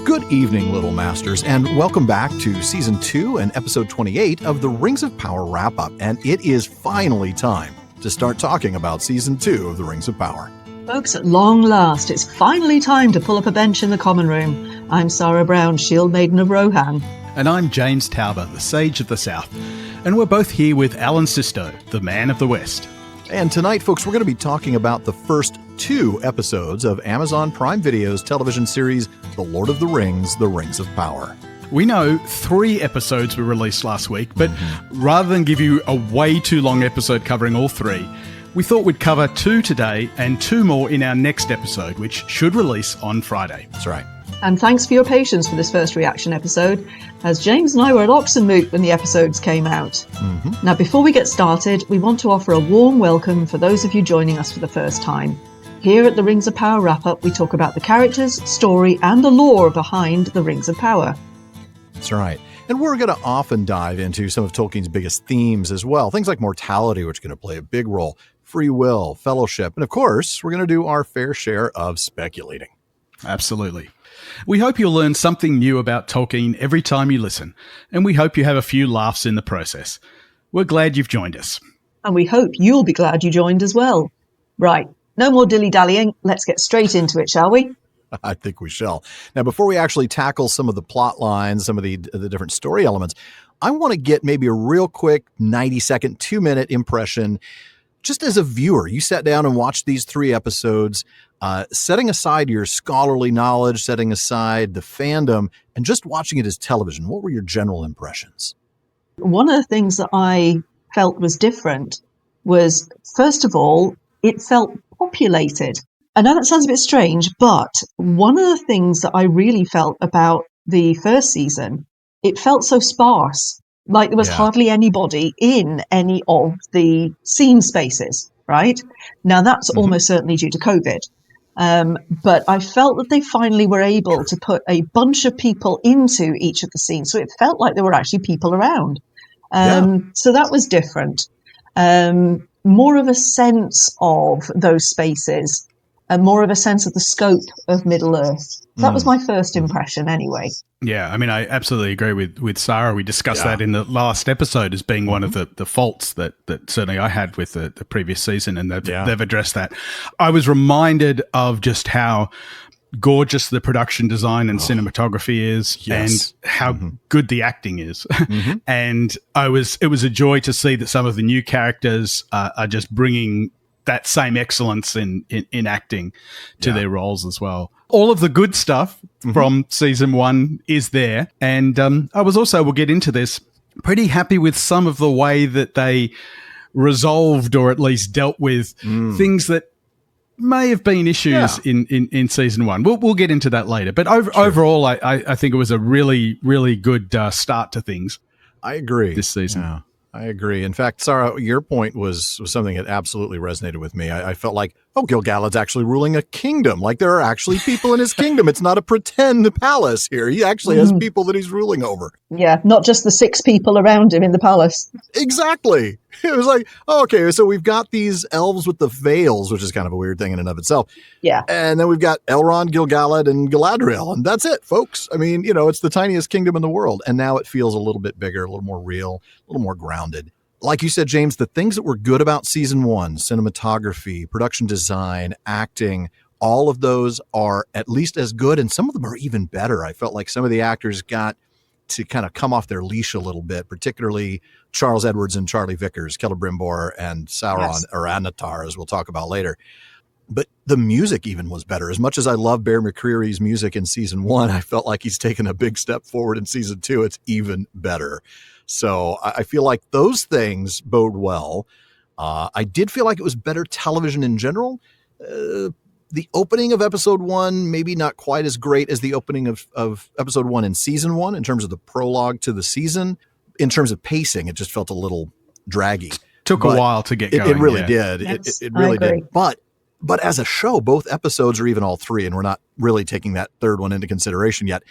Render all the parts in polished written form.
Good evening, Little Masters, and welcome back to Season 2 and Episode 28 of the Rings of Power Wrap-Up. And it is finally time to start talking about Season 2 of the Rings of Power. Folks, at long last, it's finally time to pull up a bench in the common room. I'm Sarah Brown, Shield Maiden of Rohan. And I'm James Tauber, the Sage of the South. And we're both here with Alan Sisto, the Man of the West. And tonight, folks, we're going to be talking about the first 2 episodes of Amazon Prime Video's television series, The Lord of the Rings, The Rings of Power. We know 3 episodes were released last week, but rather than give you a way too long episode covering all 3, we thought we'd cover 2 today and 2 more in our next episode, which should release on Friday. That's right. And thanks for your patience for this first reaction episode, as James and I were at Oxenmoot when the episodes came out. Now, before we get started, we want to offer a warm welcome for those of you joining us for the first time. Here at the Rings of Power Wrap-Up, we talk about the characters, story, and the lore behind the Rings of Power. That's right. And we're going to often dive into some of Tolkien's biggest themes as well. Things like mortality, which are going to play a big role, free will, fellowship, and of course, we're going to do our fair share of speculating. Absolutely. We hope you'll learn something new about Tolkien every time you listen, and we hope you have a few laughs in the process. We're glad you've joined us. And we hope you'll be glad you joined as well. Right, no more dilly-dallying. Let's get straight into it, shall we? I think we shall. Now, before we actually tackle some of the plot lines, some of the different story elements, I want to get maybe a real quick 90-second, 2-minute impression. Just as a viewer, you sat down and watched these 3 episodes, setting aside your scholarly knowledge, setting aside the fandom, and just watching it as television. What were your general impressions? One of the things that I felt was different was, first of all, it felt populated. I know that sounds a bit strange, but one of the things that I really felt about the first season, it felt so sparse. Like there was hardly anybody in any of the scene spaces, right? Now, that's almost certainly due to COVID. But I felt that they finally were able to put a bunch of people into each of the scenes. So it felt like there were actually people around. So that was different. More of a sense of those spaces and more of a sense of the scope of Middle-earth. That was my first impression anyway. Yeah, I mean, I absolutely agree with Sarah. We discussed that in the last episode as being one of the faults that certainly I had with the previous season, and they've addressed that. I was reminded of just how gorgeous the production design and cinematography is and how good the acting is. And it was a joy to see that some of the new characters are just bringing that same excellence in acting to their roles as well. All of the good stuff from season 1 is there. And I was also, we'll get into this, pretty happy with some of the way that they resolved or at least dealt with things that may have been issues in season 1. We'll get into that later. But overall, I think it was a really, really good start to things. I agree. This season. Yeah. I agree. In fact, Sarah, your point was something that absolutely resonated with me. I felt like, Gil-galad's actually ruling a kingdom. Like there are actually people in his kingdom. It's not a pretend palace here. He actually has people that he's ruling over. Yeah, not just the 6 people around him in the palace. Exactly. It was like, okay, so we've got these elves with the veils, which is kind of a weird thing in and of itself. Yeah. And then we've got Elrond, Gil-galad, and Galadriel. And that's it, folks. I mean, it's the tiniest kingdom in the world. And now it feels a little bit bigger, a little more real, a little more grounded. Like you said, James, the things that were good about season 1, cinematography, production design, acting, all of those are at least as good. And some of them are even better. I felt like some of the actors got to kind of come off their leash a little bit, particularly Charles Edwards and Charlie Vickers, Celebrimbor and Sauron, or Anatar, as we'll talk about later. But the music even was better. As much as I love Bear McCreary's music in season 1, I felt like he's taken a big step forward in season 2. It's even better. So I feel like those things bode well. I did feel like it was better television in general. The opening of episode 1, maybe not quite as great as the opening of episode 1 in season 1 in terms of the prologue to the season. In terms of pacing, it just felt a little draggy. Took a while to get going. It really did. Yes, it really did. But as a show, both episodes, or even all 3, and we're not really taking that third one into consideration yet,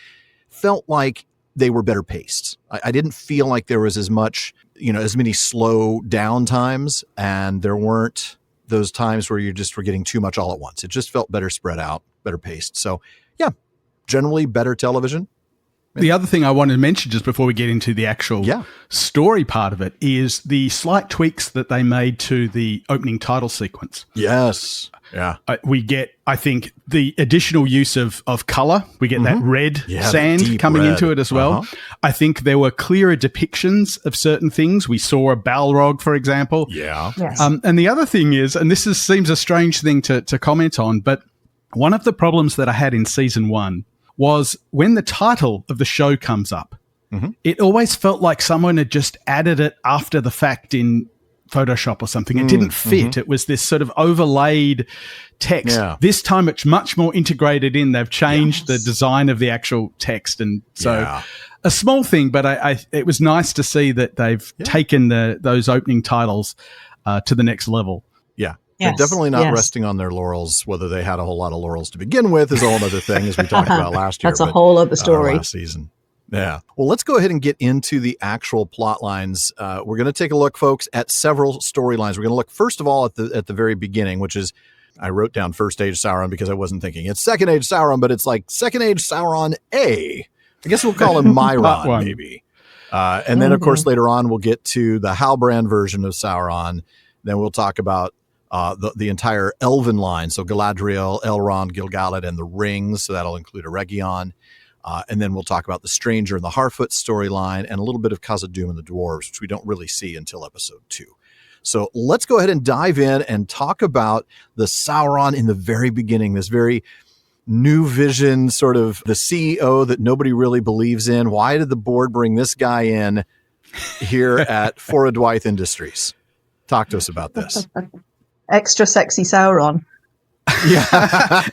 felt like they were better paced. I didn't feel like there was as much, as many slow down times, and there weren't those times where you just were getting too much all at once. It just felt better spread out, better paced. So yeah, generally better television. The other thing I wanted to mention just before we get into the actual story part of it is the slight tweaks that they made to the opening title sequence. Yes. Yeah. We get, I think, the additional use of color. We get that red sand coming into it as well. I think there were clearer depictions of certain things. We saw a Balrog, for example. Yeah. Yes. And the other thing is, and this seems a strange thing to comment on, but one of the problems that I had in season 1 was when the title of the show comes up, it always felt like someone had just added it after the fact in Photoshop or something. It didn't fit. It was this sort of overlaid text. Yeah. This time it's much more integrated in. They've changed the design of the actual text. And so a small thing, but it was nice to see that they've taken those opening titles to the next level. Yeah. Yes, they're definitely not resting on their laurels. Whether they had a whole lot of laurels to begin with is a whole other thing, as we talked about last year. That's a whole other story. Last season. Yeah. Well, let's go ahead and get into the actual plot lines. We're going to take a look, folks, at several storylines. We're going to look, first of all, at the very beginning, which is, I wrote down First Age Sauron because I wasn't thinking it's Second Age Sauron, but it's like Second Age Sauron A. I guess we'll call him Myron, maybe. And then, of course, later on, we'll get to the Halbrand version of Sauron. Then we'll talk about the entire Elven line. So Galadriel, Elrond, Gil-galad, and the rings. So that'll include Eregion. And then we'll talk about the Stranger and the Harfoot storyline and a little bit of Khazad-dûm and the Dwarves, which we don't really see until episode 2. So let's go ahead and dive in and talk about the Sauron in the very beginning, this very new vision, sort of the CEO that nobody really believes in. Why did the board bring this guy in here at Foradwaith Industries? Talk to us about this. Extra sexy Sauron. Yeah.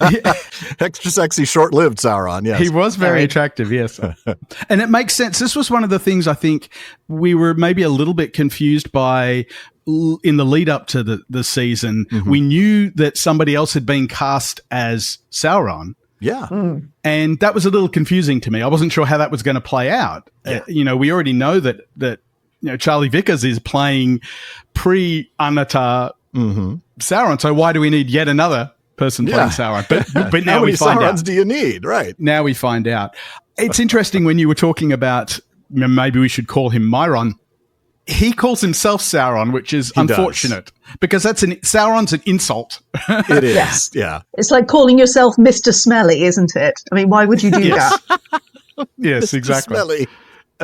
Extra sexy, short-lived Sauron, yes. He was very attractive, yes. And it makes sense. This was one of the things I think we were maybe a little bit confused by in the lead up to the season. We knew that somebody else had been cast as Sauron. Yeah. And that was a little confusing to me. I wasn't sure how that was going to play out. Yeah. We already know that Charlie Vickers is playing pre-Anatar Sauron. So why do we need yet another person playing Sauron? But now we find out. How many Saurons do you need? Right. Now we find out. It's interesting when you were talking about maybe we should call him Myron. He calls himself Sauron, which is unfortunate because Sauron's an insult. It is. Yeah. It's like calling yourself Mr. Smelly, isn't it? I mean, why would you do that? Yes, exactly. Smelly.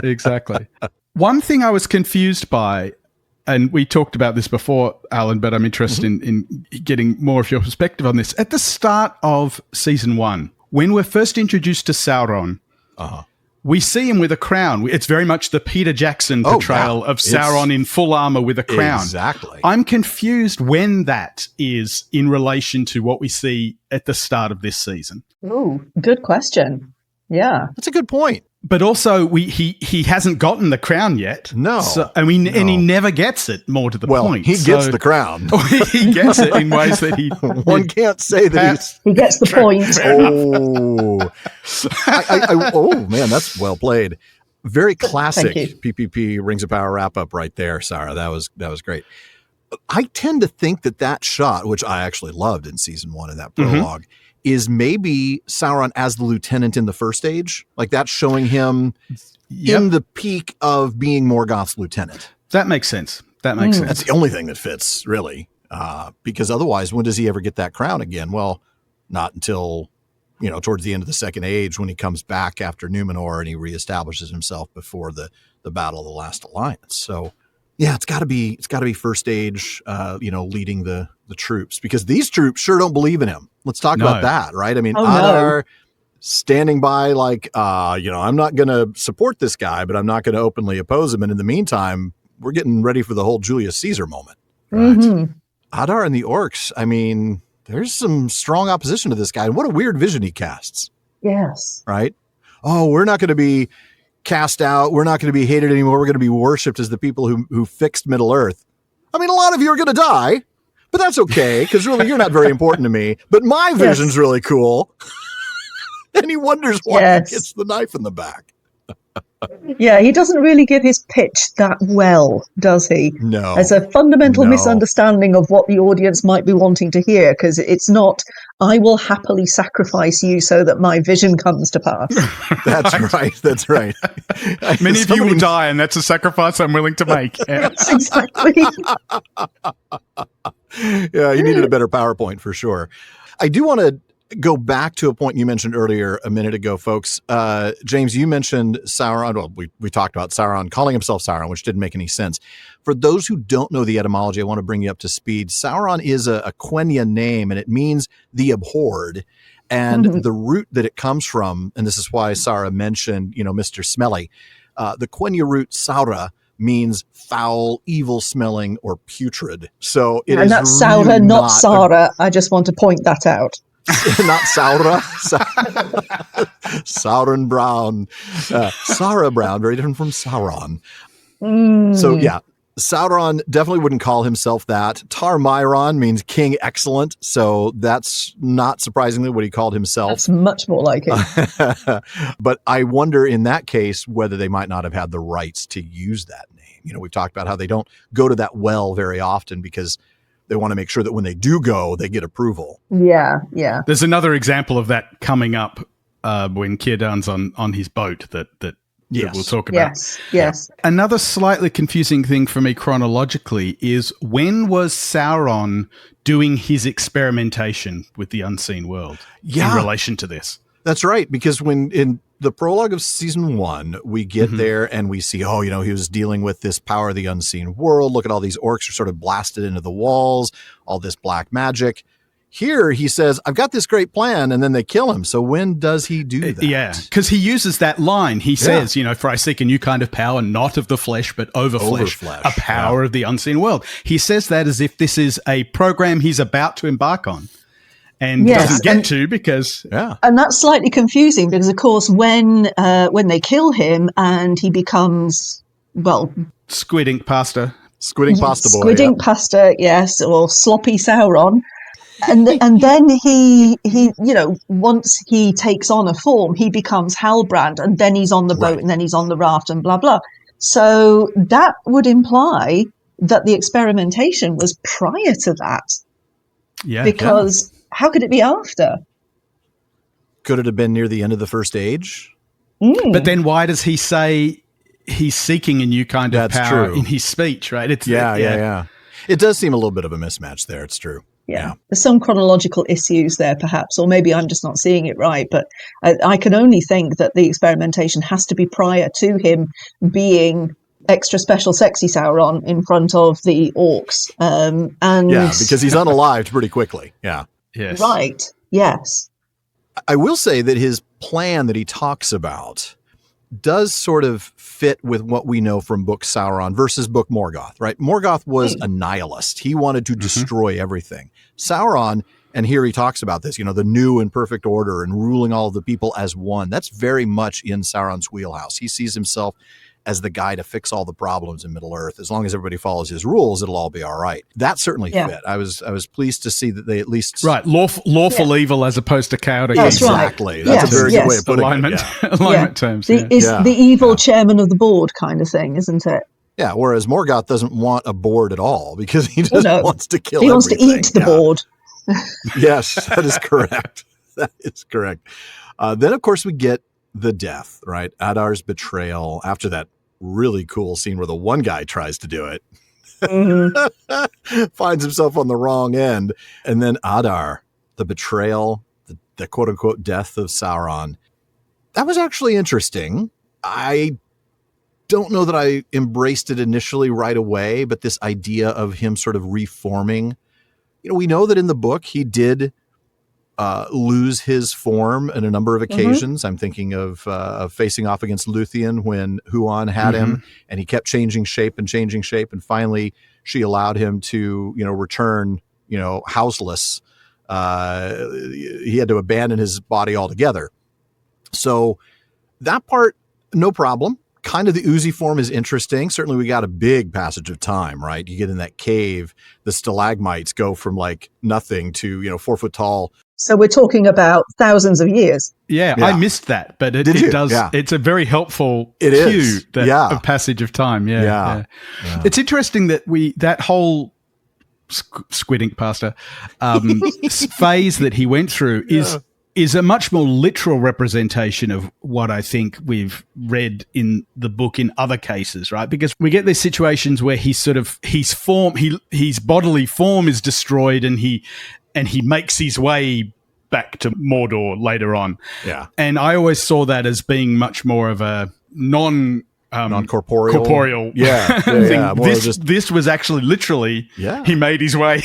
Exactly. One thing I was confused by, and we talked about this before, Alan, but I'm interested in getting more of your perspective on this. At the start of season 1, when we're first introduced to Sauron, we see him with a crown. It's very much the Peter Jackson portrayal of Sauron in full armor with a crown. Exactly. I'm confused when that is in relation to what we see at the start of this season. Ooh, good question. Yeah. That's a good point. But also, he hasn't gotten the crown yet. No. So, and he never gets it, more to the point. He gets the crown. He gets it in ways that he... One can't say that he gets the point. Oh, man, that's well played. Very classic PPP Rings of Power wrap-up right there, Sarah. That was great. I tend to think that shot, which I actually loved in season 1 in that prologue, is maybe Sauron as the lieutenant in the First Age. Like that's showing him in the peak of being Morgoth's lieutenant. That makes sense. That's the only thing that fits, really. Because otherwise, when does he ever get that crown again? Well, not until, towards the end of the Second Age when he comes back after Númenor and he reestablishes himself before the Battle of the Last Alliance. So, yeah, it's got to be First Age, leading the troops, because these troops sure don't believe in him. Let's talk about that, right? I mean, Adar standing by like, I'm not going to support this guy, but I'm not going to openly oppose him. And in the meantime, we're getting ready for the whole Julius Caesar moment. Right? Adar and the orcs, I mean, there's some strong opposition to this guy. And what a weird vision he casts. Yes. Right? Oh, we're not going to be cast out. We're not going to be hated anymore. We're going to be worshipped as the people who fixed Middle Earth. I mean, a lot of you are going to die. But that's okay, because really you're not very important to me. But my vision's really cool. And he wonders why he gets the knife in the back. Yeah, he doesn't really give his pitch that well, does he? No. There's a fundamental misunderstanding of what the audience might be wanting to hear, because it's not, I will happily sacrifice you so that my vision comes to pass. That's right. That's right. Many of you will die, and that's a sacrifice I'm willing to make. Yeah. Yes, exactly. Yeah, he needed a better PowerPoint for sure. I do want to go back to a point you mentioned earlier a minute ago, folks. James, you mentioned Sauron. Well, we talked about Sauron calling himself Sauron, which didn't make any sense. For those who don't know the etymology, I want to bring you up to speed. Sauron is a Quenya name, and it means the abhorred. And the root that it comes from, and this is why Sarah mentioned, Mr. Smelly, the Quenya root Saura means foul, evil-smelling, or putrid. So it is that's really Saura, not Sarah. I just want to point that out. Not Saura. Sauron Brown. Sarah Brown, very different from Sauron. So yeah, Sauron definitely wouldn't call himself that. Tar-Myron means king excellent, so that's not surprisingly what he called himself. That's much more like it. But I wonder in that case whether they might not have had the rights to use that name. We've talked about how they don't go to that well very often because they want to make sure that when they do go, they get approval. Yeah. There's another example of that coming up when Círdan's on his boat that we'll talk about. Yes. Another slightly confusing thing for me chronologically is, when was Sauron doing his experimentation with the unseen world in relation to this? That's right, because when in the prologue of season 1, we get there and we see, he was dealing with this power of the unseen world. Look at all these orcs are sort of blasted into the walls, all this black magic. Here he says, I've got this great plan, and then they kill him. So when does he do that? Yeah, because he uses that line. He says, for I seek a new kind of power, not of the flesh, but over flesh, a power of the unseen world. He says that as if this is a program he's about to embark on. And doesn't get to because and that's slightly confusing because, of course, when they kill him and he becomes Squid Ink Pasta, Squid Ink Pasta Boy, Squid Ink Pasta, yes, or Sloppy Sauron, and then he once he takes on a form, he becomes Halbrand, and then he's on the boat, and then he's on the raft, and blah blah. So that would imply that the experimentation was prior to that, because. How could it be after? Could it have been near the end of the First Age? But then why does he say he's seeking a new kind of power in his speech, right? It's Yeah. It does seem a little bit of a mismatch there. It's true. Yeah. There's some chronological issues there, perhaps, or maybe I'm just not seeing it right. But I can only think that the experimentation has to be prior to him being extra special sexy Sauron in front of the orcs. Because he's unalived pretty quickly. Yeah. Yes. Right. Yes. I will say that his plan that he talks about does sort of fit with what we know from book Sauron versus book Morgoth, right? Morgoth was a nihilist. He wanted to destroy everything. Sauron, and here he talks about this, the new and perfect order and ruling all of the people as one. That's very much in Sauron's wheelhouse. He sees himself as the guy to fix all the problems in Middle-earth. As long as everybody follows his rules, it'll all be all right. That certainly fit. I was pleased to see that they at least... Right, lawful evil as opposed to chaotic evil. Exactly. That's a very good way of putting it. Alignment terms. The evil chairman of the board kind of thing, isn't it? Yeah, whereas Morgoth doesn't want a board at all because he just wants to kill everything. He wants to eat the board. Yes, that is correct. That is correct. Then, of course, we get the death, right? Adar's betrayal after that really cool scene where the one guy tries to do it, finds himself on the wrong end. And then Adar, the betrayal, the quote unquote death of Sauron. That was actually interesting. I don't know that I embraced it initially right away, but this idea of him sort of reforming, we know that in the book he did lose his form in a number of occasions. I'm thinking of facing off against Luthien when Huan had him, and he kept changing shape, and finally she allowed him to, return, houseless. He had to abandon his body altogether. So that part, no problem. Kind of the Uzi form is interesting. Certainly we got a big passage of time, right? You get in that cave, the stalagmites go from like nothing to, 4 foot tall So we're talking about thousands of years. Yeah, I missed that, but it does. Yeah. It's a very helpful cue of passage of time. Yeah. It's interesting that that whole Squid Ink Pasta phase that he went through is a much more literal representation of what I think we've read in the book in other cases, right? Because we get these situations where his bodily form is destroyed, and he makes his way back to Mordor later on. Yeah. And I always saw that as being much more of a non-corporeal thing. This was actually literally he made his way.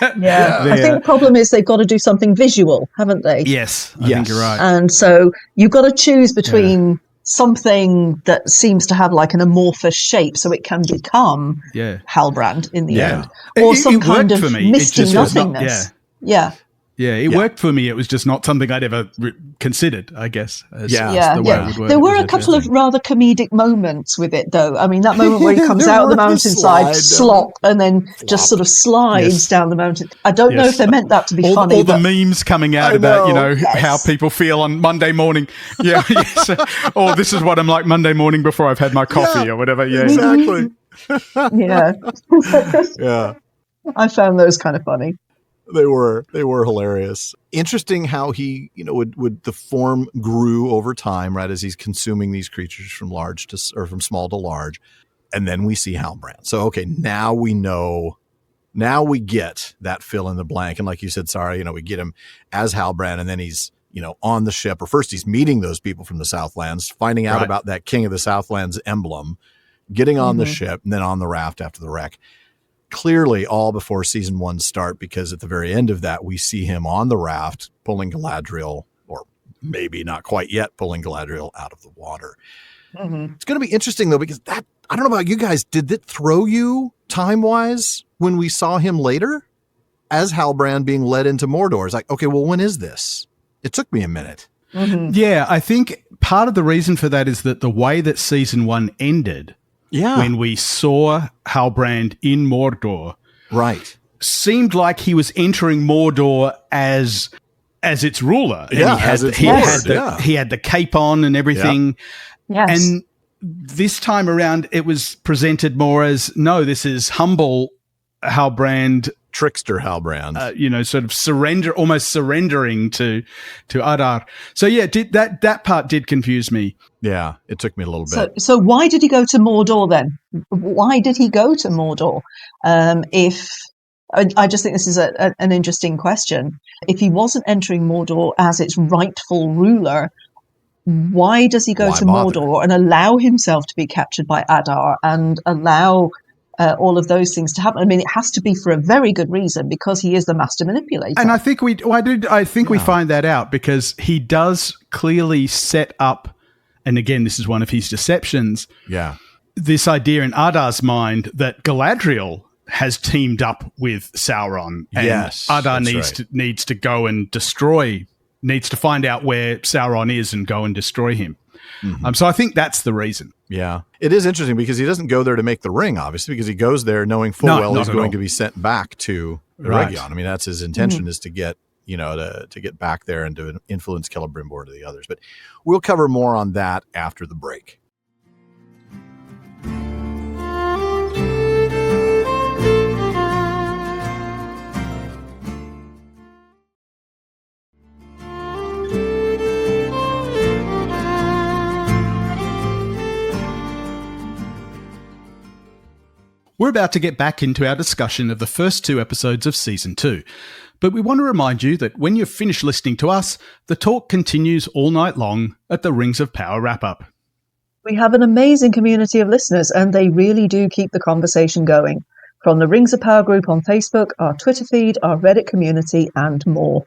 I think the problem is they've got to do something visual, haven't they? Yes, I think you're right. And so you've got to choose between something that seems to have like an amorphous shape so it can become Halbrand in the end, or some kind of misty nothingness. It worked for me. It was just not something I'd ever considered, I guess. Way it would work. There were a couple of rather comedic moments with it, though. I mean, that moment where he comes out of the mountainside, slop, and then just sort of slides down the mountain. I don't know if they meant that to be funny. All the memes coming out about, how people feel on Monday morning. Or this is what I'm like Monday morning before I've had my coffee or whatever. Yeah, exactly. I found those kind of funny. They were hilarious. Interesting how he, would the form grew over time, right, as he's consuming these creatures from small to large, and then we see Halbrand. So okay, now we get that fill in the blank, and like you said, Sarah, we get him as Halbrand, and then he's on the ship, or first he's meeting those people from the Southlands, finding out about that King of the Southlands emblem, getting on the ship, and then on the raft after the wreck. Clearly all before season 1 start, because at the very end of that, we see him on the raft pulling Galadriel, or maybe not quite yet pulling Galadriel out of the water. It's going to be interesting, though, because I don't know about you guys, did it throw you time-wise when we saw him later as Halbrand being led into Mordor? It's like, okay, well, when is this? It took me a minute. Yeah, I think part of the reason for that is that the way that season 1 ended, when we saw Halbrand in Mordor, seemed like he was entering Mordor as its ruler. And he had the cape on and everything. And this time around, it was presented more as, no, this is humble Halbrand, trickster Halbrand, sort of almost surrendering to J.R.R. So that part did confuse me. Yeah, it took me a little bit. So why did he go to Mordor then? Why did he go to Mordor? I just think this is an interesting question. If he wasn't entering Mordor as its rightful ruler, why does he go to Mordor and allow himself to be captured by J.R.R. and allow all of those things to happen? I mean, it has to be for a very good reason, because he is the master manipulator. And I think we find that out because he does clearly set up, and again, this is one of his deceptions. Yeah, this idea in J.R.R.'s mind that Galadriel has teamed up with Sauron, and J.R.R. needs to go and needs to find out where Sauron is and go and destroy him. So I think that's the reason. Yeah. It is interesting because he doesn't go there to make the ring, obviously, because he goes there knowing full well he's going to be sent back to Eregion. I mean, that's his intention, is to get, to get back there and to influence Celebrimbor to the others. But we'll cover more on that after the break. We're about to get back into our discussion of the first 2 episodes of Season 2, but we want to remind you that when you've finished listening to us, the talk continues all night long at the Rings of Power wrap-up. We have an amazing community of listeners, and they really do keep the conversation going. From the Rings of Power group on Facebook, our Twitter feed, our Reddit community, and more.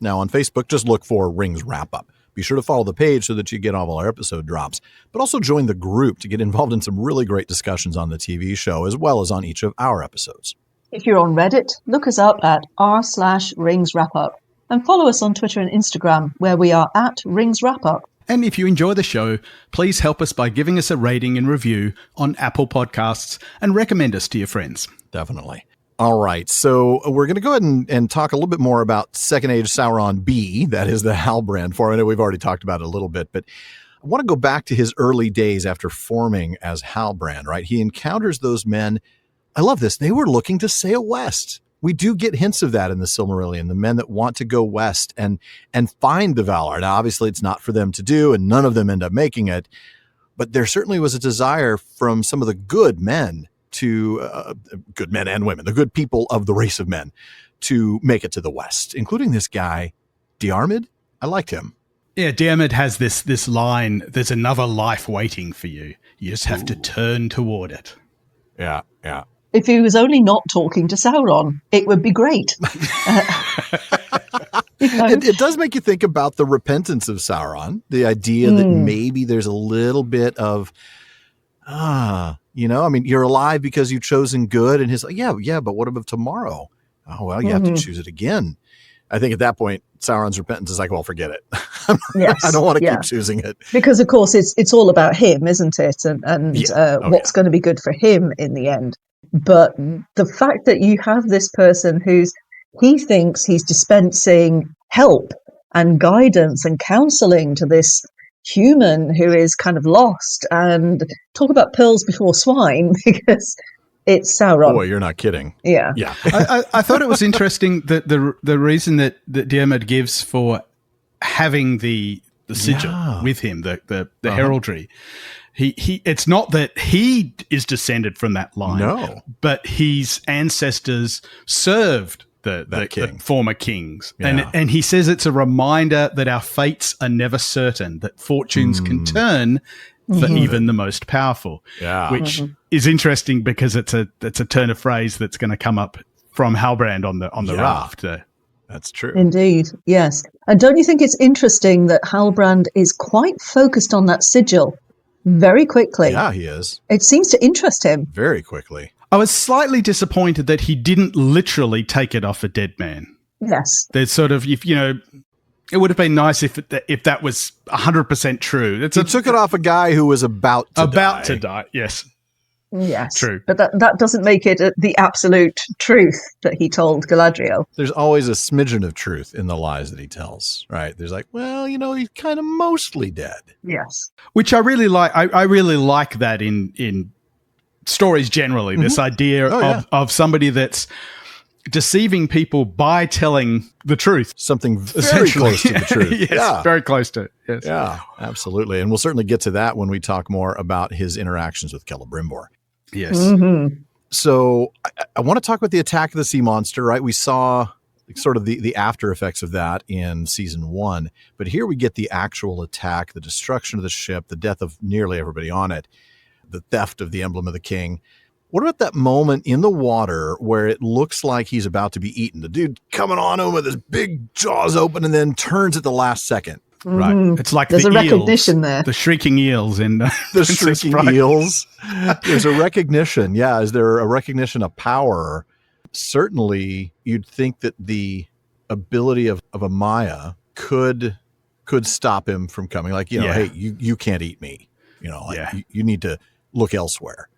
Now on Facebook, just look for Rings Wrap-Up. Be sure to follow the page so that you get all our episode drops, but also join the group to get involved in some really great discussions on the TV show, as well as on each of our episodes. If you're on Reddit, look us up at r/RingsWrapUp, and follow us on Twitter and Instagram, where we are at RingsWrapUp. And if you enjoy the show, please help us by giving us a rating and review on Apple Podcasts and recommend us to your friends. Definitely. All right, so we're going to go ahead and talk a little bit more about Second Age Sauron B, that is the Halbrand form. I know we've already talked about it a little bit, but I want to go back to his early days after forming as Halbrand, right? He encounters those men. I love this. They were looking to sail west. We do get hints of that in the Silmarillion, the men that want to go west and find the Valar. Now, obviously, it's not for them to do, and none of them end up making it, but there certainly was a desire from some of the good men to good men and women, the good people of the race of men, to make it to the west, including this guy, Diarmid. I liked him. Yeah, Diarmid has this line, there's another life waiting for you. You just have to turn toward it. Yeah. If he was only not talking to Sauron, it would be great. It does make you think about the repentance of Sauron, the idea that maybe there's a little bit of, you're alive because you've chosen good. And his like, yeah, but what about tomorrow? Oh, well, you have to choose it again. I think at that point, Sauron's repentance is like, well, forget it. Yes, I don't want to keep choosing it. Because, of course, it's all about him, isn't it? And what's going to be good for him in the end. But the fact that you have this person he thinks he's dispensing help and guidance and counseling to this human who is kind of lost, and talk about pearls before swine, because it's Sauron. Boy, you're not kidding. Yeah. I thought it was interesting that the reason that Diarmid gives for having the sigil with him, the heraldry. He it's not that he is descended from that line. No. But his ancestors served the former kings. Yeah. And he says it's a reminder that our fates are never certain, that fortunes can turn for even the most powerful. Yeah. Which is interesting because it's a turn of phrase that's going to come up from Halbrand on the raft. That's true. Indeed, yes. And don't you think it's interesting that Halbrand is quite focused on that sigil very quickly? Yeah, he is. It seems to interest him. Very quickly. I was slightly disappointed that he didn't literally take it off a dead man. Yes. There's sort of, it would have been nice if that was 100% true. He took it off a guy who was about to die. Yes. Yes. True. But that doesn't make it the absolute truth that he told Galadriel. There's always a smidgen of truth in the lies that he tells, right? There's like, well, he's kind of mostly dead. Yes. Which I really like. I really like that in stories generally, this idea of somebody that's deceiving people by telling the truth. Something very close to the truth. Yes, very close to it. Yes. Yeah, absolutely. And we'll certainly get to that when we talk more about his interactions with Celebrimbor. Yes. So I want to talk about the attack of the sea monster, right? We saw sort of the after effects of that in season 1, but here we get the actual attack, the destruction of the ship, the death of nearly everybody on it, the theft of the emblem of the king. What about that moment in the water where it looks like he's about to be eaten? The dude coming on him with his big jaws open and then turns at the last second. Right. It's like there's the a eels, recognition there. the shrieking eels in the shrieking eels. There's a recognition. Yeah. Is there a recognition of power? Certainly you'd think that the ability of a Maya could stop him from coming. Like, hey, you can't eat me. You need to look elsewhere.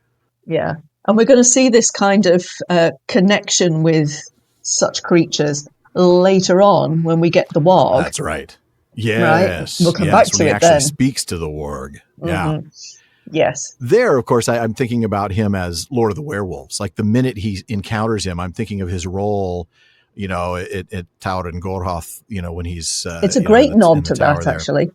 Yeah. And we're going to see this kind of connection with such creatures later on when we get the warg. That's right. Yes. Right? We'll come back to when it he actually then. Speaks to the warg. Yeah. Yes. There, of course, I'm thinking about him as Lord of the Werewolves. Like the minute he encounters him, I'm thinking of his role, at Tauren and Gorhoth, when he's... it's a great nod to that, there. Actually.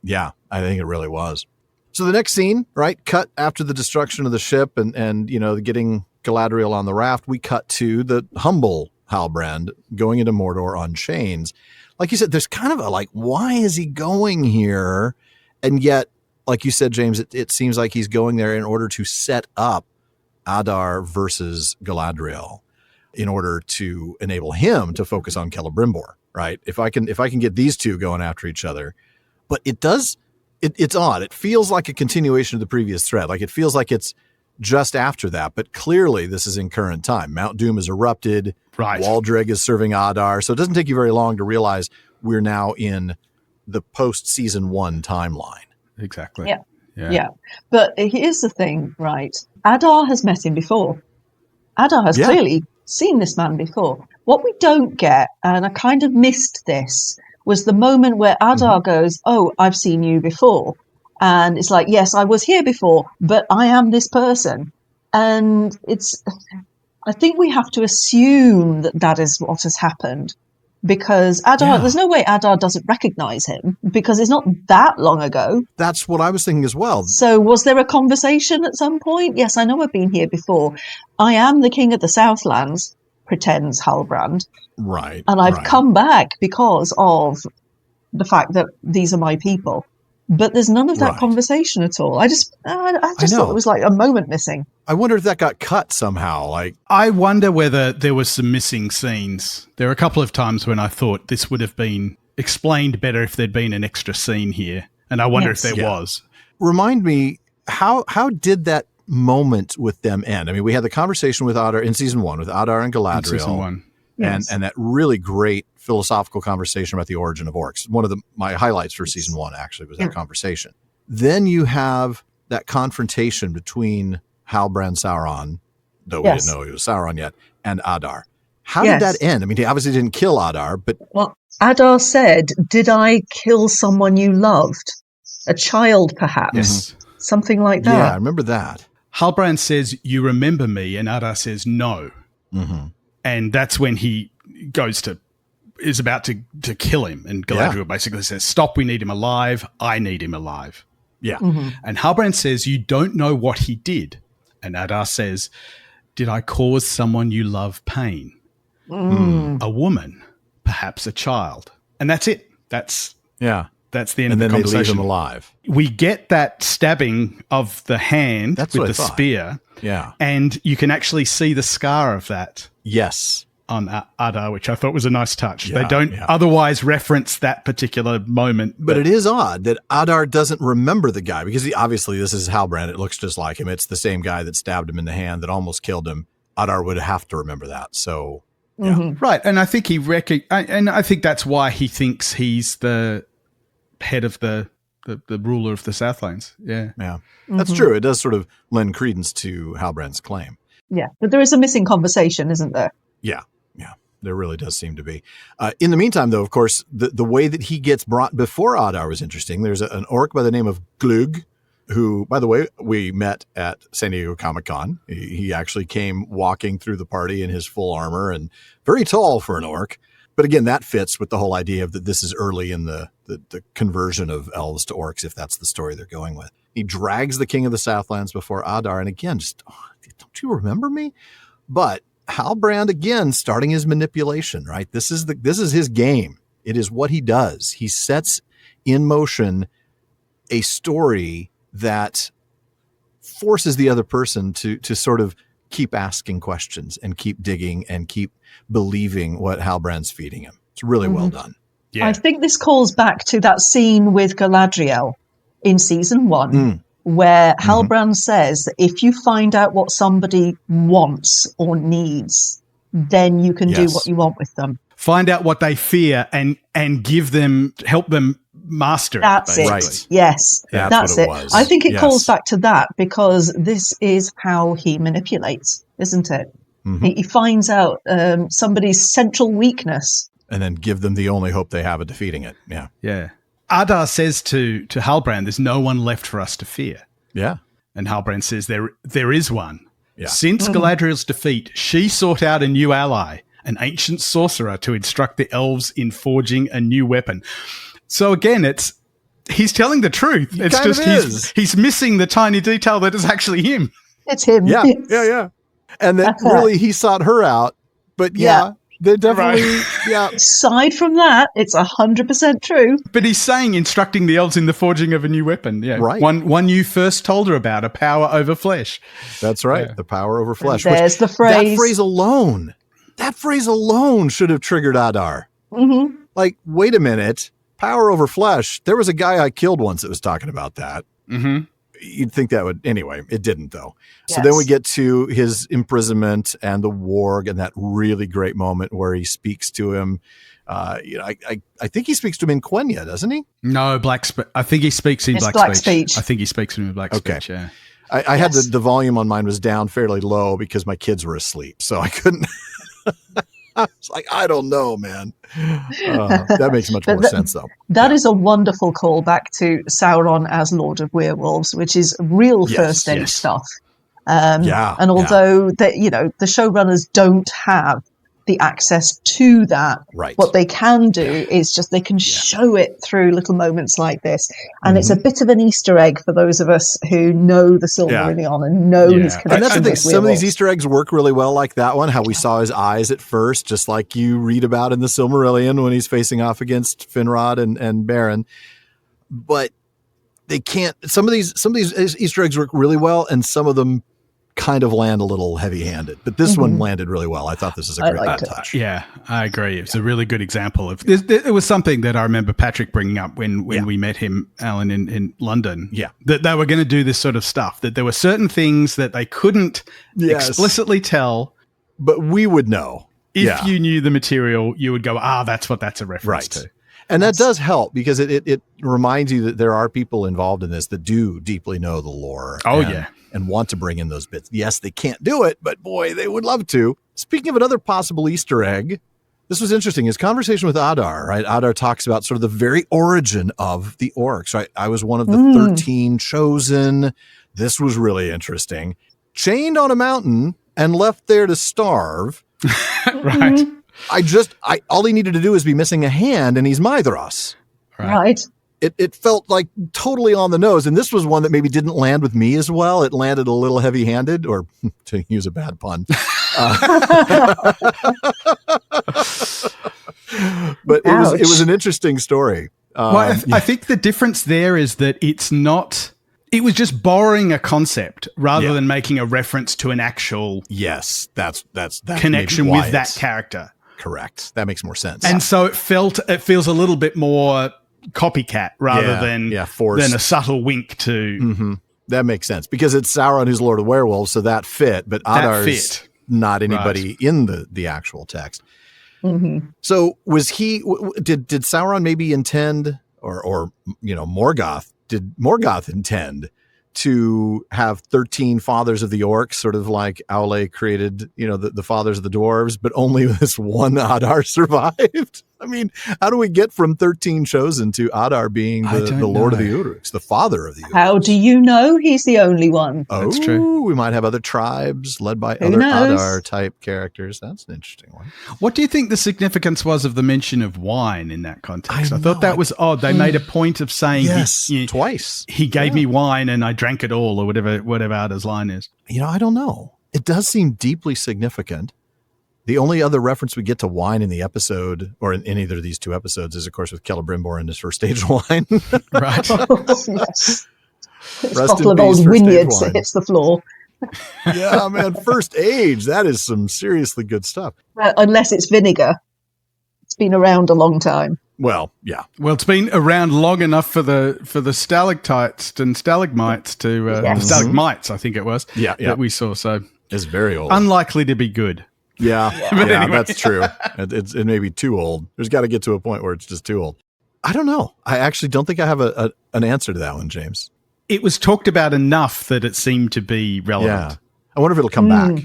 Yeah, I think it really was. So the next scene, right, cut after the destruction of the ship and getting Galadriel on the raft, we cut to the humble Halbrand going into Mordor on chains. Like you said, there's kind of a why is he going here? And yet, like you said, James, it seems like he's going there in order to set up Adar versus Galadriel in order to enable him to focus on Celebrimbor, right? If I can get these two going after each other. But it does... It's odd. It feels like a continuation of the previous thread. Like it feels like it's just after that, but clearly this is in current time. Mount Doom has erupted. Right. Waldreg is serving Adar. So it doesn't take you very long to realize we're now in the post-season 1 timeline. Exactly. Yeah. But here's the thing, right? Adar has met him before. Adar has clearly seen this man before. What we don't get, and I kind of missed this, was the moment where Adar goes, oh, I've seen you before. And it's like, yes, I was here before, but I am this person. And I think we have to assume that that is what has happened. Because there's no way Adar doesn't recognize him, because it's not that long ago. That's what I was thinking as well. So was there a conversation at some point? Yes, I know I've been here before. I am the king of the Southlands, pretends Halbrand. Right. And I've come back because of the fact that these are my people. But there's none of that conversation at all. I just thought it was like a moment missing. I wonder if that got cut somehow. Like, I wonder whether there was some missing scenes. There are a couple of times when I thought this would have been explained better if there'd been an extra scene here. And I wonder if there was. Remind me, how did that moment with them end? I mean, we had the conversation with Adar in season 1 with Adar and Galadriel. In season 1. And that really great philosophical conversation about the origin of orcs. One of my highlights for season 1 actually was that conversation. Then you have that confrontation between Halbrand Sauron, though we didn't know he was Sauron yet, and Adar. How did that end? I mean, he obviously didn't kill Adar, but... Well, Adar said, did I kill someone you loved? A child, perhaps? Yes. Something like that. Yeah, I remember that. Halbrand says, you remember me, and Adar says, no. Mm-hmm. And that's when he is about to kill him. And Galadriel basically says, stop, we need him alive. I need him alive. Yeah. Mm-hmm. And Halbrand says, you don't know what he did. And Adar says, did I cause someone you love pain? A woman, perhaps a child. And that's it. That's the end of the conversation. And then they leave him alive. We get that stabbing of the hand with the spear. Yeah. And you can actually see the scar of that. Yes. On Adar, which I thought was a nice touch. Yeah, they don't otherwise reference that particular moment. But it is odd that Adar doesn't remember the guy, because obviously this is Halbrand. It looks just like him. It's the same guy that stabbed him in the hand that almost killed him. Adar would have to remember that. So, Right. And I think I think that's why he thinks he's the head of the ruler of the Southlands. Yeah. Yeah. That's true. It does sort of lend credence to Halbrand's claim. Yeah. But there is a missing conversation, isn't there? Yeah. Yeah. There really does seem to be. In the meantime, though, of course, the way that he gets brought before Adar was interesting. There's an orc by the name of Glug, who, by the way, we met at San Diego Comic-Con. He actually came walking through the party in his full armor, and very tall for an orc. But again, that fits with the whole idea of that this is early in the conversion of elves to orcs, if that's the story they're going with. He drags the king of the Southlands before Adar, and again, just, don't you remember me? But Halbrand, again, starting his manipulation, right? This is his game. It is what he does. He sets in motion a story that forces the other person to sort of keep asking questions and keep digging and keep believing what Halbrand's feeding him. It's really well done. Yeah. I think this calls back to that scene with Galadriel in season 1, where Halbrand says that if you find out what somebody wants or needs, then you can do what you want with them. Find out what they fear and help them master it. That's it. Right. Yes, that's it. Was. I think it calls back to that, because this is how he manipulates, isn't it? Mm-hmm. He finds out somebody's central weakness. And then give them the only hope they have of defeating it. Yeah. Yeah. Adar says to Halbrand, there's no one left for us to fear. Yeah. And Halbrand says, there is one. Yeah. Since Galadriel's defeat, she sought out a new ally, an ancient sorcerer to instruct the elves in forging a new weapon. So again, he's telling the truth. It's just he's missing the tiny detail that is actually him. It's him. Yeah. Yeah. And that really he sought her out. But they're definitely, Aside from that, it's 100% true. But he's saying instructing the elves in the forging of a new weapon. Yeah. Right. One you first told her about, a power over flesh. That's right. Yeah. The power over flesh. And there's the phrase. That phrase alone should have triggered Adar. Mm-hmm. Like, wait a minute. Power over flesh. There was a guy I killed once that was talking about that. Mm-hmm. You'd think that would, anyway, it didn't though. Yes. So then we get to his imprisonment and the warg and that really great moment where he speaks to him. I think he speaks to him in Quenya, doesn't he? No, I think he speaks in black speech. I think he speaks to him in black speech, yeah. I had the volume on mine was down fairly low because my kids were asleep, so I couldn't It's like, I don't know, man. That makes much more sense, though. That is a wonderful callback to Sauron as Lord of Werewolves, which is real first age stuff. And although the showrunners don't have the access to that, what they can do is just they can show it through little moments like this, and it's a bit of an Easter egg for those of us who know the Silmarillion and know his connection. And that's the thing. Some of these Easter eggs work really well, like that one. How we saw his eyes at first, just like you read about in the Silmarillion when he's facing off against Finrod and Beren. But they can't. Some of these Easter eggs work really well, and some of them kind of land a little heavy-handed, but this one landed really well. I thought this was a great touch. Yeah, I agree. It's a really good example of it was something that I remember Patrick bringing up when we met him, Alan, in London. Yeah, that they were going to do this sort of stuff. That there were certain things that they couldn't explicitly tell, but we would know if you knew the material. You would go, that's what that's a reference to. And that does help because it reminds you that there are people involved in this that do deeply know the lore. And want to bring in those bits. Yes, they can't do it, but boy, they would love to. Speaking of another possible Easter egg, this was interesting. His conversation with Adar, right? Adar talks about sort of the very origin of the orcs, right? I was one of the 13 chosen. This was really interesting. Chained on a mountain and left there to starve. Right. All he needed to do is be missing a hand, and he's Mithras. Right. It felt like totally on the nose. And this was one that maybe didn't land with me as well. It landed a little heavy-handed, or to use a bad pun. But it was an interesting story. I think the difference there is that it was just borrowing a concept rather than making a reference to an actual that's connection with that character. Correct. That makes more sense. And so it feels a little bit more copycat rather than a subtle wink to that makes sense because it's Sauron who's Lord of Werewolves, so that fit, but Adar's not anybody in the actual text. So was did Sauron maybe intend or Morgoth, did Morgoth intend to have 13 fathers of the orcs, sort of like Aule created, the fathers of the dwarves, but only this one Adar survived? I mean, how do we get from 13 chosen to Adar being the Lord of the Uruks, the father of the Uruks? How do you know he's the only one? That's true. We might have other tribes led by other Adar-type characters. That's an interesting one. What do you think the significance was of the mention of wine in that context? I thought that was odd. They made a point of saying twice. He gave me wine and I drank it all, or whatever Adar's line is. I don't know. It does seem deeply significant. The only other reference we get to wine in the episode, or in either of these two episodes, is, of course, with Celebrimbor and his first stage wine. Right. Yes. A couple of old vineyards that hits the floor. Yeah, man, first age. That is some seriously good stuff. Unless it's vinegar. It's been around a long time. Well, yeah. Well, it's been around long enough for the stalactites and stalagmites stalagmites, I think it was, that we saw. So it's very old. Unlikely to be be Yeah, anyway. That's true. It may be too old. There's got to get to a point where it's just too old. I don't know. I actually don't think I have an answer to that one, James. It was talked about enough that it seemed to be relevant. Yeah. I wonder if it'll come back,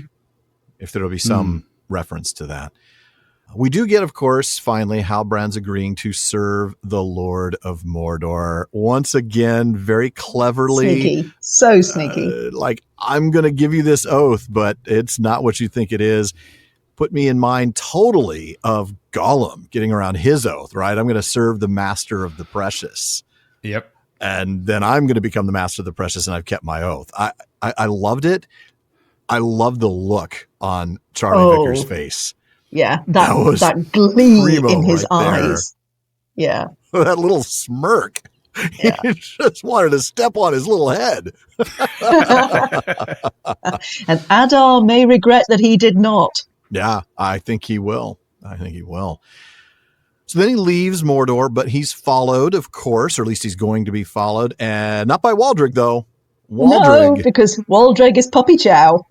if there'll be some reference to that. We do get, of course, finally, Halbrand's agreeing to serve the Lord of Mordor. Once again, very cleverly. Sneaky. So sneaky. Like, I'm going to give you this oath, but it's not what you think it is. Put me in mind totally of Gollum getting around his oath, right? I'm going to serve the master of the precious. Yep. And then I'm going to become the master of the precious, and I've kept my oath. I loved it. I love the look on Charlie Vicker's face. Yeah, that glee in his eyes. Yeah. That little smirk. Yeah. He just wanted to step on his little head. And Adar may regret that he did not. Yeah, I think he will. So then he leaves Mordor, but he's followed, of course, or at least he's going to be followed, and not by Waldreg, though. No, because Waldreg is Puppy Chow.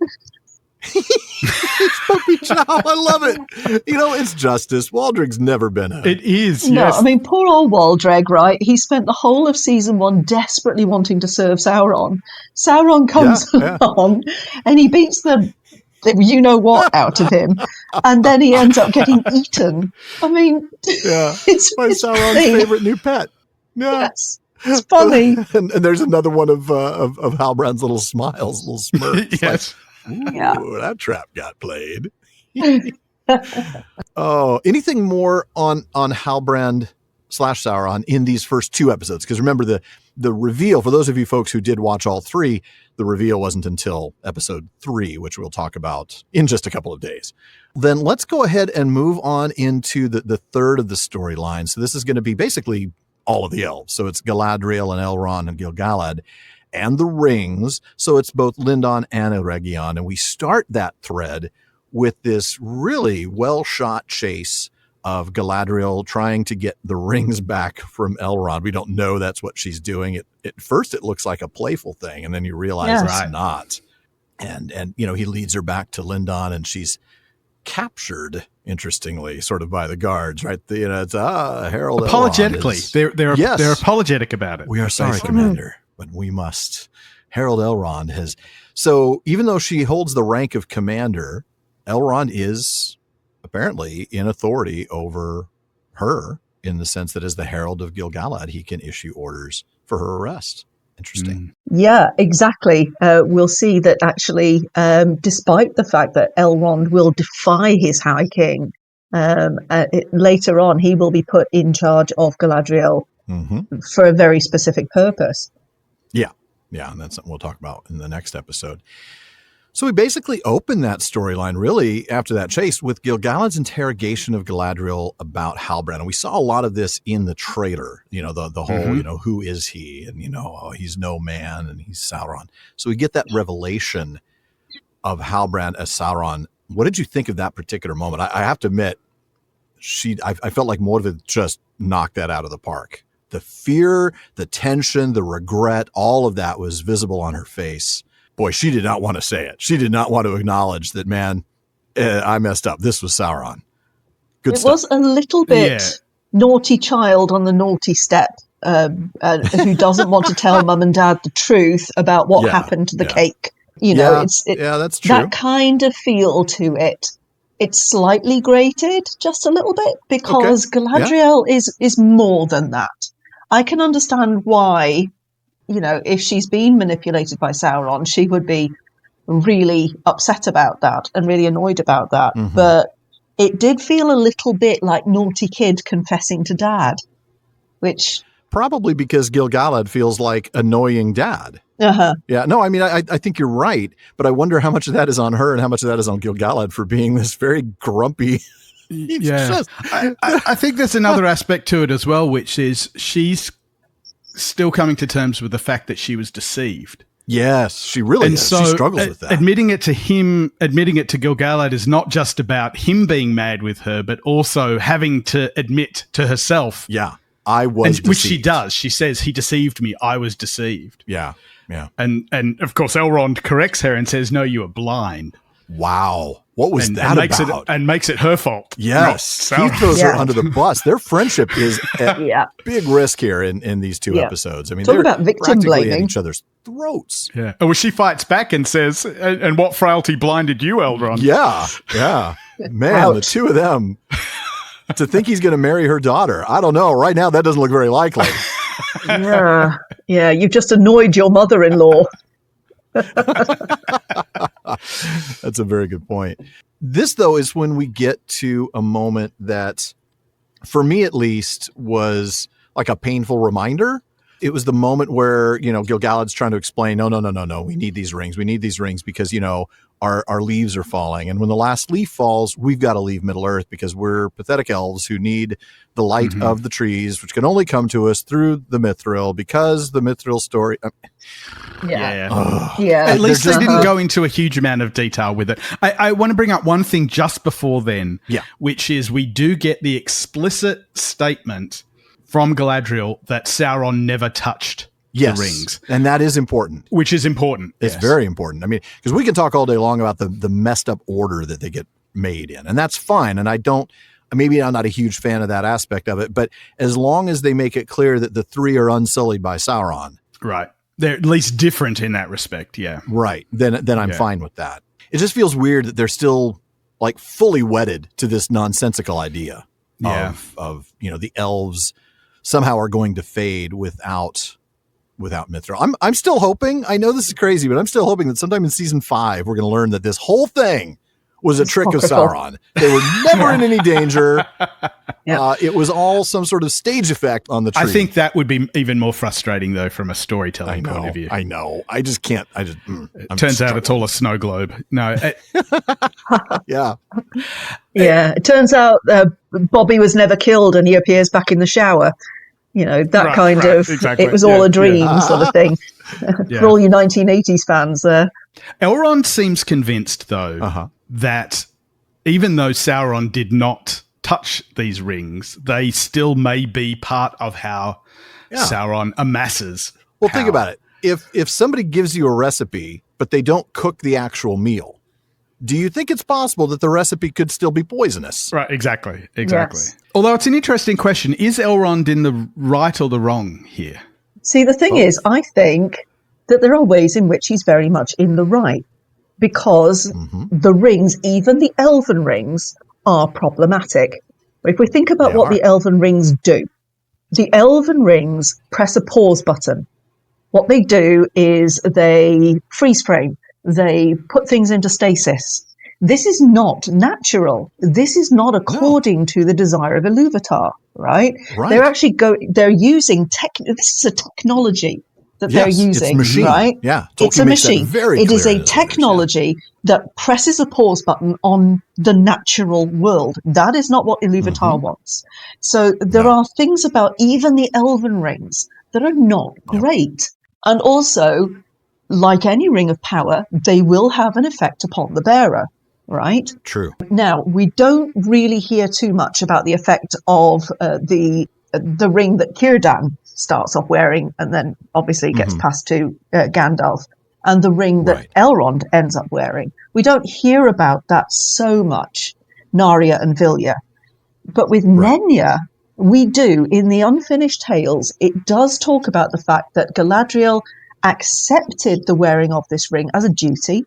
It's Puppy Chow. I love it. It's justice. Waldreg's never been a... It is, no, yes. I mean, poor old Waldreg, right? He spent the whole of season 1 desperately wanting to serve Sauron. Sauron comes along and he beats the you know what out of him, and then he ends up getting eaten. I mean, it's Sauron's favorite new pet. Yeah. Yes. It's funny. And there's another one of Halbrand's little smiles, little smirks. Yes. Like, that trap got played. Oh, anything more on Halbrand / Sauron in these first 2 episodes? Because remember, the reveal, for those of you folks who did watch all 3, the reveal wasn't until episode 3, which we'll talk about in just a couple of days. Then let's go ahead and move on into the third of the storyline. So this is going to be basically all of the elves. So it's Galadriel and Elrond and Gil-galad and the rings. So it's both Lindon and Eregion. And we start that thread with this really well-shot chase of Galadriel trying to get the rings back from Elrond. We don't know that's what she's doing. At first, it looks like a playful thing, and then you realize it's not. And he leads her back to Lindon, and she's captured, interestingly, sort of by the guards, right? It's Harold apologetically. Elrond they're apologetic about it. We are sorry, Commander, but we must. Harold Elrond has. So even though she holds the rank of commander, Elrond is apparently in authority over her in the sense that as the Herald of Gil-galad, he can issue orders for her arrest. Interesting. Yeah, exactly. We'll see that actually, despite the fact that Elrond will defy his High King, later on he will be put in charge of Galadriel for a very specific purpose. Yeah, and that's something we'll talk about in the next episode. So we basically open that storyline really after that chase with Gil-galad's interrogation of Galadriel about Halbrand. And we saw a lot of this in the trailer, the whole, who is he? And, he's no man and he's Sauron. So we get that revelation of Halbrand as Sauron. What did you think of that particular moment? I have to admit, I felt like Mordred just knocked that out of the park. The fear, the tension, the regret, all of that was visible on her face. Boy, she did not want to say it. She did not want to acknowledge that, man, I messed up. This was Sauron. Good stuff. It was a little bit naughty child on the naughty step who doesn't want to tell mum and dad the truth about what happened to the cake. It's that's true. That kind of feel to it. It's slightly grated, just a little bit, because Galadriel is more than that. I can understand why... if she's been manipulated by Sauron, she would be really upset about that and really annoyed about that. Mm-hmm. But it did feel a little bit like naughty kid confessing to dad, which... Probably because Gil-galad feels like annoying dad. Uh-huh. Yeah, no, I mean, I think you're right, but I wonder how much of that is on her and how much of that is on Gil-galad for being this very grumpy... I think there's another aspect to it as well, which is she's still coming to terms with the fact that she was deceived. Yes, she really is. So she struggles with that. Admitting it to Gil-galad is not just about him being mad with her, but also having to admit to herself. Yeah, I was deceived. Which she does. She says, he deceived me. I was deceived. Yeah. And of course, Elrond corrects her and says, no, you were blind. Wow. What was that about? And makes it her fault. Yes. He throws her under the bus. Their friendship is at big risk here in these 2 episodes. I mean, talk about victim blaming at each other's throats. Yeah. Oh, well, she fights back and says, and what frailty blinded you, Elrond? Yeah. Man, the 2 of them, to think he's going to marry her daughter. I don't know. Right now, that doesn't look very likely. Yeah. You've just annoyed your mother-in-law. That's a very good point. This, though, is when we get to a moment that, for me at least, was like a painful reminder. It was the moment where, Gil-galad's trying to explain, no, we need these rings. We need these rings because, our leaves are falling. And when the last leaf falls, we've got to leave Middle-earth because we're pathetic elves who need the light of the trees, which can only come to us through the Mithril because the Mithril story... At least they didn't go into a huge amount of detail with it. I want to bring up one thing just before then, which is we do get the explicit statement from Galadriel that Sauron never touched the rings. And that is important. Which is important. It's very important. I mean, because we can talk all day long about the messed up order that they get made in, and that's fine. And maybe I'm not a huge fan of that aspect of it, but as long as they make it clear that the 3 are unsullied by Sauron. Right. They're at least different in that respect, yeah. Right. Then I'm fine with that. it just feels weird that they're still like fully wedded to this nonsensical idea of the elves somehow are going to fade without Mithril. I'm still hoping, I know this is crazy, but I'm still hoping that sometime in season 5, we're going to learn that this whole thing was a trick of Sauron. They were never in any danger. It was all some sort of stage effect on the tree. I think that would be even more frustrating, though, from a storytelling point of view. I know. I just can't. It turns out it's all a snow globe. No. Yeah. Yeah. It turns out Bobby was never killed and he appears back in the shower. That kind of, exactly. It was all a dream sort of thing. For all you 1980s fans there. Elrond seems convinced, though, that even though Sauron did not touch these rings, they still may be part of how Sauron amasses. Well, think about it. If somebody gives you a recipe, but they don't cook the actual meal, do you think it's possible that the recipe could still be poisonous? Right, exactly. Yes. Although it's an interesting question. Is Elrond in the right or the wrong here? See, the thing is, I think that there are ways in which he's very much in the right, because the rings, even the elven rings, are problematic. If we think about what the elven rings do, the elven rings press a pause button. What they do is they freeze frame. They put things into stasis. This is not natural. This is not according to the desire of Ilúvatar, right? They're actually they're using this is a technology that they're using, it's a machine. Right? Yeah, Tolkien it's a machine. It is a technology that presses a pause button on the natural world. That is not what Ilúvatar wants. So there are things about even the elven rings that are not great. And also, like any ring of power, they will have an effect upon the bearer, right? True. Now, we don't really hear too much about the effect of the ring that Círdan starts off wearing and then obviously gets passed to Gandalf, and the ring that Elrond ends up wearing. We don't hear about that so much, Narya and Vilya. But with Menya, we do. In the Unfinished Tales, it does talk about the fact that Galadriel accepted the wearing of this ring as a duty,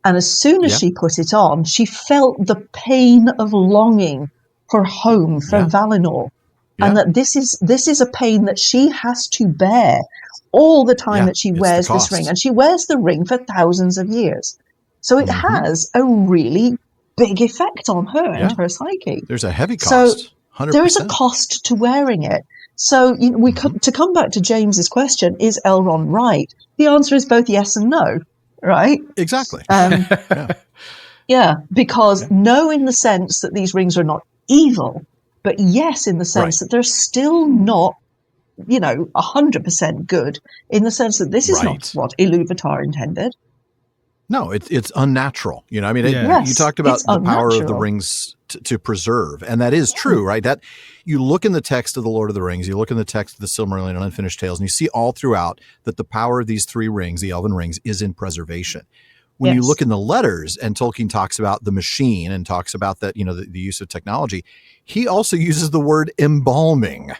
and as soon as she put it on, she felt the pain of longing for home, for Valinor. And that this is a pain that she has to bear all the time that she wears this ring. And she wears the ring for thousands of years. So it has a really big effect on her and her psyche. There's a heavy cost. So 100%. there is a cost to wearing it. So to come back to James's question, is Elrond right? The answer is both yes and no, right? Exactly. Because no in the sense that these rings are not evil, but yes, in the sense that they're still not, 100% good, in the sense that this is not what Ilúvatar intended. No, it's unnatural. You talked about the power of the rings to preserve, and that is true, right? That you look in the text of the Lord of the Rings, you look in the text of the Silmarillion and Unfinished Tales, and you see all throughout that the power of these 3 rings, the elven rings, is in preservation. When you look in the letters, and Tolkien talks about the machine and talks about that, the use of technology, he also uses the word embalming.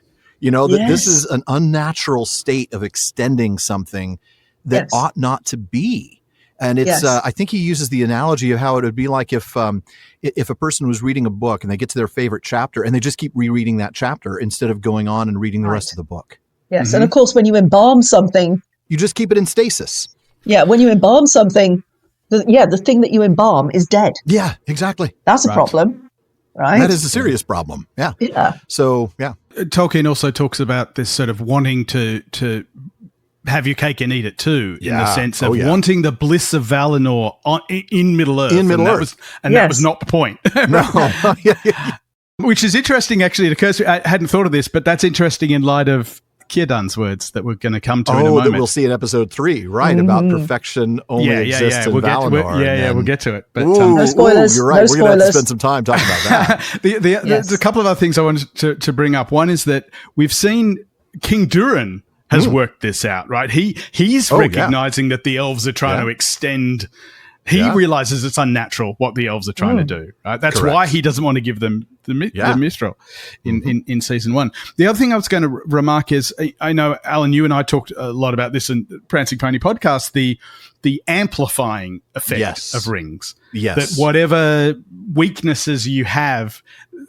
That this is an unnatural state of extending something that ought not to be. And it's, I think he uses the analogy of how it would be like if a person was reading a book and they get to their favorite chapter and they just keep rereading that chapter instead of going on and reading the rest of the book. Yes. And of course, when you embalm something, you just keep it in stasis. Yeah. When you embalm something, the thing that you embalm is dead. Yeah, exactly. That's a problem, right? That is a serious problem. Yeah. So, Tolkien also talks about this sort of wanting to have your cake and eat it too, in the sense of wanting the bliss of Valinor in Middle-earth. That was not the point. No. Which is interesting, actually. It occurs to me, I hadn't thought of this, but that's interesting in light of Círdan's words that we're going to come to in a moment. That we'll see in episode 3, right? About perfection only exists in Valinor. We'll get to it. But, no spoilers. You're right. No we're going to have to spend some time talking about that. There's a couple of other things I wanted to bring up. One is that we've seen King Durin has worked this out, right? He's recognizing that the elves are trying to extend He realizes it's unnatural what the elves are trying to do. Right? That's why he doesn't want to give them the Mistral in season 1. The other thing I was going to remark is, I know, Alan, you and I talked a lot about this in Prancing Pony podcast, the amplifying effect of rings. Yes. That whatever weaknesses you have,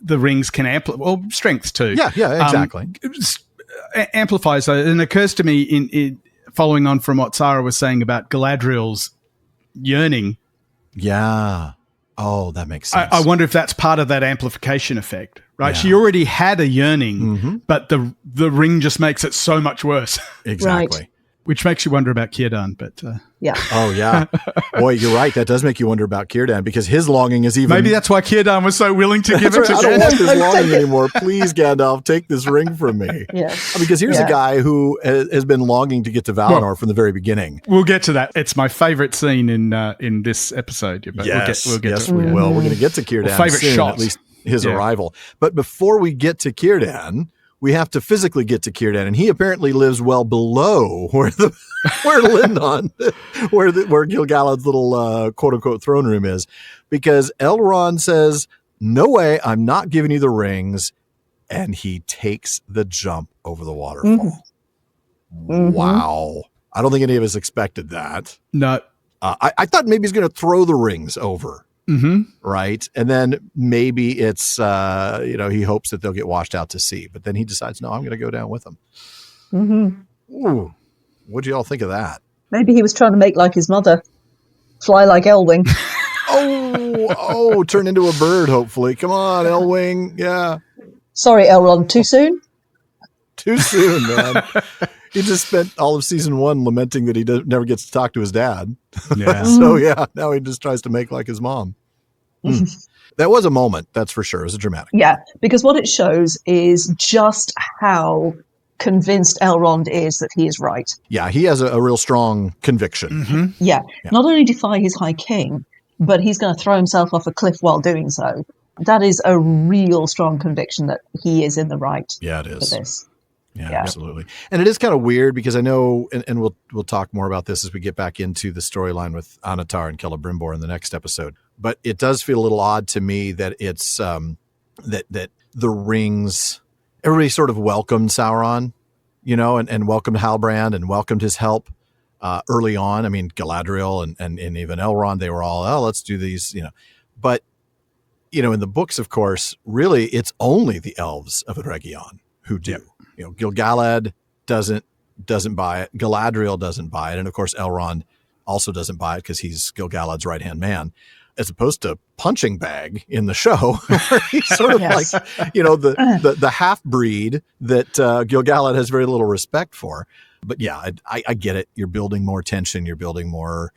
the rings can amplify, or strengths too. Yeah, exactly. Amplifies that. And it occurs to me, in following on from what Sarah was saying about Galadriel's yearning. Yeah. Oh, that makes sense. I wonder if that's part of that amplification effect, right? Yeah. She already had a yearning, but the ring just makes it so much worse. Exactly. Right. Which makes you wonder about Círdan, but yeah. Oh yeah, boy, you're right. That does make you wonder about Círdan, because his longing is even. Maybe that's why Círdan was so willing to give it to Gandalf. I don't want this longing anymore. Please, Gandalf, take this ring from me. Yes. Because here's a guy who has been longing to get to Valinor from the very beginning. We'll get to that. It's my favorite scene in this episode. But we'll get to it. Well, we're going to get to Círdan favorite soon, shot. At least his arrival. But before we get to Círdan, we have to physically get to Círdan, and he apparently lives well below where Lindon, where Gil-galad's little quote unquote throne room is, because Elrond says, "No way, I'm not giving you the rings," and he takes the jump over the waterfall. Wow, I don't think any of us expected that. No, I thought maybe he's going to throw the rings over. Right. And then maybe it's, he hopes that they'll get washed out to sea, but then he decides, no, I'm going to go down with them. Ooh. What'd you all think of that? Maybe he was trying to make like his mother, fly like Elwing. Turn into a bird, hopefully. Come on, Elwing. Yeah. Sorry, Elrond, too soon? Too soon, man. He just spent all of season 1 lamenting that he never gets to talk to his dad. Yeah. So, now he just tries to make like his mom. That was a moment, that's for sure. It was a dramatic moment. Yeah, because what it shows is just how convinced Elrond is that he is right. Yeah, he has a real strong conviction. Yeah, not only defy his High King, but he's going to throw himself off a cliff while doing so. That is a real strong conviction that he is in the right. Yeah, it is. For this. Yeah, absolutely. And it is kind of weird because I know, and we'll talk more about this as we get back into the storyline with Anatar and Celebrimbor in the next episode. But it does feel a little odd to me that it's that the rings, everybody sort of welcomed Sauron, and welcomed Halbrand and welcomed his help early on. I mean, Galadriel and even Elrond, they were all, let's do these, But, in the books, of course, really it's only the elves of Eregion who do. Gil-galad doesn't buy it. Galadriel doesn't buy it. And of course, Elrond also doesn't buy it because he's Gil-galad's right-hand man, as opposed to Punching Bag in the show, where he's sort of like, the half-breed that Gil-galad has very little respect for. But yeah, I get it. You're building more tension. You're building more,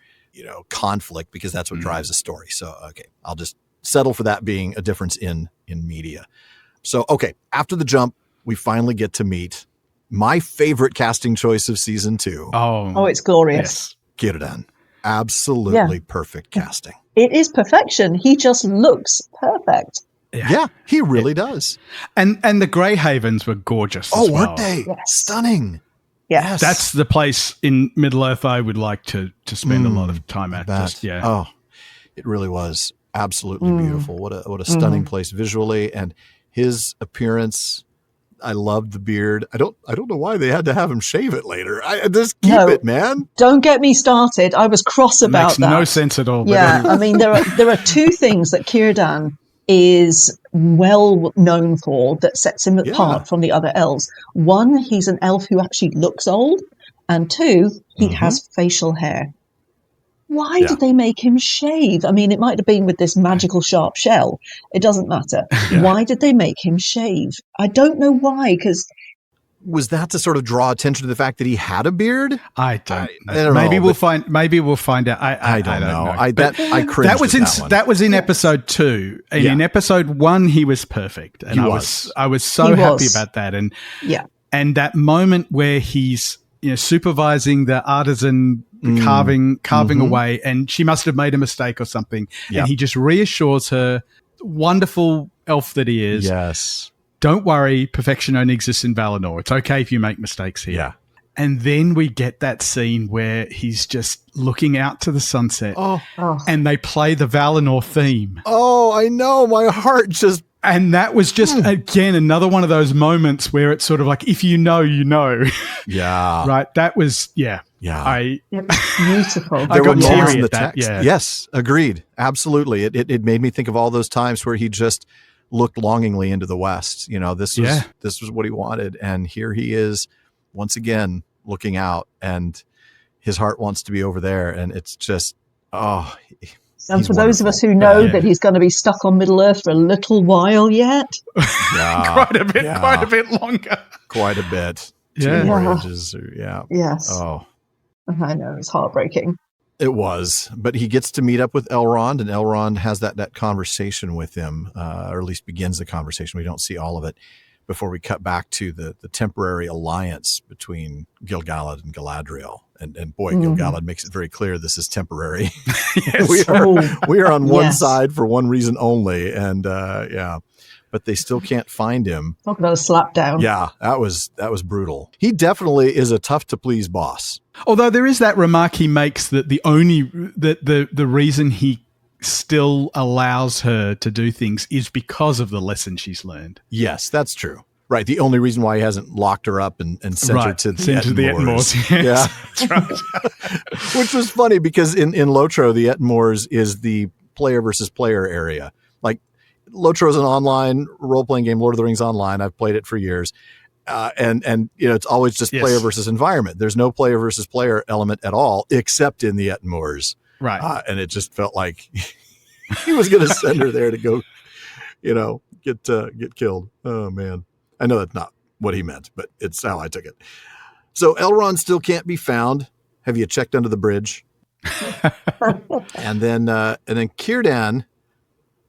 conflict, because that's what drives a story. So, okay, I'll just settle for that being a difference in media. So, okay, after the jump, we finally get to meet my favorite casting choice of season 2. Oh, it's glorious. Yes. Círdan. Absolutely perfect casting. It is perfection. He just looks perfect. Yeah, he really does. And the Greyhavens were gorgeous as well. Weren't they? Yes. Stunning. Yes. That's the place in Middle-earth I would like to spend a lot of time at. Oh, it really was absolutely beautiful. What a stunning place visually, and his appearance. I loved the beard. I don't know why they had to have him shave it later. Just keep it, man. Don't get me started. I was cross about that. Makes no sense at all. Yeah, I mean, there are two things that Círdan is well known for that sets him apart from the other elves. One, he's an elf who actually looks old, and two, he has facial hair. Why did they make him shave? I mean, it might have been with this magical sharp shell. It doesn't matter. Yeah. Why did they make him shave? I don't know why, because... Was that to sort of draw attention to the fact that he had a beard? I don't know. Maybe we'll find out. I don't know. I cringed that was in episode 2. And in episode 1, he was perfect. And I was so happy about that. And that moment where he's supervising the artisan carving away, and she must have made a mistake or something. And he just reassures her, wonderful elf that he is. Yes. Don't worry, perfection only exists in Valinor. It's okay if you make mistakes here. Yeah. And then we get that scene where he's just looking out to the sunset and they play the Valinor theme. Oh, I know. My heart just... And that was just, again, another one of those moments where it's sort of like, if you know, you know. Yeah. Right? That was, yeah. Beautiful. I got teary at that. Yeah. Yes, agreed. Absolutely. It made me think of all those times where he just looked longingly into the West. You know, this was what he wanted. And here he is once again looking out, and his heart wants to be over there. And it's just, and for those of us who know that he's going to be stuck on Middle Earth for a little while yet. Quite a bit longer. Quite a bit. Yeah. 2 more ages. Yeah. Yes. Oh. I know, it's heartbreaking. It was, but he gets to meet up with Elrond, and Elrond has that conversation with him, or at least begins the conversation. We don't see all of it before we cut back to the temporary alliance between Gil-galad and Galadriel. And boy, Gil-galad makes it very clear this is temporary. Yes. we are on one side for one reason only, and but they still can't find him. Talk about a slap down. Yeah, that was brutal. He definitely is a tough to please boss. Although there is that remark he makes that the reason he still allows her to do things is because of the lesson she's learned. Yes, that's true. Right. The only reason why he hasn't locked her up and sent her to the Ettenmoors. Yes, yeah. That's right. Which was funny because in Lotro, the Ettenmoors is the player versus player area. Like, Lotro is an online role-playing game, Lord of the Rings Online. I've played it for years. And you know, it's always just player versus environment. There's no player versus player element at all, except in the Ettenmoors. Right. And it just felt like he was going to send her there to go, you know, get killed. Oh, man. I know that's not what he meant, but it's how I took it. So Elrond still can't be found. Have you checked under the bridge? and then Círdan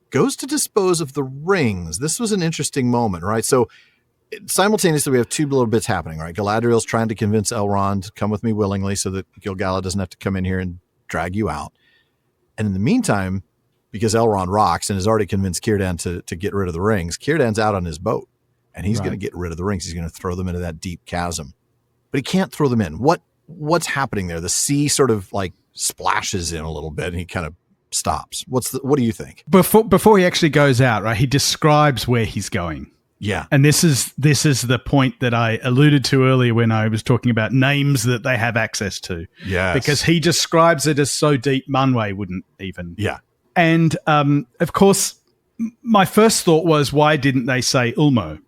goes to dispose of the rings. This was an interesting moment, right? So simultaneously, we have two little bits happening, right? Galadriel's trying to convince Elrond to come with me willingly so that Gil-galad doesn't have to come in here and drag you out. And in the meantime, because Elrond rocks and has already convinced Círdan to get rid of the rings, Círdan's out on his boat, and he's going to get rid of the rings. He's going to throw them into that deep chasm. But he can't throw them in. What's happening there? The sea sort of like splashes in a little bit, and he kind of stops. What do you think? Before he actually goes out, right, he describes where he's going. Yeah. And this is the point that I alluded to earlier when I was talking about names that they have access to. Yes. Because he describes it as so deep, Manwë wouldn't even. Yeah. And, of course, my first thought was, why didn't they say Ulmo?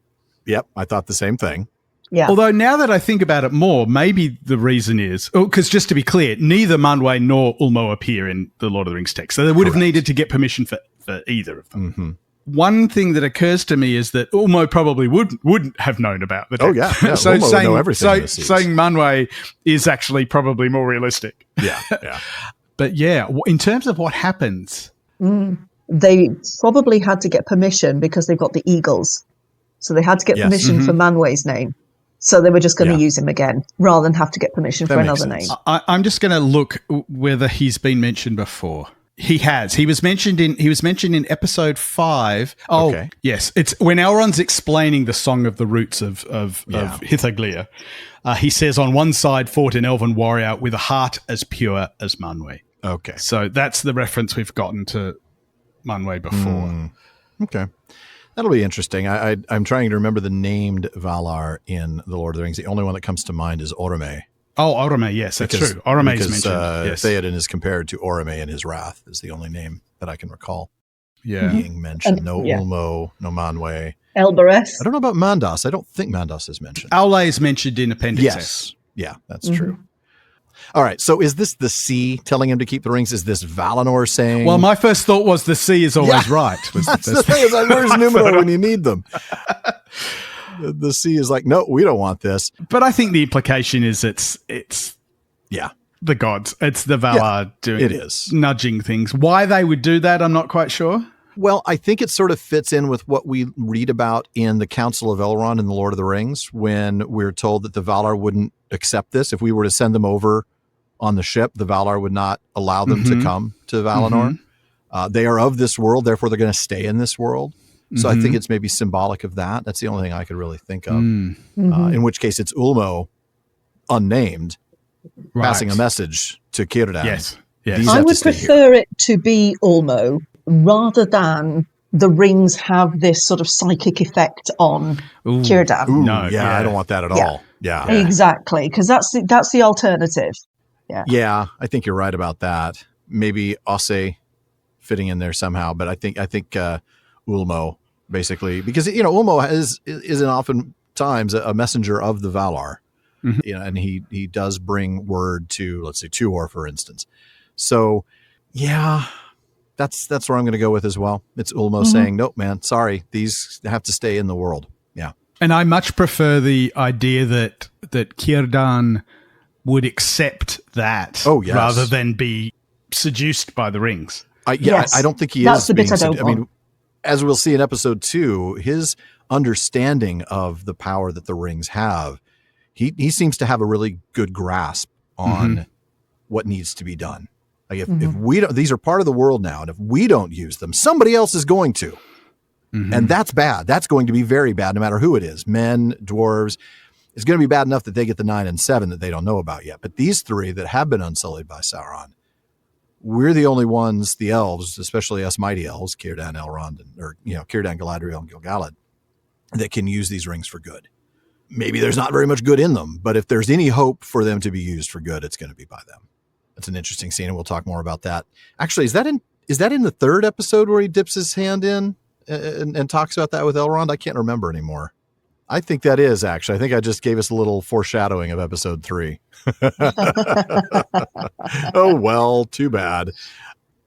Yep, I thought the same thing. Yeah. Although now that I think about it more, maybe the reason is, because just to be clear, neither Manwë nor Ulmo appear in the Lord of the Rings text. So they would have needed to get permission for either of them. Mm-hmm. One thing that occurs to me is that Ulmo probably wouldn't have known about the text. Oh, yeah. So Ulmo would know everything. Saying Manwë is actually probably more realistic. Yeah, yeah. But yeah, in terms of what happens... They probably had to get permission because they've got the eagles. So they had to get permission for Manwë's name. So they were just going to use him again rather than have to get permission for another name. I'm just going to look whether he's been mentioned before. He has. He was mentioned in episode 5. Oh, okay. Yes. It's when Elrond's explaining the Song of the Roots of Hithaglia. He says, on one side fought an elven warrior with a heart as pure as Manwë. Okay. So that's the reference we've gotten to Manwë before. Okay. That'll be interesting. I'm trying to remember the named Valar in The Lord of the Rings. The only one that comes to mind is Orome. Oh, Orome, yes, that's true. Orome is mentioned. Yes. Theoden is compared to Orome in his wrath is the only name that I can recall being mentioned. Ulmo, no Manwë. Elbereth. I don't know about Mandos. I don't think Mandos is mentioned. Aule is mentioned in Appendix S. Yeah, that's true. All right, so is this the sea telling him to keep the rings? Is this Valinor saying... Well, my first thought was the sea is always right. That's the thing. Is like, where's Númenor when you need them? The sea is like, no, we don't want this. But I think the implication is it's the gods. It's the Valar doing it, nudging things. Why they would do that, I'm not quite sure. Well, I think it sort of fits in with what we read about in the Council of Elrond in The Lord of the Rings, when we're told that the Valar wouldn't accept this. If we were to send them over on the ship, the Valar would not allow them to come to Valinor. They are of this world, therefore they're going to stay in this world. So I think it's maybe symbolic of that. That's the only thing I could really think of. In which case it's Ulmo unnamed, passing a message to Círdan. Yes. I would prefer it to be Ulmo rather than the rings have this sort of psychic effect on Círdan. I don't want that at all. Yeah. Exactly, because that's the alternative. Yeah, I think you're right about that. Maybe Osse fitting in there somehow, but I think Ulmo basically, because Ulmo is oftentimes a messenger of the Valar, and he does bring word to, let's say, Tuor, for instance. So that's where I'm going to go with as well. It's Ulmo saying, nope, man, sorry, these have to stay in the world. Yeah. And I much prefer the idea that Círdan would accept that rather than be seduced by the rings. I don't think he is being seduced. I mean, as we'll see in episode 2, his understanding of the power that the rings have, he seems to have a really good grasp on what needs to be done. Like if we don't, these are part of the world now, and if we don't use them, somebody else is going to. And that's bad. That's going to be very bad, no matter who it is. Men, dwarves. It's going to be bad enough that they get the 9 and 7 that they don't know about yet. But these 3 that have been unsullied by Sauron, we're the only ones, the elves, especially us mighty elves, Círdan, Elrond, Círdan, Galadriel, and Gil-galad, that can use these rings for good. Maybe there's not very much good in them, but if there's any hope for them to be used for good, it's going to be by them. That's an interesting scene, and we'll talk more about that. Actually, is that in the 3rd episode where he dips his hand in and talks about that with Elrond? I can't remember anymore. I think that is, actually. I think I just gave us a little foreshadowing of episode 3. Oh, well, too bad.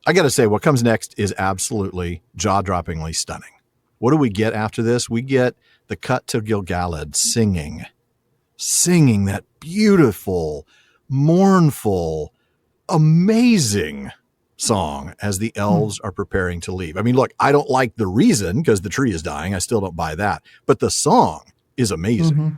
I got to say, what comes next is absolutely jaw-droppingly stunning. What do we get after this? We get the cut to Gil-galad singing that beautiful, mournful, amazing song as the elves are preparing to leave. I mean, look, I don't like the reason because the tree is dying. I still don't buy that. But the song is amazing.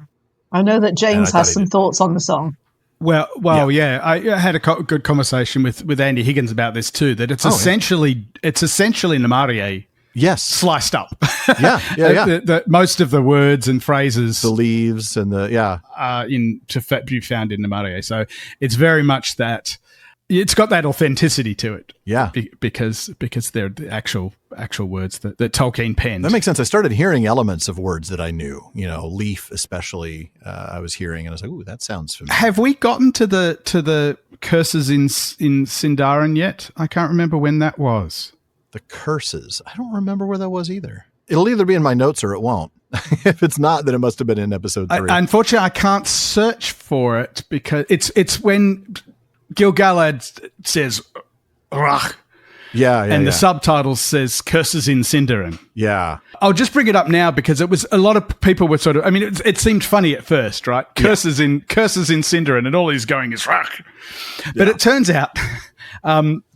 I know that James has some thoughts on the song. Well, yeah. I had a good conversation with Andy Higgins about this too. That it's essentially Númenor. Yes, sliced up. Yeah. Most of the words and phrases, the leaves and the to be found in Númenor. So it's very much that. It's got that authenticity to it. Yeah. Because they're the actual words that Tolkien penned. That makes sense. I started hearing elements of words that I knew, leaf especially, I was hearing, and I was like, ooh, that sounds familiar. Have we gotten to the curses in Sindarin yet? I can't remember when that was. The curses. I don't remember where that was either. It'll either be in my notes or it won't. If it's not, then it must have been in episode 3. Unfortunately, I can't search for it because it's when Gil-galad says "Rach." And the subtitles says "Curses in Sindarin." Yeah. I'll just bring it up now because it was a lot of people were sort of. I mean, it seemed funny at first, right? Curses in Sindarin, and all he's going is "Rach." But it turns out,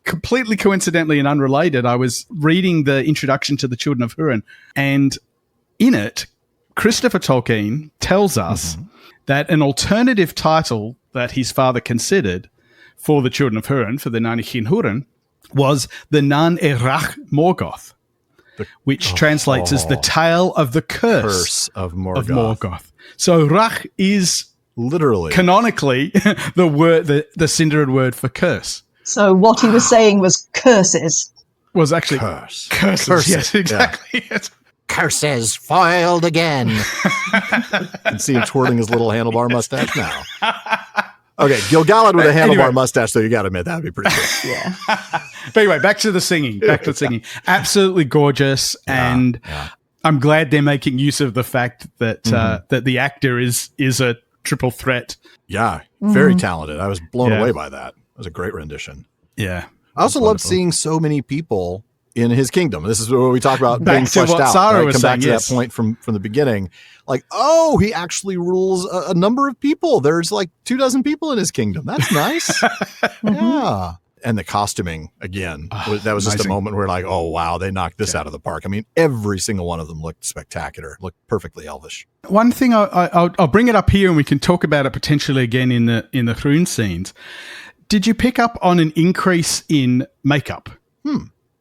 completely coincidentally and unrelated, I was reading the introduction to the Children of Húrin, and in it, Christopher Tolkien tells us that an alternative title that his father considered for the Children of Húrin, for the Nanichín Húrin, was the Nan Erach Morgoth, which translates as the tale of the curse of Morgoth. So Rach is literally, canonically, the word, the Sindarin word for curse. So what he was saying was curses. Was actually curses. Yes, exactly. Yeah. Curses foiled again. You can see him twirling his little handlebar mustache now. Okay, Gil-galad with a handlebar mustache, though, you got to admit, that would be pretty cool. Yeah. But anyway, back to the singing. Absolutely gorgeous, and I'm glad they're making use of the fact that that the actor is a triple threat. Yeah, very talented. I was blown away by that. It was a great rendition. Yeah. I also loved seeing so many people in his kingdom. This is where we talk about being fleshed out. Sarah was Come saying, back to that point from the beginning. Like, he actually rules a number of people. There's like 24 people in his kingdom. That's nice. Yeah. And the costuming, again, that was just a moment where like, oh, wow, they knocked this out of the park. I mean, every single one of them looked spectacular, looked perfectly elvish. One thing, I'll bring it up here and we can talk about it potentially again in the Hrún scenes. Did you pick up on an increase in makeup?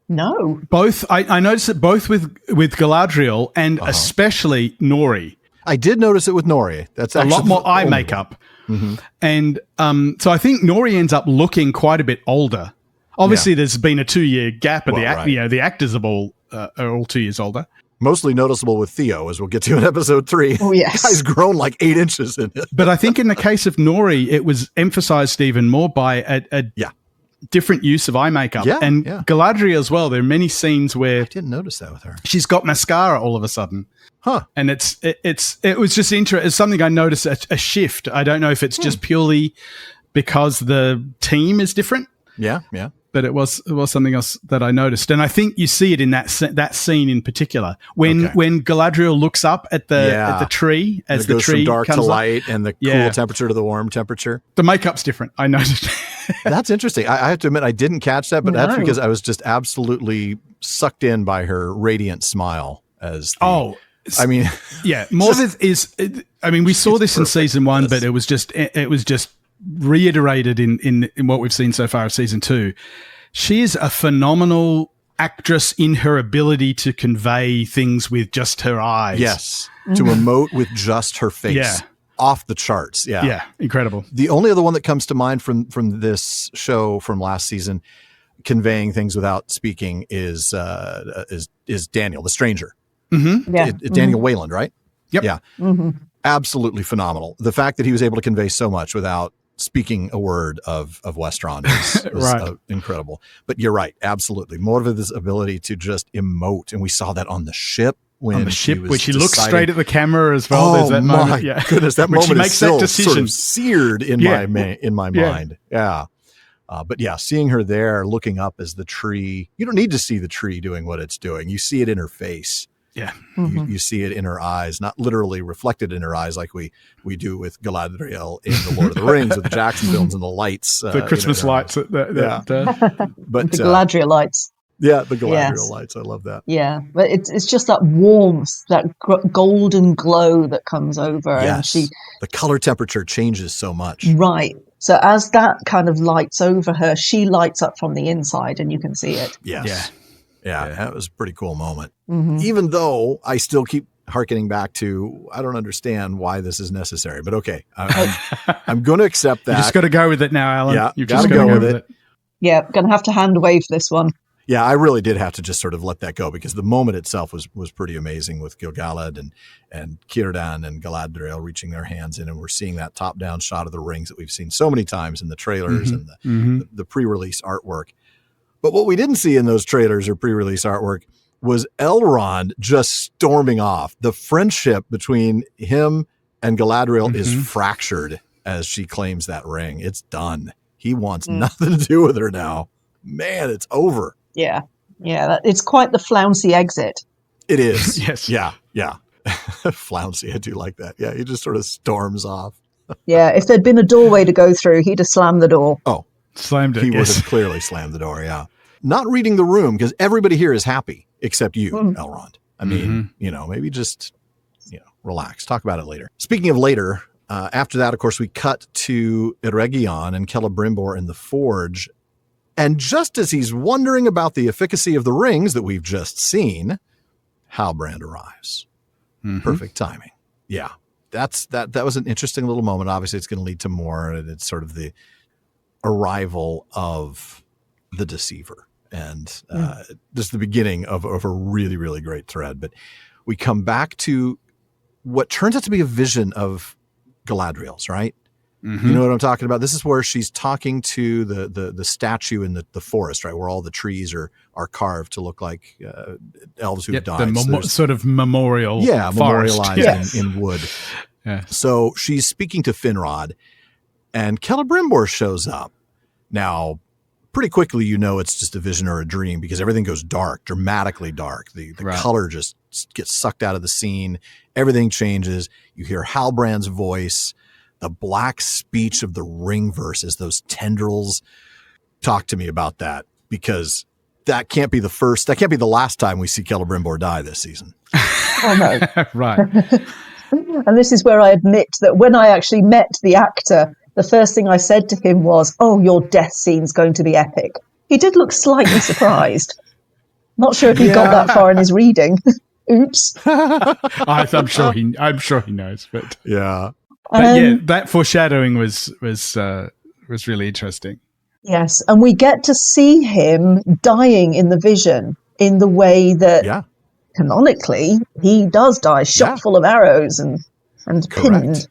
No. Both, I noticed it both with Galadriel and especially Nori. I did notice it with Nori. That's a lot more eye makeup. Mm-hmm. And so I think Nori ends up looking quite a bit older. Obviously, there's been a 2-year gap, and the actors are all 2 years older. Mostly noticeable with Theo, as we'll get to in episode 3. Oh, yes. The guy's grown like 8 inches in it. But I think in the case of Nori, it was emphasized even more by a different use of eye makeup. And Galadriel as well. There are many scenes where... I didn't notice that with her. She's got mascara all of a sudden. Huh. And it was just interesting. It's something I noticed, a shift. I don't know if it's just purely because the team is different. Yeah. But it was something else that I noticed, and I think you see it in that scene in particular when Galadriel looks up at the tree as the tree from dark comes to light and the cool temperature to the warm temperature. The makeup's different. I noticed. That's interesting. I have to admit I didn't catch that, but that's because I was just absolutely sucked in by her radiant smile. More of it is. I mean, we saw this in season 1, but it was just reiterated in what we've seen so far of season 2. She is a phenomenal actress in her ability to convey things with just her eyes. Yes. To emote with just her face. Yeah. Off the charts. Yeah. Yeah. Incredible. The only other one that comes to mind from this show from last season, conveying things without speaking, is Daniel, the stranger. Mm-hmm. Yeah. Daniel Wayland, right? Yep. Yeah. Mm-hmm. Absolutely phenomenal. The fact that he was able to convey so much without speaking a word of Westron was incredible. But you're right. Absolutely. More of his ability to just emote. And we saw that on the ship. When she looks straight at the camera as well. Oh, there's that my moment. goodness. That moment makes is still that decision. sort of seared in my mind. Yeah. But seeing her there looking up as the tree, you don't need to see the tree doing what it's doing. You see it in her face. Yeah. You see it in her eyes, not literally reflected in her eyes like we do with Galadriel in The Lord of the Rings with the Jackson films and the lights. The Christmas lights. But the Galadriel lights. Yeah, the Galadriel lights. I love that. Yeah, but it's just that warmth, that golden glow that comes over. Yes. And the color temperature changes so much. Right. So as that kind of lights over her, she lights up from the inside and you can see it. Yes. Yeah, that was a pretty cool moment. Mm-hmm. Even though I still keep hearkening back to, I don't understand why this is necessary, but okay. I'm going to accept that. You just got to go with it now, Alan. Yeah, you've just got to go with it. Yeah, going to have to hand wave this one. Yeah, I really did have to just sort of let that go because the moment itself was pretty amazing with Gil-galad and Círdan and Galadriel reaching their hands in, and we're seeing that top-down shot of the rings that we've seen so many times in the trailers and the pre-release artwork. But what we didn't see in those trailers or pre-release artwork was Elrond just storming off. The friendship between him and Galadriel is fractured as she claims that ring. It's done. He wants nothing to do with her now. Man, it's over. Yeah. It's quite the flouncy exit. It is. Yes. Yeah. Flouncy. I do like that. Yeah. He just sort of storms off. Yeah. If there'd been a doorway to go through, he'd have slammed the door. Oh, slammed it. He would have clearly slammed the door. Yeah. Not reading the room because everybody here is happy except you, Elrond. I mean, maybe just, relax. Talk about it later. Speaking of later, after that, of course, we cut to Eregion and Celebrimbor in the forge. And just as he's wondering about the efficacy of the rings that we've just seen, Halbrand arrives. Perfect timing. Yeah. That was an interesting little moment. Obviously, it's going to lead to more. And it's sort of the arrival of the Deceiver. And this is the beginning of a really, really great thread. But we come back to what turns out to be a vision of Galadriel's, right? Mm-hmm. You know what I'm talking about? This is where she's talking to the statue in the forest, right? Where all the trees are carved to look like elves who've died. Sort of memorial memorialized in wood. Yeah. So she's speaking to Finrod, and Celebrimbor shows up. Now, pretty quickly, it's just a vision or a dream because everything goes dark, dramatically dark. The color just gets sucked out of the scene. Everything changes. You hear Halbrand's voice. The black speech of the ring verses, those tendrils. Talk to me about that because that can't be the last time we see Celebrimbor die this season. Oh, no. Right. And this is where I admit that when I actually met the actor, the first thing I said to him was, "Oh, your death scene's going to be epic." He did look slightly surprised. Not sure if he got that far in his reading. Oops. I'm sure he knows, but yeah. But yeah, that foreshadowing was really interesting. Yes, and we get to see him dying in the vision in the way that canonically he does die, shot full of arrows and pinned.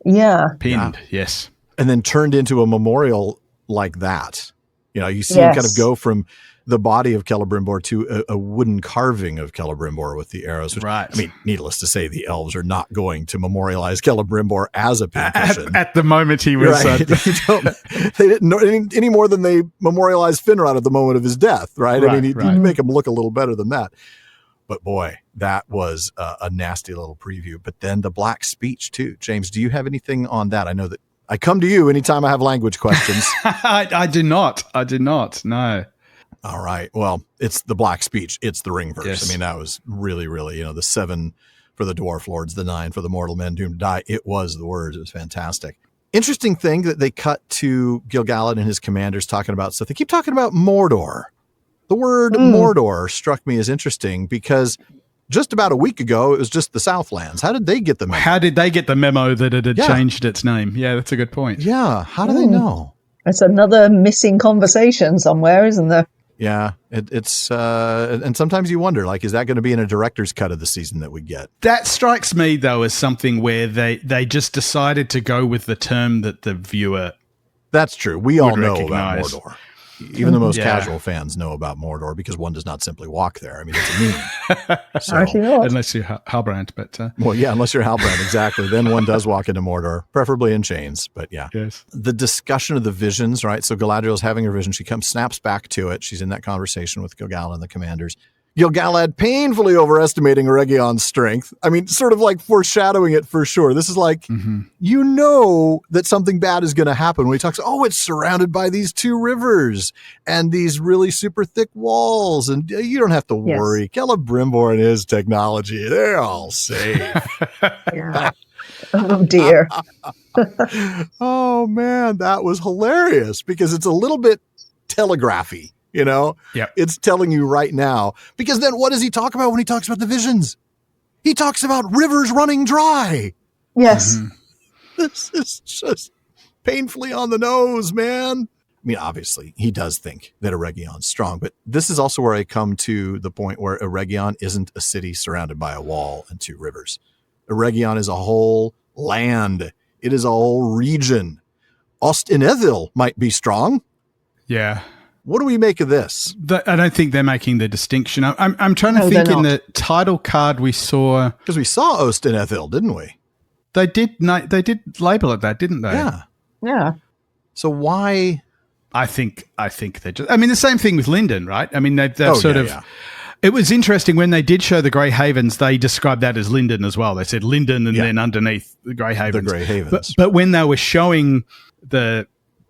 Yeah. Pinned, yes. And then turned into a memorial like that. You know, you see him kind of go from the body of Celebrimbor to a wooden carving of Celebrimbor with the arrows. Which, right. I mean, needless to say, the elves are not going to memorialize Celebrimbor as a pincushion. At the moment he was... Right. They didn't know any more than they memorialized Finrod at the moment of his death, right? I mean, you make him look a little better than that. But boy, that was a nasty little preview. But then the Black Speech, too. James, do you have anything on that? I know that I come to you anytime I have language questions. I do not, no. All right. Well, it's the Black Speech. It's the Ringverse. Yes. I mean, that was really, really, the 7 for the Dwarf Lords, the 9 for the mortal men doomed to die. It was the words. It was fantastic. Interesting thing that they cut to Gil-galad and his commanders talking about stuff. They keep talking about Mordor. The word Mordor struck me as interesting because just about a week ago, it was just the Southlands. How did they get the memo? How did they get the memo that it had changed its name? Yeah, that's a good point. Yeah. How do they know? It's another missing conversation somewhere, isn't there? Yeah, it's and sometimes you wonder, like, is that going to be in a director's cut of the season that we get? That strikes me, though, as something where they just decided to go with the term that the viewer That's true. We all know recognize. about Mordor. Even the most casual fans know about Mordor because one does not simply walk there. I mean, it's a meme. Unless you're Halbrand, but... Well, yeah, unless you're Halbrand, exactly. Then one does walk into Mordor, preferably in chains, but yeah. Yes. The discussion of the visions, right? So Galadriel's having her vision. She snaps back to it. She's in that conversation with Gil-galad and the commanders. Gil-galad painfully overestimating Eregion's strength. I mean, sort of like foreshadowing it for sure. This is like, you know that something bad is going to happen when he talks, it's surrounded by these 2 rivers and these really super thick walls. And you don't have to worry. Celebrimbor and his technology, they're all safe. Oh, dear. Oh, man, that was hilarious because it's a little bit telegraphy. It's telling you right now, because then what does he talk about when he talks about the visions? He talks about rivers running dry. Yes. This is just painfully on the nose, man. I mean, obviously he does think that Eregion's strong, but this is also where I come to the point where Eregion isn't a city surrounded by a wall and 2 rivers. Eregion is a whole land. It is a whole region. Ost-in-Ethel might be strong. Yeah. What do we make of this? I don't think they're making the distinction. I'm trying to think in the title card we saw, because we saw Ost-in-Ethel, didn't we? They did label it that, didn't they? Yeah. So why? I think they're just. I mean, the same thing with Linden, right? I mean, they've sort of. Yeah. It was interesting when they did show the Grey Havens. They described that as Linden as well. They said Linden and then underneath the Grey Havens. The Grey Havens. But when they were showing the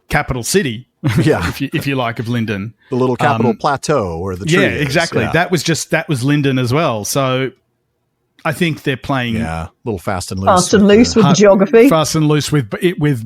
capital city. Yeah, if you like, of Linden, the little capital plateau where the tree is. Exactly. That was Linden as well. So I think they're playing little fast and loose. Fast and loose with geography. Fast and loose with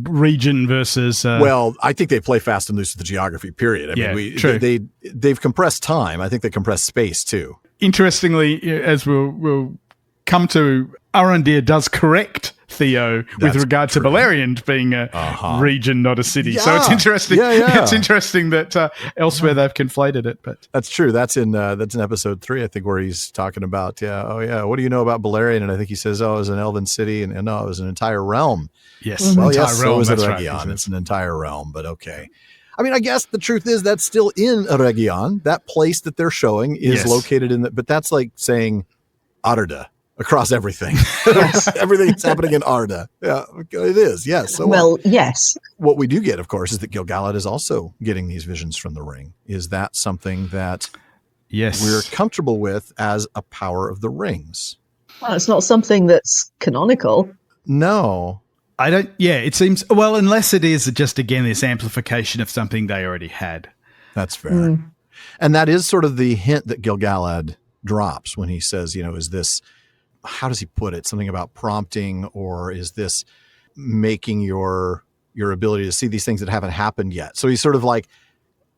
region versus. Well, I think they play fast and loose with the geography. Period. I mean, true. They've compressed time. I think they compressed space too. Interestingly, as we'll come to, Arondir does correct Theo with regard to Beleriand being a region, not a city. So it's interesting. It's interesting that elsewhere they've conflated it. But that's true. That's in episode 3, I think, where he's talking about what do you know about Beleriand? And I think he says, it was an elven city, and no, it was an entire realm. Yes, well, yes, so is Eregion. Right, it's an entire realm, but okay. I mean, I guess the truth is that's still in Eregion. That place that they're showing is located in but that's like saying Arda. Across everything. Everything's happening in Arda. Yeah, it is. Yes. So, yes. What we do get, of course, is that Gil-galad is also getting these visions from the ring. Is that something that we're comfortable with as a power of the rings? Well, it's not something that's canonical. No. I don't. Yeah, it seems. Well, unless it is just, again, this amplification of something they already had. That's fair. And that is sort of the hint that Gil-galad drops when he says, is this... How does he put it? Something about prompting, or is this making your ability to see these things that haven't happened yet? So he's sort of like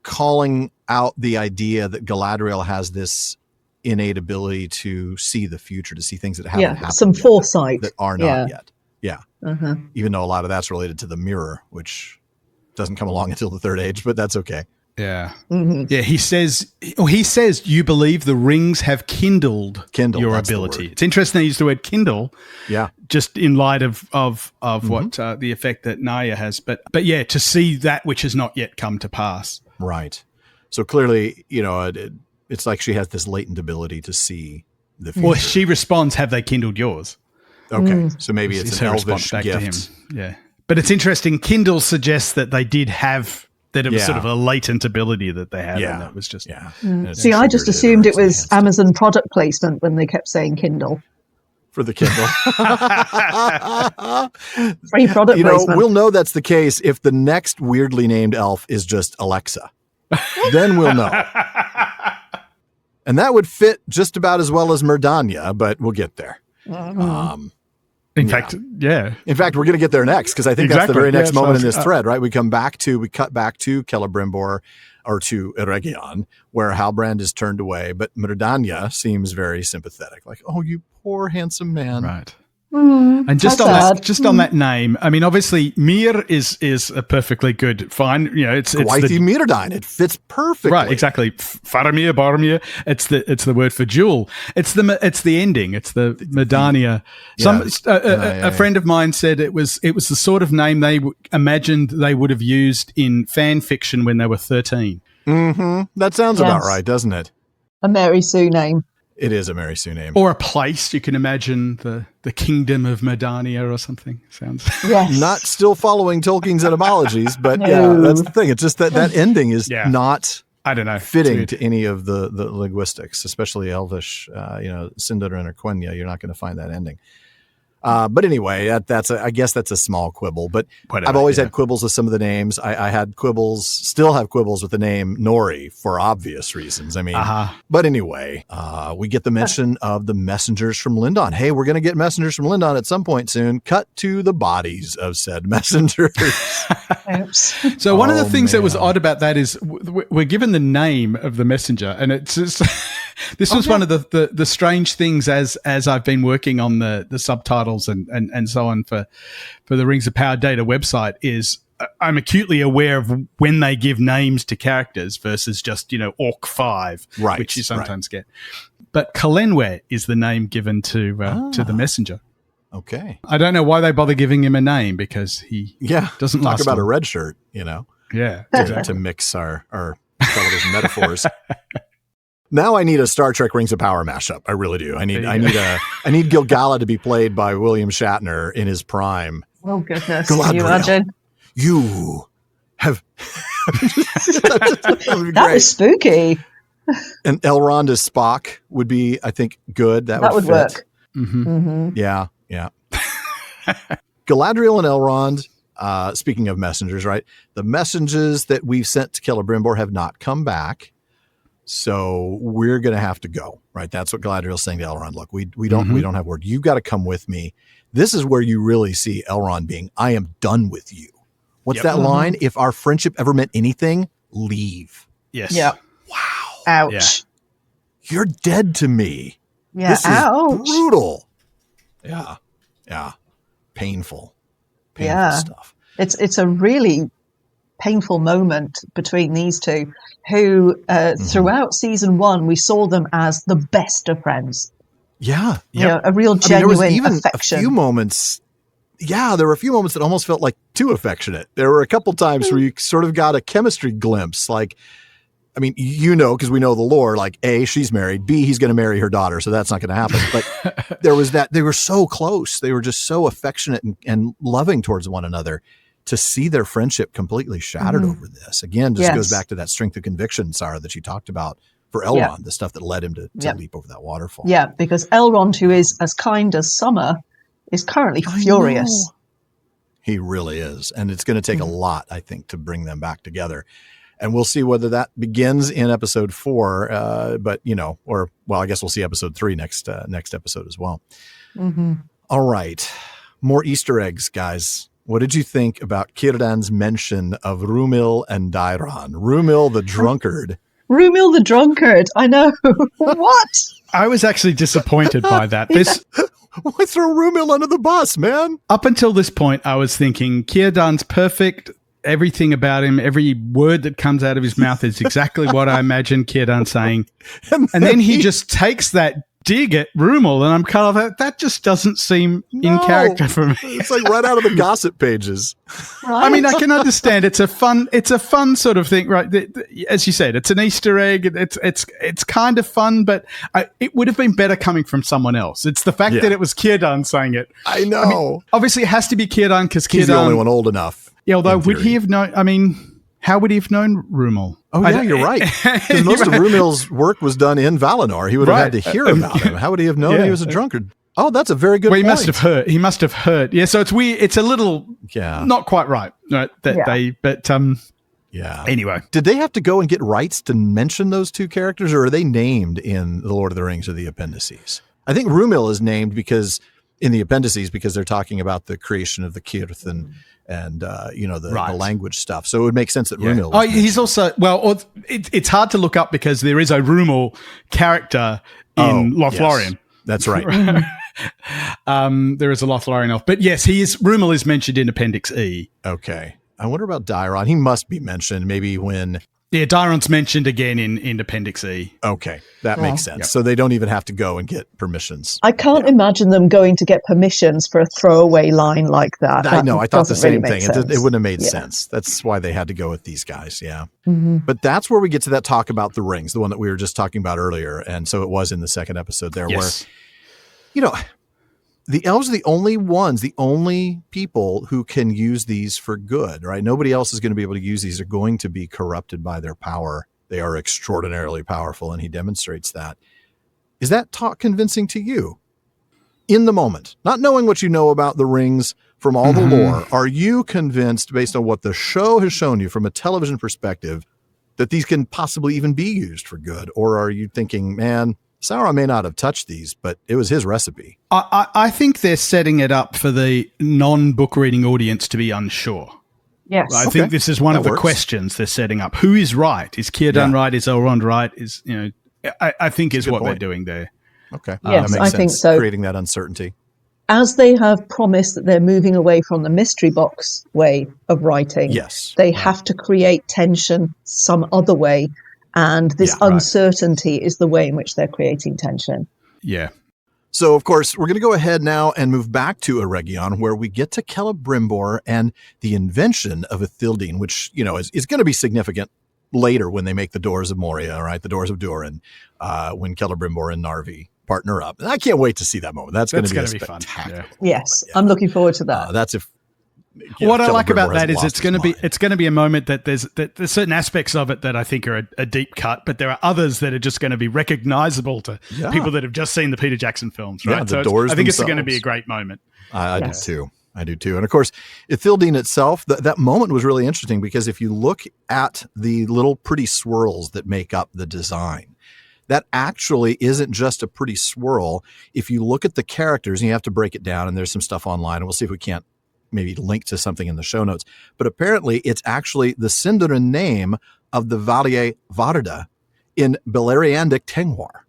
calling out the idea that Galadriel has this innate ability to see the future, to see things that haven't happened some yet, foresight that are not yet. Yeah. Even though a lot of that's related to the mirror, which doesn't come along until the third age, but that's okay. Yeah. Yeah, he says you believe the rings have kindled your ability. It's interesting they use the word kindle. Yeah. Just in light of what the effect that Naya has, but yeah, to see that which has not yet come to pass. Right. So clearly, it's like she has this latent ability to see the future. Well, she responds, "Have they kindled yours?" Okay. So maybe it's an elvish back gift. To him. Yeah. But it's interesting. Kindle suggests that they did have, that it was sort of a latent ability that they had. And that was just. Yeah. See, I just assumed it was Amazon product placement when they kept saying Kindle. For the Kindle. Free product placement. We'll know that's the case if the next weirdly named elf is just Alexa. Then we'll know. And that would fit just about as well as Merdania, but we'll get there. In fact, we're going to get there next, because I think that's the very next moment in this thread, right? We cut back to Celebrimbor, or to Eregion, where Halbrand is turned away, but Merdania seems very sympathetic. Like, oh, you poor handsome man. Right. And just on that name, I mean, obviously, Mir is a perfectly good, fine. It's Gwaithí Myrdain. It fits perfectly. Right, exactly. Faramir, Boromir. It's the word for jewel. It's the ending. It's the Merdania. A friend of mine said it was the sort of name they imagined they would have used in fan fiction when they were 13. Mm-hmm. That sounds about right, doesn't it? A Mary Sue name. It is a Mary Sue name. Or a place. You can imagine the kingdom of Merdania or something. Sounds not still following Tolkien's etymologies, but that's the thing. It's just that ending is not fitting to any of the linguistics, especially Elvish, Sindarin or Quenya. You're not going to find that ending. But anyway, I guess that's a small quibble, but I've always had quibbles with some of the names. I had still have quibbles with the name Nori for obvious reasons. I mean, but anyway, we get the mention of the messengers from Lindon. Hey, we're going to get messengers from Lindon at some point soon. Cut to the bodies of said messengers. So one of the things that was odd about that is we're given the name of the messenger, and it's just, this was one of the strange things as I've been working on the subtitles and so on for the Rings of Power Data website, is I'm acutely aware of when they give names to characters versus just, Orc 5, which you sometimes get. But Kalenwe is the name given to the messenger. Okay. I don't know why they bother giving him a name, because he doesn't talk last about long. a red shirt, Yeah, to mix our television metaphors. Now I need a Star Trek Rings of Power mashup. I really do. I need Gil-galad to be played by William Shatner in his prime. Oh goodness! Galadriel, Can you imagine? You have that was spooky. And Elrond as Spock would be, I think, good. That would fit. Work. Mm-hmm. Mm-hmm. Yeah. Galadriel and Elrond. Speaking of messengers, right? The messengers that we've sent to Celebrimbor have not come back. So we're going to have to go, right? That's what Galadriel's saying to Elrond. Look, we don't have word. You got to come with me. This is where you really see Elrond being, I am done with you. What's that line? If our friendship ever meant anything, leave. Yes. Yeah. Wow. Ouch. Yeah. You're dead to me. Yeah. This is brutal. Yeah. Yeah. Painful stuff. It's a really painful moment between these two, who throughout season 1 we saw them as the best of friends. Yeah, a real genuine there was even affection. A few moments. Yeah, there were a few moments that almost felt like too affectionate. There were a couple times where you sort of got a chemistry glimpse. Like, I mean, because we know the lore. Like, A, she's married. B, he's going to marry her daughter, so that's not going to happen. But there was that. They were so close. They were just so affectionate and loving towards one another. To see their friendship completely shattered over this, again, just goes back to that strength of conviction, Sarah, that you talked about for Elrond, the stuff that led him to leap over that waterfall. Yeah, because Elrond, who is as kind as summer, is currently furious. He really is. And it's going to take a lot, I think, to bring them back together. And we'll see whether that begins in episode 4, but, I guess we'll see episode 3 next episode as well. Mm-hmm. All right. More Easter eggs, guys. What did you think about Círdan's mention of Rúmil and Daeron? Rúmil the drunkard Rumil the drunkard. I know. What? I was actually disappointed by that. Why throw Rumil under the bus, man? Up until this point, I was thinking Círdan's perfect. Everything about him, every word that comes out of his mouth is exactly what I imagine Círdan saying. And then he just takes that dig at Rumil, and I'm kind of like, that just doesn't seem in character for me. It's like right out of the gossip pages. Right? I mean, I can understand it's a fun sort of thing, right? As you said, it's an Easter egg. It's kind of fun, but it would have been better coming from someone else. It's the fact that it was Círdan saying it. I know. I mean, obviously, it has to be Círdan because he's the only one old enough. Yeah, although would he have known? I mean, how would he have known Rumil? Oh, yeah, you're right. Because most of Rumil's work was done in Valinor. He would have had to hear about him. How would he have known he was a drunkard? Oh, that's a very good point. He must have heard. He must have heard. Yeah, so it's weird. It's a little not quite right. Anyway. Did they have to go and get rights to mention those two characters, or are they named in The Lord of the Rings or the appendices? I think Rumil is named because in the appendices because they're talking about the creation of the Cirth and the language stuff. So it would make sense that Rumil was he's also it's hard to look up because there is a Rumil character in Lothlorien. Yes. That's right. There is a Lothlorien elf, but yes, Rumil is mentioned in Appendix E. Okay, I wonder about Daeron. He must be mentioned maybe when. Yeah, Daeron's mentioned again in Appendix E. Okay, that makes sense. Yep. So they don't even have to go and get permissions. I can't imagine them going to get permissions for a throwaway line like that. I know. I thought the same thing. It wouldn't have made sense. That's why they had to go with these guys. Yeah. Mm-hmm. But that's where we get to that talk about the rings, the one that we were just talking about earlier. And so it was in the second episode there where, the elves are the only people who can use these for good, right? Nobody else is going to be able to use these. They're going to be corrupted by their power. They are extraordinarily powerful, and he demonstrates that. Is that talk convincing to you? In the moment, not knowing what you know about the rings from all the lore, are you convinced, based on what the show has shown you from a television perspective, that these can possibly even be used for good? Or are you thinking, man, Sauron may not have touched these, but it was his recipe? I think they're setting it up for the non-book reading audience to be unsure. Yes. I think this is one of the questions they're setting up. Who is right? Is Círdan right? Is Elrond right? I think is what they're doing there. Okay. Yes, that makes sense. Think so. Creating that uncertainty. As they have promised that they're moving away from the mystery box way of writing, they have to create tension some other way. And this uncertainty is the way in which they're creating tension. Yeah. So, of course, we're going to go ahead now and move back to Eregion, where we get to Celebrimbor and the invention of Ithildin, which, is going to be significant later when they make the Doors of Moria, right? The Doors of Durin, when Celebrimbor and Narvi partner up. And I can't wait to see that moment. That's going to be spectacular. Fun. Yeah. Yes, I'm looking forward to that. That's if. What I like about that is it's going to be a moment that there's certain aspects of it that I think are a deep cut, but there are others that are just going to be recognizable to people that have just seen the Peter Jackson films, right? Yeah, I think it's going to be a great moment. I do too. And of course, Ithildin itself, that moment was really interesting because if you look at the little pretty swirls that make up the design, that actually isn't just a pretty swirl. If you look at the characters, and you have to break it down, and there's some stuff online, and we'll see if we can't maybe link to something in the show notes. But apparently it's actually the Sindarin name of the Valier Varda in Beleriandic Tengwar.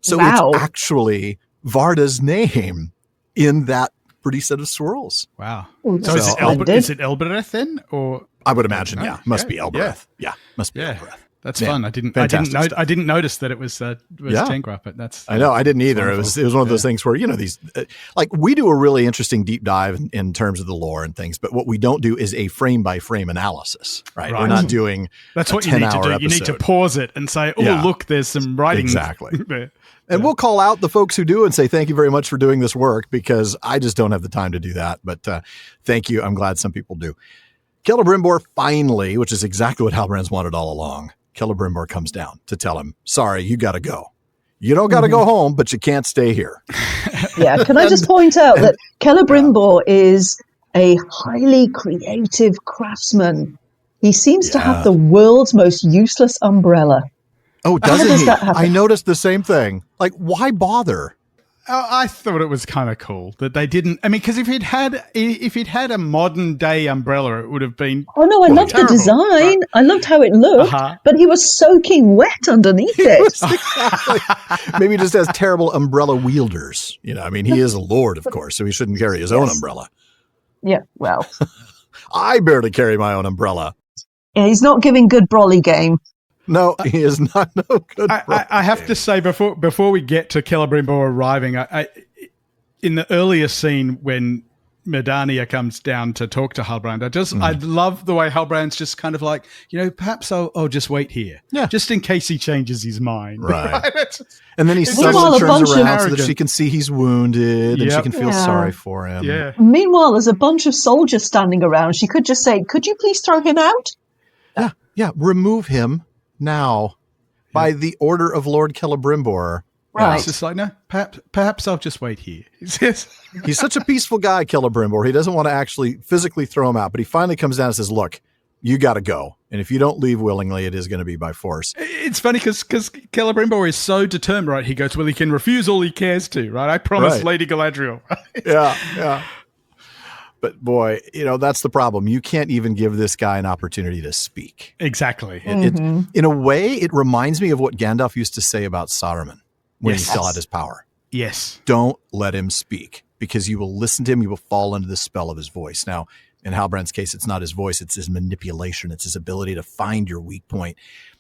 So it's actually Varda's name in that pretty set of swirls. Wow. So is it Elbereth then? Or I would imagine, must be Elbereth. Yeah, must be Elbereth. That's fun. I didn't notice that it was Tengwar, but that's. I know. I didn't either. It was one of those things where these we do a really interesting deep dive in terms of the lore and things, but what we don't do is a frame by frame analysis. Right. We're not doing. That's what you need to do. Episode. You need to pause it and say, "Oh, look, there's some writing." Exactly. And we'll call out the folks who do and say, thank you very much for doing this work, because I just don't have the time to do that. But thank you. I'm glad some people do. Celebrimbor finally, which is exactly what Halbrand's wanted all along. Celebrimbor comes down to tell him, sorry, you got to go. You don't got to go home, but you can't stay here. Yeah. Can I just point out that Celebrimbor is a highly creative craftsman. He seems to have the world's most useless umbrella. Oh, doesn't he? I noticed the same thing. Like, why bother? I thought it was kind of cool that they didn't. I mean, because if it had a modern day umbrella, it would have been. Oh no, I loved the design. Right. I loved how it looked, but he was soaking wet underneath it. Exactly. Maybe he just has terrible umbrella wielders. I mean, he is a lord, of course, so he shouldn't carry his own umbrella. Yeah, well, I barely carry my own umbrella. Yeah, he's not giving good brolly game. No, he is not no good. I have to say before we get to Celebrimbor arriving, I in the earlier scene when Medania comes down to talk to Halbrand, I love the way Halbrand's just kind of like, perhaps I'll just wait here, just in case he changes his mind. Right. And then he suddenly turns around so that she can see he's wounded and she can feel sorry for him. Yeah. Meanwhile, there's a bunch of soldiers standing around. She could just say, "Could you please throw him out?" Yeah. Remove him now by the order of Lord Celebrimbor. Right. It's just like, no, perhaps I'll just wait here. He's such a peaceful guy, Celebrimbor. He doesn't want to actually physically throw him out, but he finally comes down and says, look, you got to go. And if you don't leave willingly, it is going to be by force. It's funny because Celebrimbor is so determined, right? He goes, well, he can refuse all he cares to, right? I promise Lady Galadriel. Yeah. But boy, that's the problem. You can't even give this guy an opportunity to speak. Exactly. In a way, it reminds me of what Gandalf used to say about Saruman when he still had his power. Yes. Don't let him speak, because you will listen to him. You will fall into the spell of his voice. Now, in Halbrand's case, it's not his voice. It's his manipulation. It's his ability to find your weak point.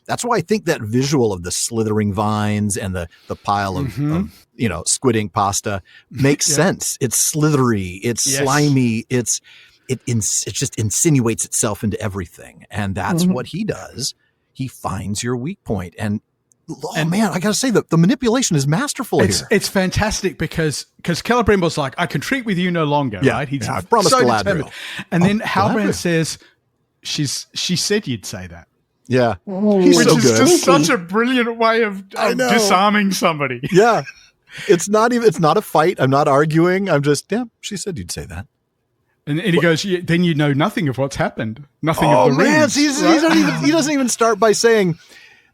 That's why I think that visual of the slithering vines and the pile of squid ink pasta makes sense. It's slithery. It's slimy. It just insinuates itself into everything. And that's what he does. He finds your weak point. And man, I got to say the manipulation is masterful here. It's fantastic because Celebrimbor's like, I can treat with you no longer, right? He's I promised Galadriel. And then Halbrand says, she said you'd say that. Yeah. Which is just such a brilliant way of disarming somebody. Yeah. It's not a fight. I'm not arguing. I'm just, she said you'd say that. And he goes, then you know nothing of what's happened. Nothing of the rings. He doesn't even start by saying,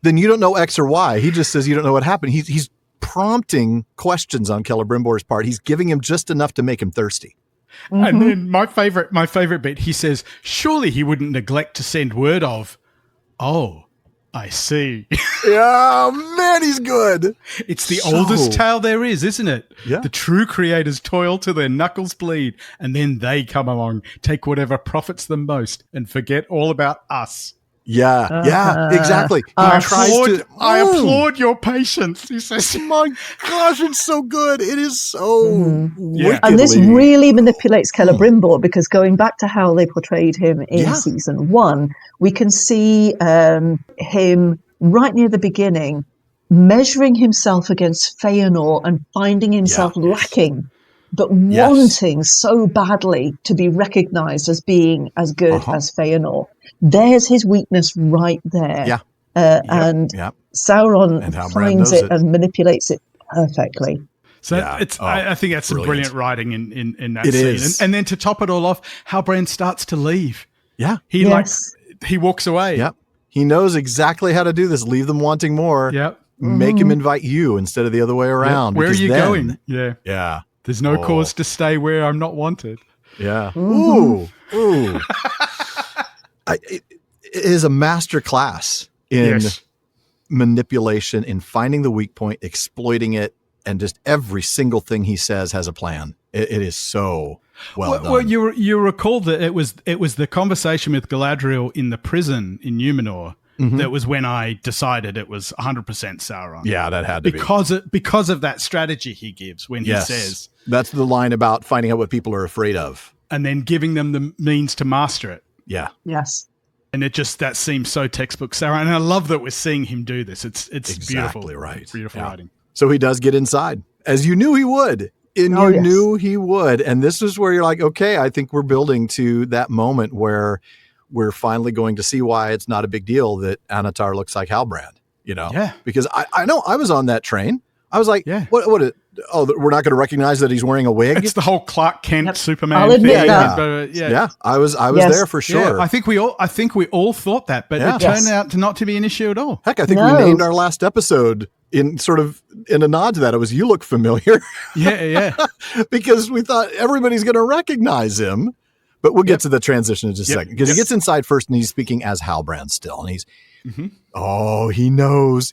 then you don't know X or Y. He just says you don't know what happened. He's prompting questions on Celebrimbor's part. He's giving him just enough to make him thirsty. And then my favorite bit, he says, surely he wouldn't neglect to send word of, oh, I see. Yeah, man, he's good. It's the oldest tale there is, isn't it? Yeah. The true creators toil till their knuckles bleed, and then they come along, take whatever profits them most, and forget all about us. Yeah, exactly. I applaud your patience, he says. My gosh, it's so good. It is so wickedly. And this really manipulates Celebrimbor, because going back to how they portrayed him in season 1, we can see him right near the beginning measuring himself against Feanor and finding himself lacking, but wanting so badly to be recognized as being as good as Feanor. There's his weakness right there. And Sauron finds it and manipulates it perfectly. So I think that's some brilliant writing in that scene. And then to top it all off, Halbrand starts to leave. Yeah. He walks away. Yep. He knows exactly how to do this. Leave them wanting more. Yep. Make him invite you instead of the other way around. Where are you going? Yeah. There's no cause to stay where I'm not wanted. Yeah. Ooh. It is a master class in manipulation, in finding the weak point, exploiting it, and just every single thing he says has a plan. It is so well done. Well, you recall that it was the conversation with Galadriel in the prison in Númenor that was when I decided it was 100% Sauron. Yeah, that had to be. Because of that strategy he gives when he says. That's the line about finding out what people are afraid of. And then giving them the means to master it. Yeah. Yes. And that seems so textbook Sauron. And I love that we're seeing him do this. It's exactly beautiful. Right. It's beautiful writing. So he does get inside, as you knew he would. Knew he would. And this is where you're like, okay, I think we're building to that moment where we're finally going to see why it's not a big deal that Anatar looks like Halbrand, Yeah. Because I know I was on that train. I was like, what we're not going to recognize that he's wearing a wig. It's the whole Clark Kent Superman I'll admit thing. that. Yeah, I was there for sure. Yeah, I think we all thought that, but it turned out to not to be an issue at all. Heck, I think we named our last episode in a nod to that. It was "You Look Familiar." Yeah. Because we thought everybody's going to recognize him. But we'll get to the transition in just a second, because he gets inside first and he's speaking as Halbrand still. And he's, he knows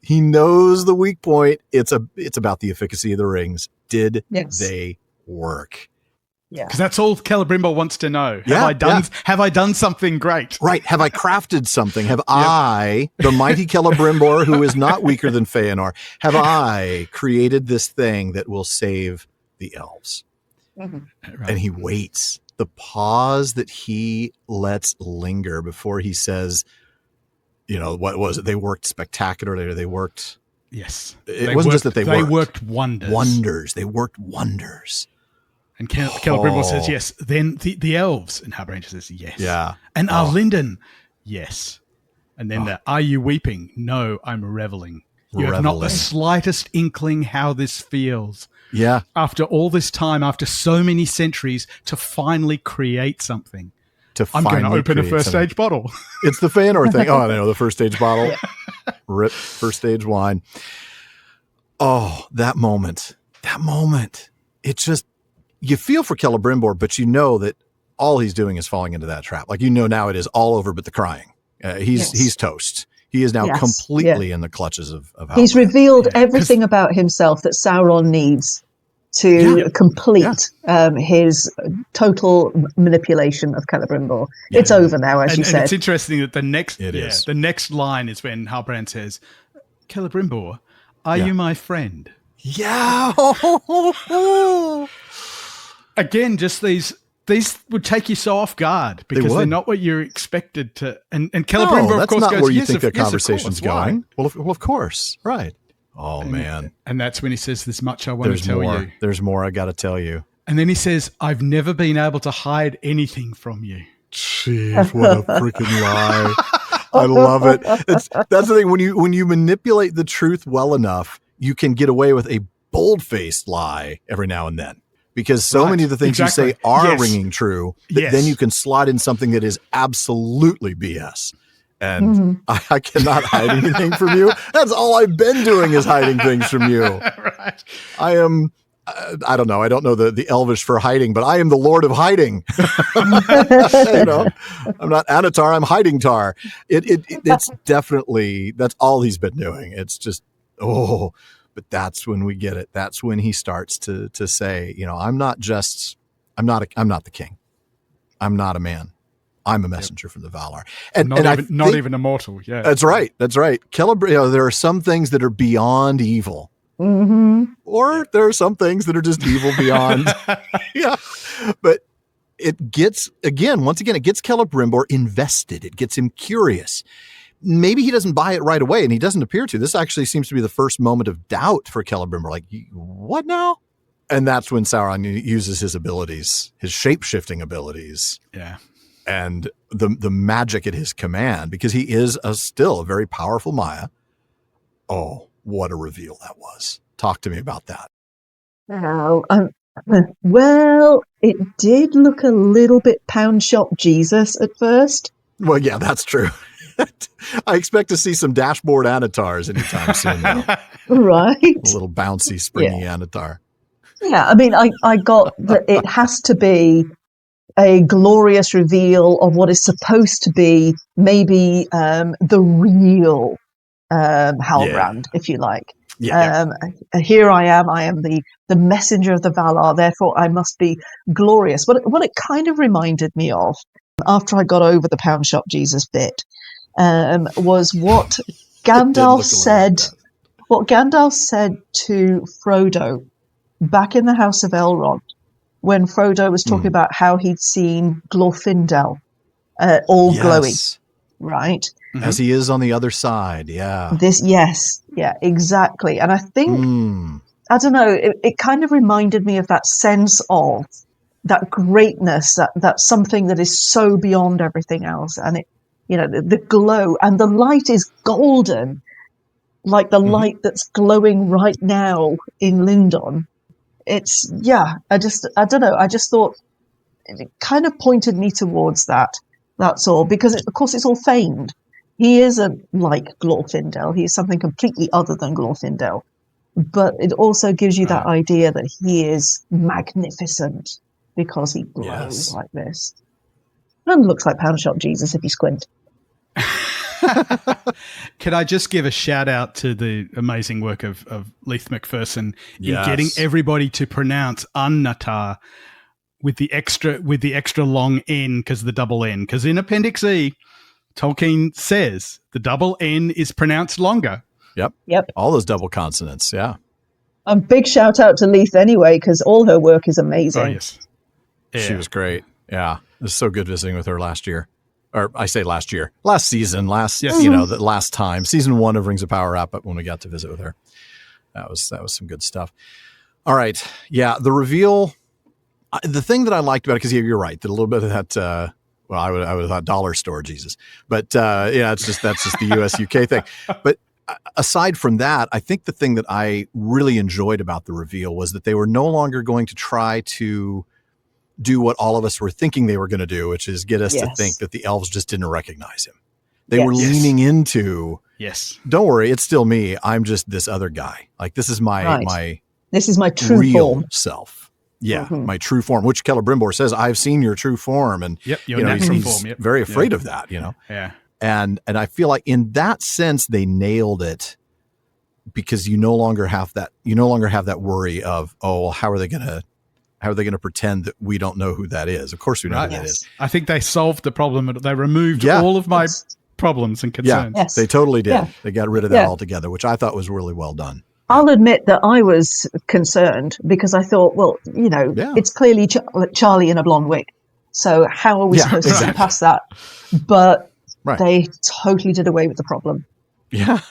the weak point. It's about the efficacy of the rings. Did they work? Yeah. Because that's all Celebrimbor wants to know. Have I done something great? Right. Have I crafted something? Have I, the mighty Celebrimbor, who is not weaker than Feanor, have I created this thing that will save the elves? Mm-hmm. Right. And he waits. The pause that he lets linger before he says, what was it? They worked spectacularly. They worked. Yes. It wasn't just that they worked wonders. They worked wonders. And Celebrimbor says yes. Then the elves, and Halbrand says yes. Yeah. And Arlinden, yes. And then are you weeping? No, I'm reveling. You have not the slightest inkling how this feels. Yeah. After all this time, after so many centuries, to finally create something. I'm going to open a first stage bottle. It's the Feanor thing. Oh, I know, the first stage bottle. Rip, first stage wine. Oh, that moment. It just, you feel for Celebrimbor, but you know that all he's doing is falling into that trap. Like, now it is all over but the crying. He's toast. He is now completely in the clutches of Halbrand. He's revealed everything about himself that Sauron needs to complete his total manipulation of Celebrimbor. Yeah. It's over now, as you said. And it's interesting that the next line is when Halbrand says, Celebrimbor, are you my friend? Yeah. Again, just these would take you so off guard because they're not what you're expected to. And Celebrimbor, of course, that's not goes, where you think the conversation's going. Well, of course, right. Oh, man. And that's when he says, there's much I want to tell you. There's more I got to tell you. And then he says, I've never been able to hide anything from you. Jeez, what a freaking lie. I love it. That's the thing. When you manipulate the truth well enough, you can get away with a bold-faced lie every now and then. Because so many of the things you say are ringing true, then you can slot in something that is absolutely BS. And I cannot hide anything from you. That's all I've been doing is hiding things from you. Right. I am, I don't know. I don't know the Elvish for hiding, but I am the Lord of Hiding. I'm not Anatar, I'm Hiding Tar. It's definitely, that's all he's been doing. It's just, but that's when we get it. That's when he starts to say, I'm not the king. I'm not a man. I'm a messenger from the Valar. And not even immortal. Yeah. That's right. Celebrimbor, there are some things that are beyond evil. Mm-hmm. Or there are some things that are just evil beyond. Yeah. But it gets Celebrimbor invested. It gets him curious. Maybe he doesn't buy it right away, and he doesn't appear to. This actually seems to be the first moment of doubt for Celebrimbor. Like, what now? And that's when Sauron uses his abilities, his shape-shifting abilities. Yeah. And the magic at his command, because he is still a very powerful Maya. Oh, what a reveal that was. Talk to me about that. Well, it did look a little bit Pound Shop Jesus at first. Well, yeah, that's true. I expect to see some dashboard Anatars anytime soon now. Right. A little bouncy, springy Anatar. Yeah, I mean, I got that it has to be a glorious reveal of what is supposed to be maybe the real Halbrand, if you like. Yeah. Here I am the messenger of the Valar, therefore I must be glorious. What it kind of reminded me of, after I got over the Pound Shop Jesus bit, was what Gandalf said. What Gandalf said to Frodo back in the House of Elrond, when Frodo was talking about how he'd seen Glorfindel all glowing, right? As he is on the other side, yeah. Exactly. And I think, I don't know, it kind of reminded me of that sense of that greatness, that something that is so beyond everything else. And it, the glow, and the light is golden, like the light that's glowing right now in Lindon. it's, I don't know. I just thought it kind of pointed me towards that. That's all. Because, of course, it's all feigned. He isn't like Glorfindel. He is something completely other than Glorfindel. But it also gives you that idea that he is magnificent because he glows like this. And looks like Pound Shop Jesus if you squint. Can I just give a shout out to the amazing work of Leith McPherson in getting everybody to pronounce Annatar with the extra long N because of the double N. Because in Appendix E, Tolkien says the double N is pronounced longer. Yep. All those double consonants. Yeah. A big shout out to Leith anyway, because all her work is amazing. Oh, yes. Yeah. She was great. Yeah. It was so good visiting with her last year. Or I say last year, last season, the last time, season 1 of Rings of Power wrap up when we got to visit with her. That was some good stuff. All right. Yeah. The reveal, the thing that I liked about it, because you're right, that a little bit of that, I would have thought dollar store Jesus, but that's just the US UK thing. But aside from that, I think the thing that I really enjoyed about the reveal was that they were no longer going to try to do what all of us were thinking they were going to do, which is get us to think that the elves just didn't recognize him. They were leaning into, don't worry, it's still me. I'm just this other guy. Like, this is this is my true real form. self. Yeah, my true form, which Celebrimbor says, I've seen your true form. And your natural form. He's very afraid of that, Yeah. And I feel like in that sense, they nailed it because you no longer have that worry of, how are they going to pretend that we don't know who that is? Of course we know who that is. I think they solved the problem. They removed all of my problems and concerns. Yeah, they totally did. Yeah. They got rid of that altogether, which I thought was really well done. I'll admit that I was concerned because I thought, it's clearly Charlie in a blonde wig. So how are we supposed to get past that? But they totally did away with the problem. Yeah,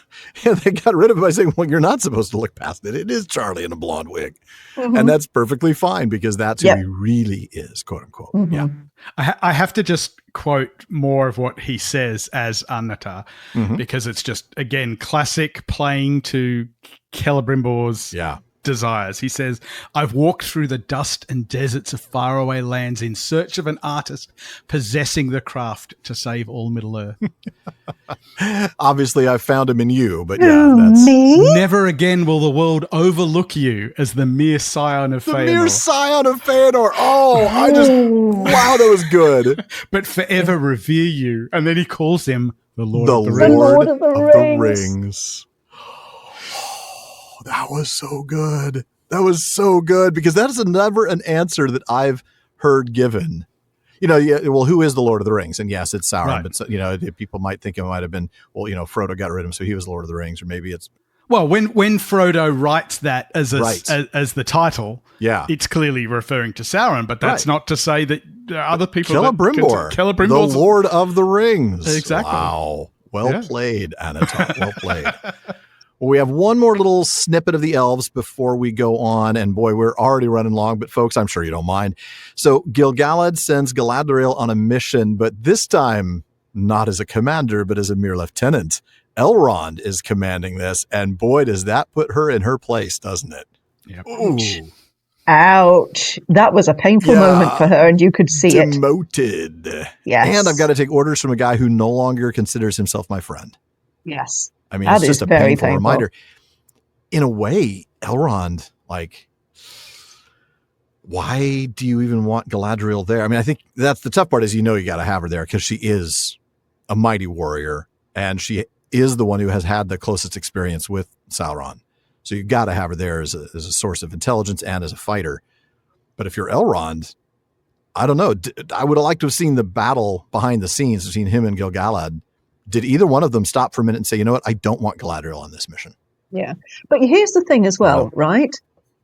they got rid of it by saying, well, you're not supposed to look past it. It is Charlie in a blonde wig. Mm-hmm. And that's perfectly fine because that's who he really is, quote unquote. Mm-hmm. Yeah. I have to just quote more of what he says as Annatar because it's just, again, classic playing to Celebrimbor's desires. He says, I've walked through the dust and deserts of faraway lands in search of an artist possessing the craft to save all Middle-earth. Obviously, I've found him in you, but that's... Me? Never again will the world overlook you as the mere scion of Fëanor. The mere scion of Fëanor. Wow, that was good. But forever revere you. And then he calls him the Lord of the Rings. That was so good. That was so good because that is never an answer that I've heard given. Who is the Lord of the Rings? And yes, it's Sauron, but people might think it might have been, Frodo got rid of him, so he was the Lord of the Rings, or maybe it's. Well, when Frodo writes that as the title, it's clearly referring to Sauron, but that's not to say that other people. Celebrimbor, the Lord of the Rings. Exactly. Wow. Well played, Annatar. Well played. Well, we have one more little snippet of the elves before we go on. And boy, we're already running long, but folks, I'm sure you don't mind. So Gil-galad sends Galadriel on a mission, but this time not as a commander, but as a mere lieutenant. Elrond is commanding this. And boy, does that put her in her place, doesn't it? Yep. Ooh. Ouch. That was a painful moment for her, and you could see it. Demoted. Yes. And I've got to take orders from a guy who no longer considers himself my friend. Yes. I mean, it's just a painful reminder. In a way, Elrond, why do you even want Galadriel there? I mean, I think that's the tough part is you got to have her there because she is a mighty warrior and she is the one who has had the closest experience with Sauron. So you got to have her there as a source of intelligence and as a fighter. But if you're Elrond, I don't know. I would have liked to have seen the battle behind the scenes between him and Gil-galad. Did either one of them stop for a minute and say, you know what, I don't want Galadriel on this mission? Yeah. But here's the thing as well, right?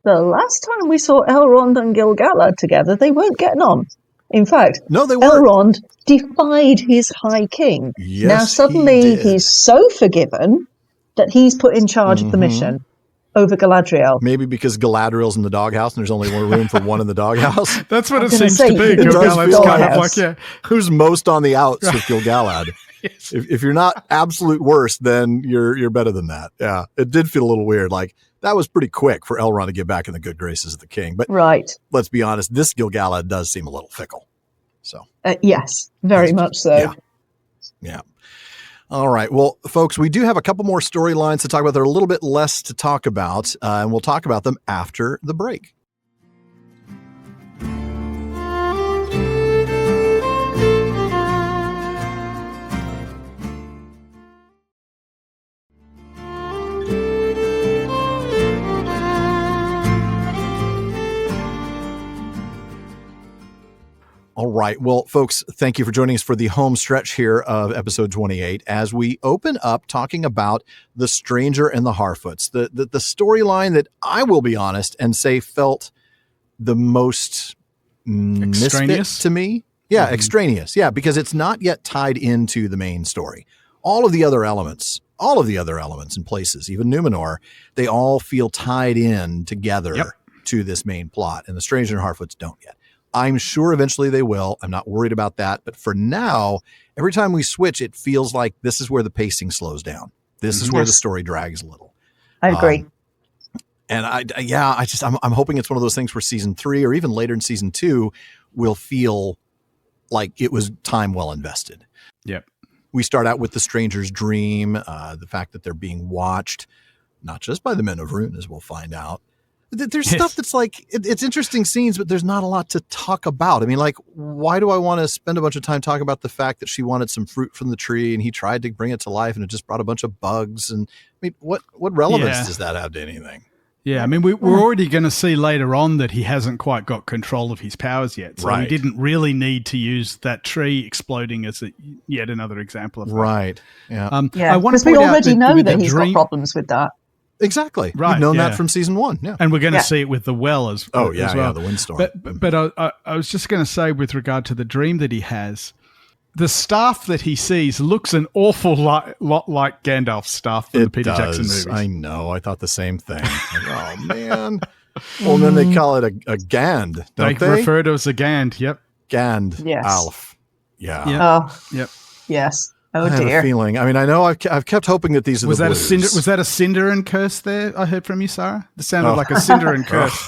The last time we saw Elrond and Gil-galad together, they weren't getting on. In fact, no, they weren't. Elrond defied his High King. Yes, now suddenly he's so forgiven that he's put in charge of the mission over Galadriel. Maybe because Galadriel's in the doghouse and there's only more room for one in the doghouse. That's what it seems to be. Gil-galad's kind of like, who's most on the outs with Gil-galad? Yes. If you're not absolute worst, then you're better than that. Yeah, it did feel a little weird. Like, that was pretty quick for Elrond to get back in the good graces of the king. But let's be honest, this Gil-galad does seem a little fickle. So yes, very much so. Yeah. All right. Well, folks, we do have a couple more storylines to talk about. There are a little bit less to talk about, and we'll talk about them after the break. All right. Well, folks, thank you for joining us for the home stretch here of episode 28 as we open up talking about The Stranger and the Harfoots, the storyline that I will be honest and say felt the most misfit to me. Yeah, extraneous. Yeah, because it's not yet tied into the main story. All of the other elements and places, even Númenor, they all feel tied in together to this main plot, and The Stranger and Harfoots don't yet. I'm sure eventually they will. I'm not worried about that. But for now, every time we switch, it feels like this is where the pacing slows down. This is where the story drags a little. I agree. And I'm hoping it's one of those things where season 3 or even later in season 2 will feel like it was time well invested. Yep. We start out with the stranger's dream, the fact that they're being watched, not just by the men of Rune, as we'll find out. There's stuff that's like, it's interesting scenes, but there's not a lot to talk about. I mean, like, why do I want to spend a bunch of time talking about the fact that she wanted some fruit from the tree and he tried to bring it to life and it just brought a bunch of bugs? And I mean, what relevance does that have to anything? Yeah, I mean, we're already going to see later on that he hasn't quite got control of his powers yet. So we didn't really need to use that tree exploding as yet another example of that. Right. Yeah. Because we already know that he's got problems with that. Exactly. Right. We've known that from season 1. Yeah. And we're going to see it with the well as well. The windstorm. But I was just going to say, with regard to the dream that he has, the staff that he sees looks an awful lot like Gandalf's staff from the Peter Jackson movies. I know. I thought the same thing. Like, oh, man. Well, then they call it a Gand, don't they? They refer to it as a Gand, yep. Gand. Yes. Alf. Yeah. Yep. Oh. Yep. Yes. Oh, I have a feeling. I mean, I know I've kept hoping that these are the blues. Was that a Sindarin curse there I heard from you, Sarah? It sounded like a Sindarin curse.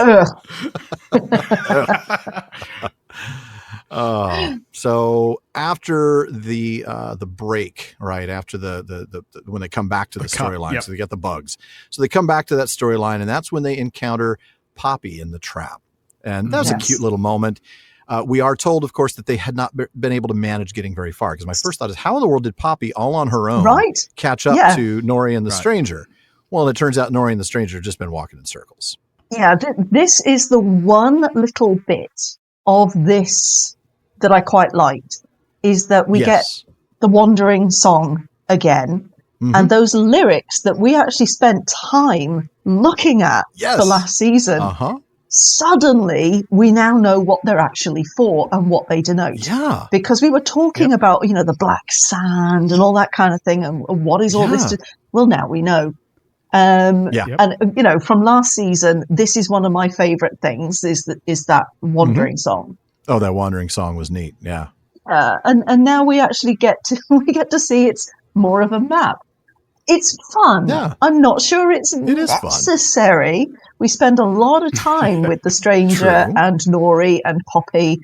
So after the break, right, after the when they come back to the storyline, so they get the bugs. So they come back to that storyline, and that's when they encounter Poppy in the trap. And that was a cute little moment. We are told, of course, that they had not been able to manage getting very far. Because my first thought is, how in the world did Poppy, all on her own, catch up to Nori and the Stranger? Well, it turns out Nori and the Stranger have just been walking in circles. Yeah, this is the one little bit of this that I quite liked, is that we get the Wandering song again, and those lyrics that we actually spent time looking at the last season. Suddenly, we now know what they're actually for and what they denote. Yeah. Because we were talking about, the black sand and all that kind of thing, and what is all this? Well, now we know. And from last season, this is one of my favorite things is that Wandering song. Oh, that Wandering song was neat. Yeah. And now we actually get to see it's more of a map. It's fun. Yeah. I'm not sure it's necessary. Fun. We spend a lot of time with the Stranger and Nori and Poppy.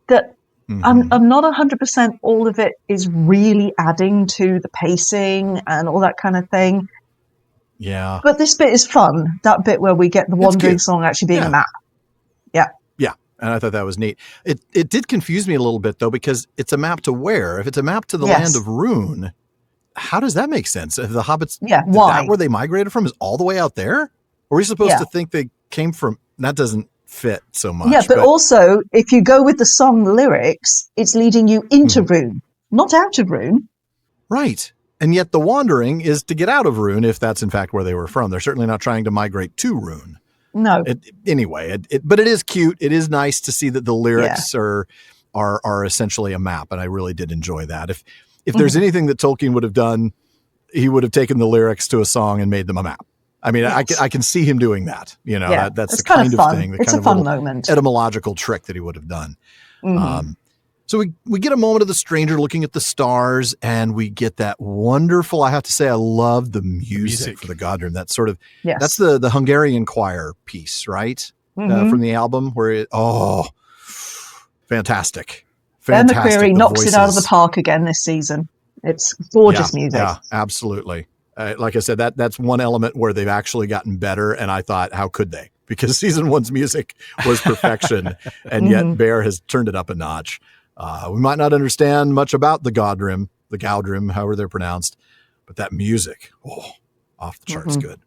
That I'm not 100% all of it is really adding to the pacing and all that kind of thing. Yeah. But this bit is fun. That bit where we get the Wandering song actually being a map. Yeah. Yeah. And I thought that was neat. It did confuse me a little bit, though, because it's a map to where? If it's a map to the land of Rune, how does that make sense? If the hobbits, why? That where they migrated from is all the way out there? Or are we supposed to think they came from? That doesn't fit so much. Yeah, but also, if you go with the song lyrics, it's leading you into Rune, not out of Rune. Right. And yet the Wandering is to get out of Rune, if that's in fact where they were from. They're certainly not trying to migrate to Rune. No. But it is cute. It is nice to see that the lyrics are essentially a map, and I really did enjoy that. If there's anything that Tolkien would have done, he would have taken the lyrics to a song and made them a map. I mean, I can see him doing that. That's the kind of thing. It's a fun moment. Etymological trick that he would have done. So we get a moment of the stranger looking at the stars, and we get that wonderful, I have to say, I love the music for the God Room. That's sort of, that's the Hungarian choir piece, right? From the album where fantastic. Ben McCreary knocks it out of the park again this season. It's gorgeous music. Yeah, absolutely. Like I said, that's one element where they've actually gotten better, and I thought, how could they? Because season 1's music was perfection, and yet Bear has turned it up a notch. We might not understand much about the Gaudrim, however they're pronounced, but that music, off the charts good.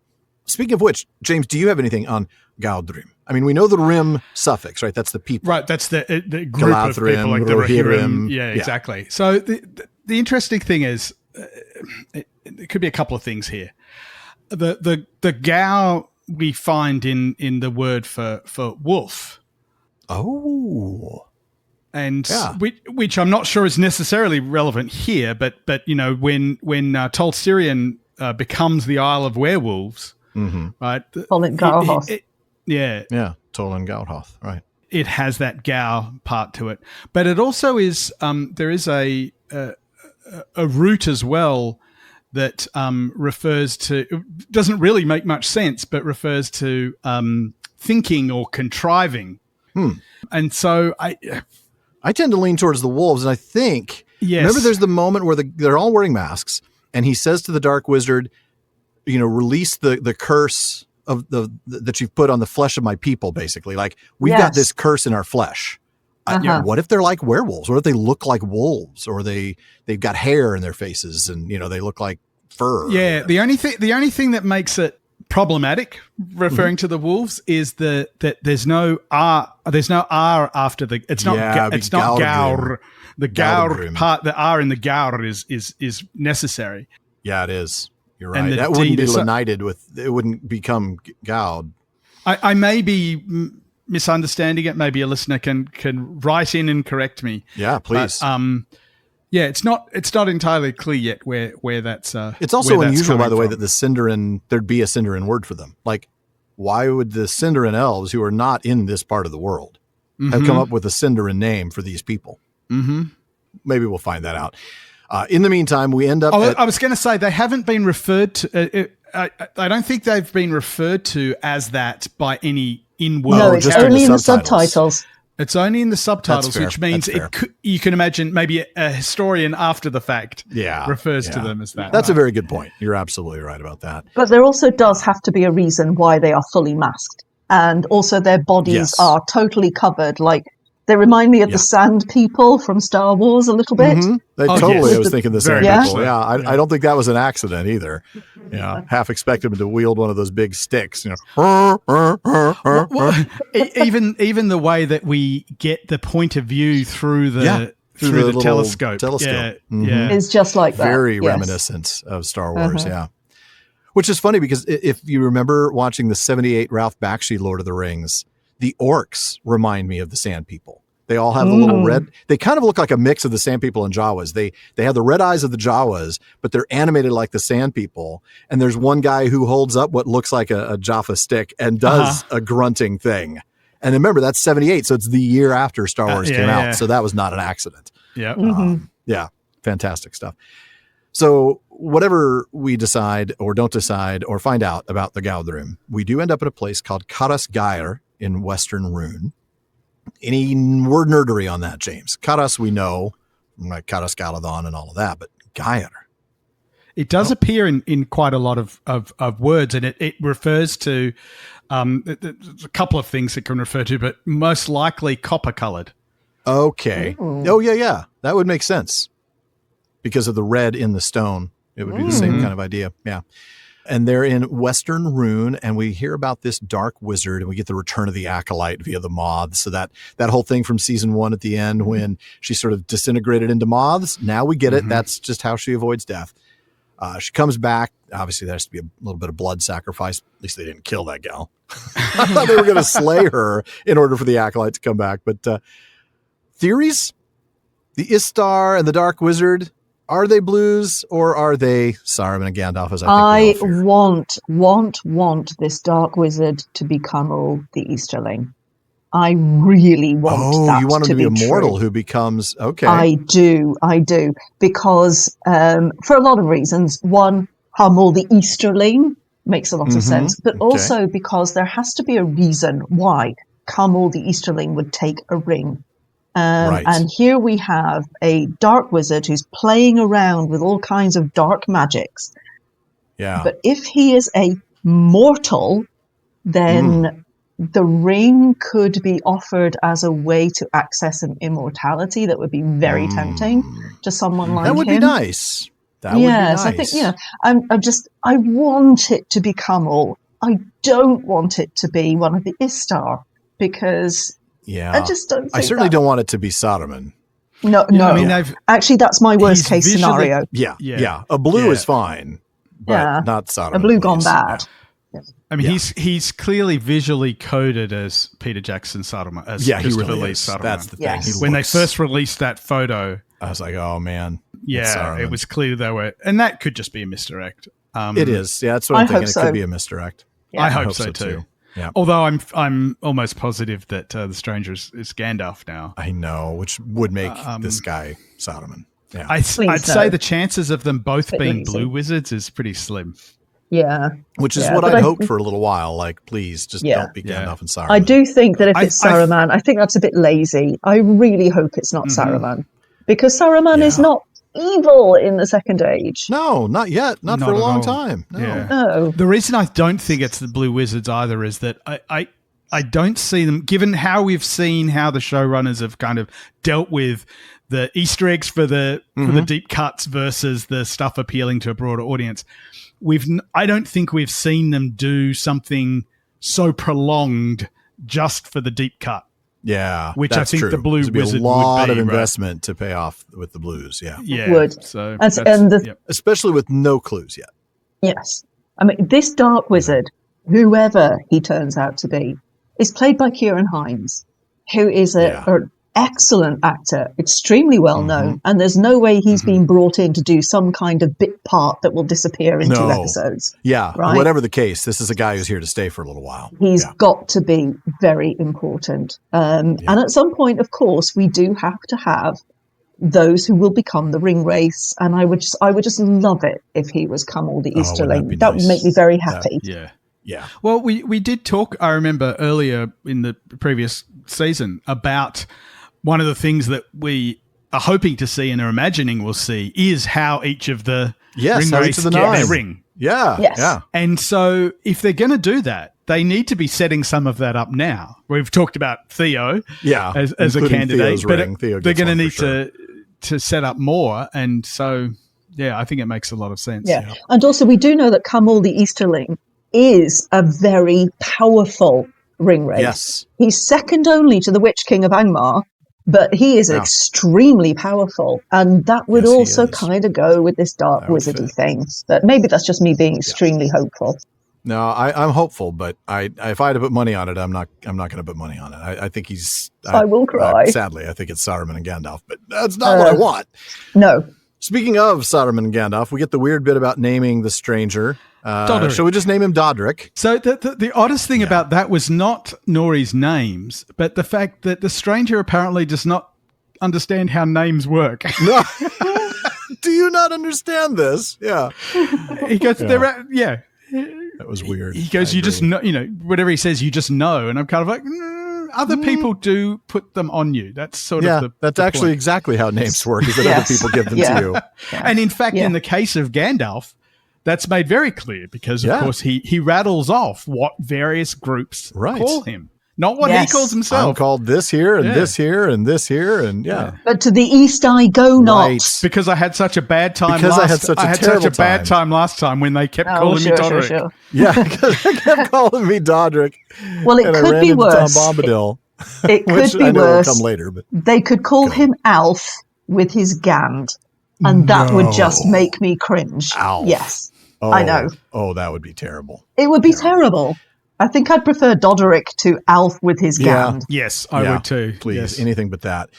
Speaking of which, James, do you have anything on Gaudrim? I mean, we know the Rim suffix, right? That's the people. Right, that's the group of people, like the Rohirrim. Yeah, exactly. So the interesting thing is, it could be a couple of things here. The Gau we find in the word for wolf. Oh. And which I'm not sure is necessarily relevant here, but you know, when Tol Sirion becomes the Isle of Werewolves, right? Tol and Gaurhoth. Yeah, Tol and Gaurhoth, right. It has that Gau part to it. But it also is, there is a root as well that refers to, doesn't really make much sense, but refers to thinking or contriving. And so I tend to lean towards the wolves, and I think, remember there's the moment where they're all wearing masks, and he says to the Dark Wizard, you know, release the curse of that you've put on the flesh of my people, basically. Like, we've got this curse in our flesh. What if they're like werewolves? What if they look like wolves, or they've got hair in their faces, and you know they look like fur? Yeah, the only thing that makes it problematic referring to the wolves is that there's no R after the it's not Gaur. The Gaur part, the R in the Gaur is necessary. Yeah, it is. You're right. That wouldn't be united with, it wouldn't become Gaud. I may be misunderstanding it. Maybe a listener can write in and correct me. Yeah, please. But, it's not entirely clear yet where that's. It's also unusual, by the way, that the Sindarin, there'd be a Sindarin word for them. Like, why would the Sindarin elves, who are not in this part of the world, have come up with a Sindarin name for these people? Maybe we'll find that out. In the meantime, we end up. I was going to say they haven't been referred to. I don't think they've been referred to as that by any in-world. No, it's only in the subtitles. It's only in the subtitles, which means you can imagine maybe a historian after the fact refers to them as that. That's a very good point. You're absolutely right about that. But there also does have to be a reason why they are fully masked. And also their bodies are totally covered. Like, they remind me of the Sand People from Star Wars a little bit. I was thinking the Sand People. Yeah, I don't think that was an accident either. Yeah, half expect him to wield one of those big sticks. You know, even the way that we get the point of view through the telescope. Is just like that. Very reminiscent of Star Wars. Which is funny because if you remember watching the 78 Ralph Bakshi Lord of the Rings, the orcs remind me of the Sand People. They all have the little red. They kind of look like a mix of the Sand People and Jawas. They have the red eyes of the Jawas, but they're animated like the Sand People. And there's one guy who holds up what looks like a Jaffa stick and does a grunting thing. And remember, that's 78, so it's the year after Star Wars came out. So that was not an accident. Yeah. Fantastic stuff. So whatever we decide or don't decide or find out about the Gaudrim, we do end up at a place called Caras Gair in Western Rune. Any word nerdery on that, James? Caras we know, like Caras Galadon and all of that, but Gair. It does appear in quite a lot of words, and it refers to there's a couple of things it can refer to, but most likely copper-colored. Okay. Oh, yeah. That would make sense. Because of the red in the stone. It would be the same kind of idea. Yeah. And they're in Western Rune, and we hear about this dark wizard, and we get the return of the acolyte via the moths. So that whole thing from season 1 at the end when she sort of disintegrated into moths, now we get it. That's just how she avoids death. She comes back. Obviously, there has to be a little bit of blood sacrifice. At least they didn't kill that gal. I thought they were going to slay her in order for the acolyte to come back. But theories? The Istar and the Dark Wizard, are they blues or are they Saruman and Gandalf? As I want this Dark Wizard to become the Easterling. I really want that you want him to be immortal true. who becomes, okay. I do, because for a lot of reasons. One, Hamul the Easterling makes a lot of sense, but also because there has to be a reason why Hamul the Easterling would take a ring. Right. And here we have a dark wizard who's playing around with all kinds of dark magics. Yeah. But if he is a mortal, then the ring could be offered as a way to access an immortality that would be very tempting to someone like him. That would be nice. That would be nice. I think, I want it to be Hamul. I don't want it to be one of the Istar, because I just don't think I certainly don't want it to be Saruman. No. I mean, actually, that's my worst case scenario. Yeah. A blue is fine, but not Saruman. A blue gone bad. Yeah. I mean, he's clearly visually coded as Peter Jackson Saruman, as Christopher Lee Saruman. That's the thing. Yes. When they first released that photo, I was like, oh man. Yeah, it was clear they were, and that could just be a misdirect. It is. Yeah, that's what I'm thinking. It could be a misdirect. Yeah. I hope so too. Yeah. Although I'm almost positive that the stranger is Gandalf now. I know, which would make this guy Saruman. Yeah. I'd say the chances of them both being blue wizards is pretty slim. Yeah. Which is what I'd hoped for a little while. Like, please, just don't be Gandalf and Saruman. I do think that if it's Saruman, I think that's a bit lazy. I really hope it's not Saruman. Because Saruman is not evil in the Second Age. No, not yet. Not for a long time. No. Yeah. No. The reason I don't think it's the Blue Wizards either is that I don't see them, given how we've seen how the showrunners have kind of dealt with the Easter eggs for the deep cuts versus the stuff appealing to a broader audience. I don't think we've seen them do something so prolonged just for the deep cut. Yeah, which I think true. the Blue Wizard would be. A lot of investment to pay off with the Blues. Yeah, would. So especially with no clues yet. Yes, I mean this Dark Wizard, whoever he turns out to be, is played by Kieran Hines, who is an excellent actor, extremely well known, and there's no way he's been brought in to do some kind of bit part that will disappear in 2 episodes. Yeah, right? Whatever the case, this is a guy who's here to stay for a little while. He's got to be very important. And at some point, of course, we do have to have those who will become the ring race, and I would just love it if he was Hamul the Easterling. That would make me very happy. Yeah. Well, we did talk, I remember earlier in the previous season, about one of the things that we are hoping to see and are imagining we'll see is how each of the ring race get their ring. Yeah. Yes. Yeah. And so if they're going to do that, they need to be setting some of that up now. We've talked about Theo as a candidate, but they're going to need to set up more. And so, I think it makes a lot of sense. Yeah. And also we do know that Hamul the Easterling is a very powerful ring race. Yes. He's second only to the Witch King of Angmar, but he is extremely powerful. And that would also kind of go with this dark wizardy thing. But maybe that's just me being extremely hopeful. No, I'm hopeful, but if I had to put money on it, I'm not going to put money on it. I think he's... I will cry. Sadly, I think it's Saruman and Gandalf, but that's not what I want. No. Speaking of Saruman and Gandalf, we get the weird bit about naming the stranger. Shall we just name him Dodric? So the oddest thing about that was not Nori's names, but the fact that the stranger apparently does not understand how names work. No. Do you not understand this? Yeah. He goes, That was weird. He goes, you just know, whatever he says, you just know. And I'm kind of like, other people do put them on you. That's sort of that's actually point. Exactly how names work, is that other people give them to you. And in fact, in the case of Gandalf, that's made very clear because, of course, he rattles off what various groups call him. Not what he calls himself. I'm called this here and this here and this here and But to the east I go not. Because I had such a bad time I had such a bad time last time when they kept calling me Dodric. Sure. Yeah, because they kept calling me Dodric. Well, it could be worse. Tom Bombadil, it could be I know worse. Will come later, but they could call him Alf with his Gand, and that would just make me cringe. Alf. Yes, I know. Oh, that would be terrible. It would be terrible. I think I'd prefer Dodric to Alf with his Gand. Yes, I would too. Please, anything but that.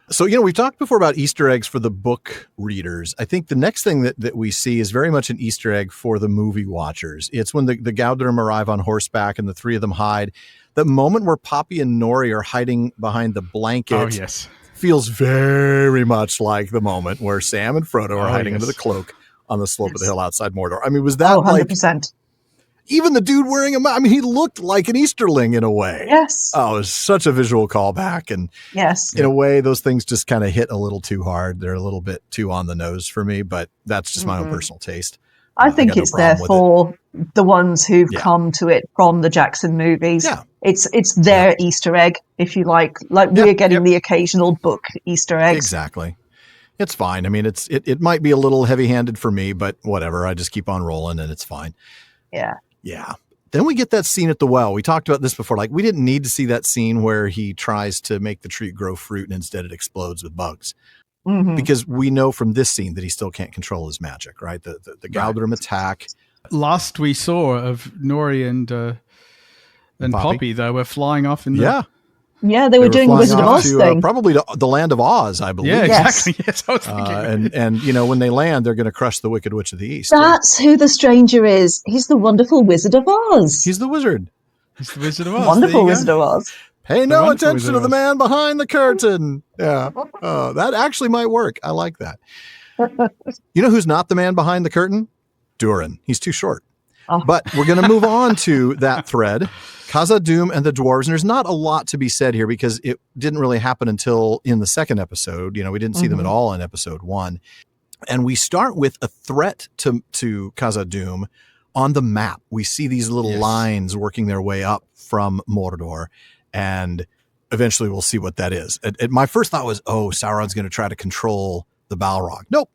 So, we've talked before about Easter eggs for the book readers. I think the next thing that we see is very much an Easter egg for the movie watchers. It's when the Gaudurim arrive on horseback and the three of them hide. The moment where Poppy and Nori are hiding behind the blanket feels very much like the moment where Sam and Frodo are hiding under the cloak on the slope of the hill outside Mordor. I mean, was that 100%. Even the dude wearing he looked like an Easterling in a way. Yes. Oh, it was such a visual callback. And in a way, those things just kind of hit a little too hard. They're a little bit too on the nose for me, but that's just my own personal taste. I think it's there for the ones who've come to it from the Jackson movies. Yeah. It's their Easter egg, if you like. Like we're getting the occasional book Easter eggs. Exactly. It's fine. I mean, it might be a little heavy-handed for me, but whatever. I just keep on rolling and it's fine. Yeah. Yeah. Then we get that scene at the well. We talked about this before. Like, we didn't need to see that scene where he tries to make the tree grow fruit and instead it explodes with bugs. Mm-hmm. Because we know from this scene that he still can't control his magic, right? The Galdrim attack. Last we saw of Nori and Poppy, they were flying off in the... Yeah, they were doing the Wizard of Oz thing. Probably to the land of Oz, I believe. Yeah, exactly. Yes, I was thinking. And when they land, they're going to crush the Wicked Witch of the East. That's who the stranger is. He's the wonderful Wizard of Oz. He's the wizard. He's the Wizard of Oz. Wonderful Wizard of Oz. Pay no attention to the man behind the curtain. Yeah. That actually might work. I like that. You know who's not the man behind the curtain? Durin. He's too short. But we're going to move on to that thread. Khazad-dûm and the dwarves. And there's not a lot to be said here because it didn't really happen until in the second episode. We didn't see them at all in episode 1. And we start with a threat to Khazad-dûm on the map. We see these little lines working their way up from Mordor. And eventually we'll see what that is. My first thought was, Sauron's going to try to control the Balrog. Nope.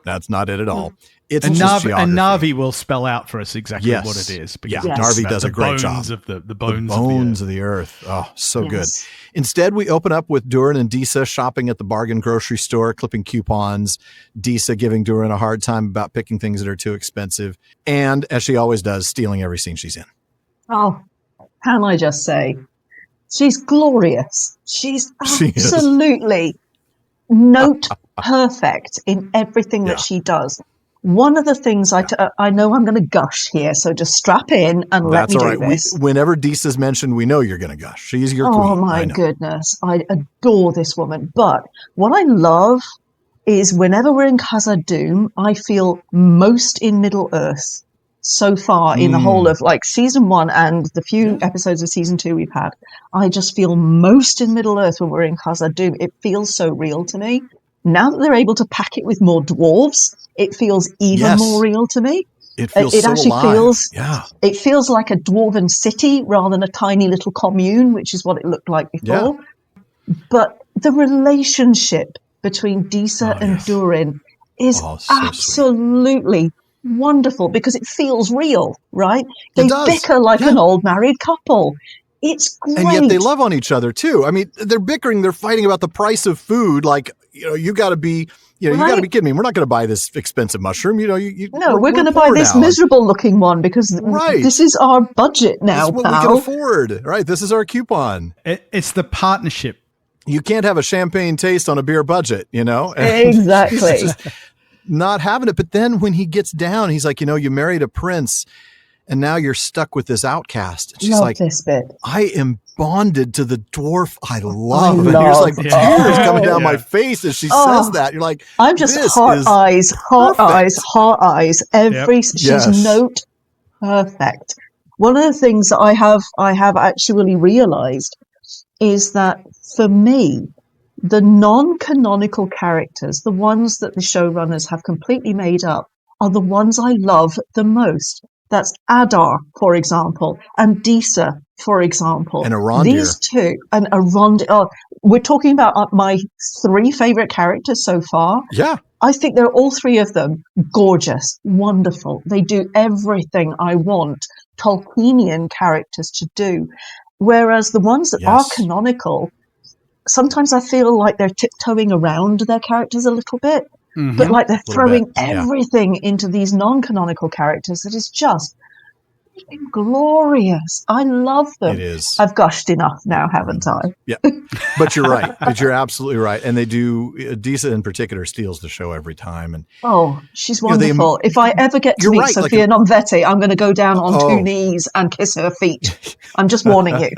That's not it at all. It's just geography. And Na'vi will spell out for us exactly what it is. Narvi does a great job. The bones of the earth. Oh, so good. Instead, we open up with Durin and Disa shopping at the bargain grocery store, clipping coupons. Disa giving Durin a hard time about picking things that are too expensive. And, as she always does, stealing every scene she's in. Oh, can I just say, she's glorious. She's absolutely note perfect in everything that she does. One of the things I know I'm going to gush here, so just strap in and let me do this. Whenever Disa's mentioned, we know you're going to gush. She's your queen. Oh my goodness. I adore this woman. But what I love is whenever we're in Khazad-dûm, I feel most in Middle-earth so far in the whole of season 1 and the few episodes of season 2 we've had. I just feel most in Middle-earth when we're in Khazad-dûm. It feels so real to me. Now that they're able to pack it with more dwarves, it feels even more real to me. It feels so actually alive. It feels like a dwarven city rather than a tiny little commune, which is what it looked like before. Yeah. But the relationship between Disa and Durin is absolutely wonderful because it feels real, right? They bicker like an old married couple. It's great. And yet they love on each other too. I mean, they're bickering, they're fighting about the price of food. Like, you got to be, you got to be kidding me. We're not going to buy this expensive mushroom. We're going to buy this miserable looking one because this is our budget now, this is what we can afford, right? This is our coupon. It's the partnership. You can't have a champagne taste on a beer budget, Exactly. He's just not having it. But then when he gets down, he's like, you married a prince and now you're stuck with this outcast. And she's like, this bit. I am bonded to the dwarf I love. And there's like tears coming down my face as she says that. You're like, I'm just heart eyes. She's note perfect. One of the things that I have actually realized is that for me, the non-canonical characters, the ones that the showrunners have completely made up, are the ones I love the most. That's Adar, for example, and Disa, for example. And Arondir. These two, and Arondir. We're talking about my 3 favorite characters so far. Yeah. I think they're all 3 of them gorgeous, wonderful. They do everything I want Tolkienian characters to do. Whereas the ones that are canonical, sometimes I feel like they're tiptoeing around their characters a little bit. But they're throwing everything into these non-canonical characters that is just glorious. I love them. It is. I've gushed enough now, haven't I? Yeah, but you're right. But you're absolutely right. And they do. Disa in particular steals the show every time. And she's wonderful. If I ever get to meet Sophia Nonvetti, I'm going to go down on 2 knees and kiss her feet. I'm just warning you.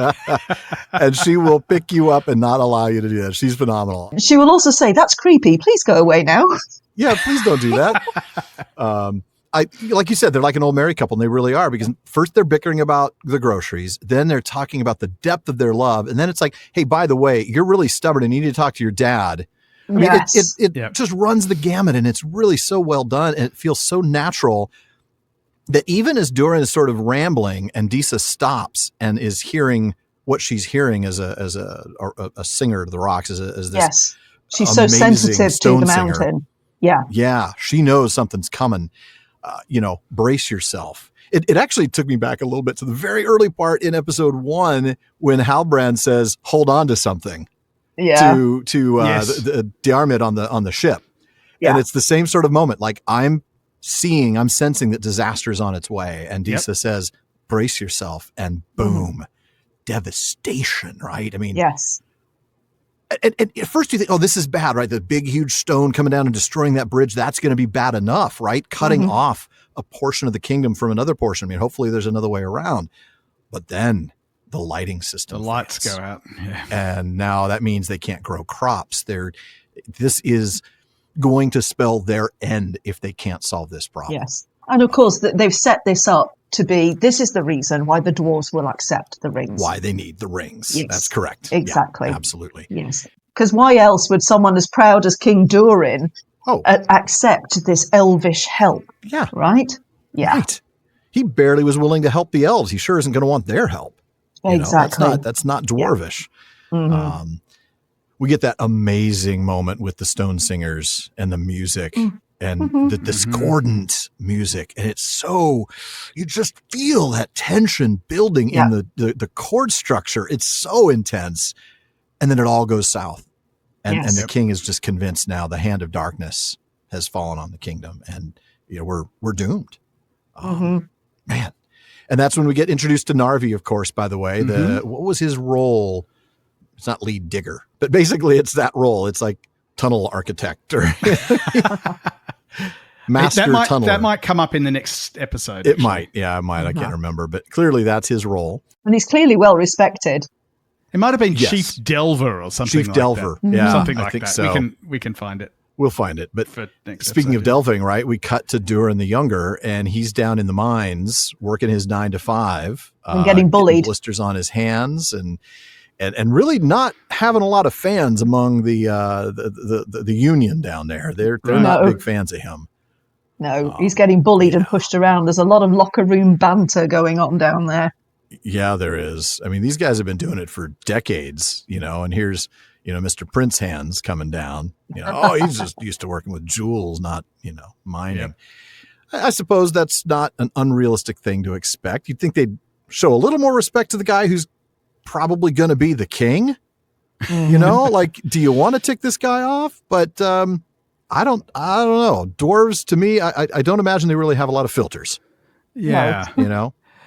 And she will pick you up and not allow you to do that. She's phenomenal. She will also say, "That's creepy. Please go away now." Yeah, please don't do that. Like you said, they're like an old married couple, and they really are, because first they're bickering about the groceries, then they're talking about the depth of their love, and then it's like, hey, by the way, you're really stubborn and you need to talk to your dad. I mean, it just runs the gamut, and it's really so well done, and it feels so natural that even as Durin is sort of rambling and Disa stops and is hearing what she's hearing as a singer of the rocks, as this yes, she's so sensitive to the mountain. Singer. Yeah, she knows something's coming. Brace yourself. It actually took me back a little bit to the very early part in episode 1 when Halbrand says, "Hold on to something." Yeah. To the Diarmid on the ship. Yeah. And it's the same sort of moment. Like I'm sensing that disaster is on its way. And Disa says, "Brace yourself," and boom, devastation. Right? I mean, yes. At first you think, oh, this is bad, right? The big, huge stone coming down and destroying that bridge, that's going to be bad enough, right? Cutting off a portion of the kingdom from another portion. I mean, hopefully there's another way around. But then the lighting system. The lights go out. Yeah. And now that means they can't grow crops. This is going to spell their end if they can't solve this problem. Yes. And of course, they've set this up to be, this is the reason why the dwarves will accept the rings. Why they need the rings. Yes. That's correct. Exactly. Yeah, absolutely. Yes. Because why else would someone as proud as King Durin accept this elvish help? Yeah. Right? Yeah. Right. He barely was willing to help the elves. He sure isn't going to want their help. Exactly. That's not dwarvish. Yeah. Mm-hmm. We get that amazing moment with the stone singers and the music. And the discordant music. And it's so, you just feel that tension building in the chord structure. It's so intense. And then it all goes south. And the king is just convinced now the hand of darkness has fallen on the kingdom. And we're doomed. Man. And that's when we get introduced to Narvi, of course, by the way. What was his role? It's not lead digger, but basically it's that role. It's like tunnel architect or master tunneler. That might come up in the next episode. It might. Yeah, it might. I can't remember, but clearly that's his role. And he's clearly well respected. It might have been Chief Delver or something Chief Delver. That. Yeah, something like I think that. So. We can find it. We'll find it. But for next speaking episode, of delving, right, we cut to Durin the Younger, and he's down in the mines working his 9 to 5. And getting bullied. Blisters on his hands and really not having a lot of fans among the union down there. They're not big fans of him. No, he's getting bullied and pushed around. There's a lot of locker room banter going on down there. Yeah, there is. I mean, these guys have been doing it for decades, and here's, Mr. Prince Hands coming down, he's just used to working with jewels, not, mining. Yep. I suppose that's not an unrealistic thing to expect. You'd think they'd show a little more respect to the guy who's probably going to be the king, like, do you want to tick this guy off? But, I don't know. Dwarves, to me, I don't imagine they really have a lot of filters. Yeah.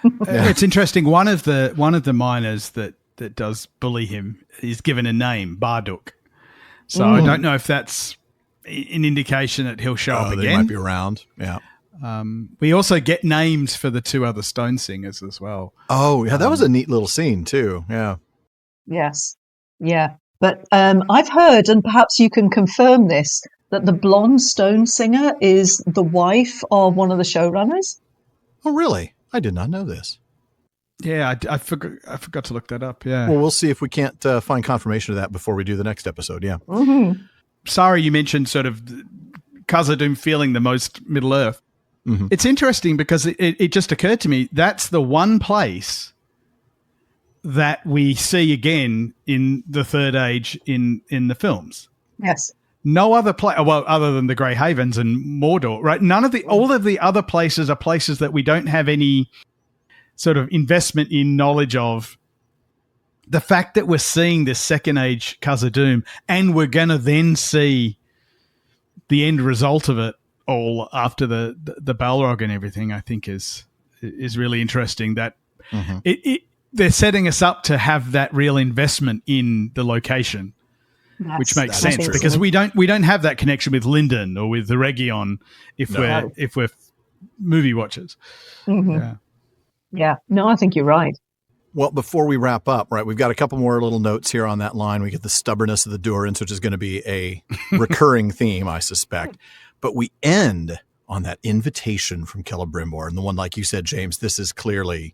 It's interesting. One of the miners that does bully him is given a name, Barduk. So I don't know if that's an indication that he'll show up again. They might be around. Yeah. We also get names for the 2 other stone singers as well. Oh, yeah. That was a neat little scene too. Yeah. Yes. Yeah. But I've heard, and perhaps you can confirm this, that the blonde stone singer is the wife of one of the showrunners. Oh, really? I did not know this. Yeah, I forgot to look that up. Yeah. Well, we'll see if we can't find confirmation of that before we do the next episode. Yeah. Mm-hmm. Sorry, you mentioned sort of Khazad-dûm feeling the most Middle Earth. Mm-hmm. It's interesting because it just occurred to me that's the one place that we see again in the Third Age in the films. Yes. No other place, well, other than the Grey Havens and Mordor, right? All of the other places are places that we don't have any sort of investment in knowledge of. The fact that we're seeing this Second Age Khazad-dûm and we're going to then see the end result of it all after the Balrog and everything, I think is is really interesting. That they're setting us up to have that real investment in the location, which makes sense because we don't have that connection with Linden or with the Region if we're movie watchers. Yeah. No, I think you're right. Well, before we wrap up, right, we've got a couple more little notes here on that line. We get the stubbornness of the Durins, which is going to be a recurring theme, I suspect. But we end on that invitation from Celebrimbor. And the one, like you said, James, this is clearly,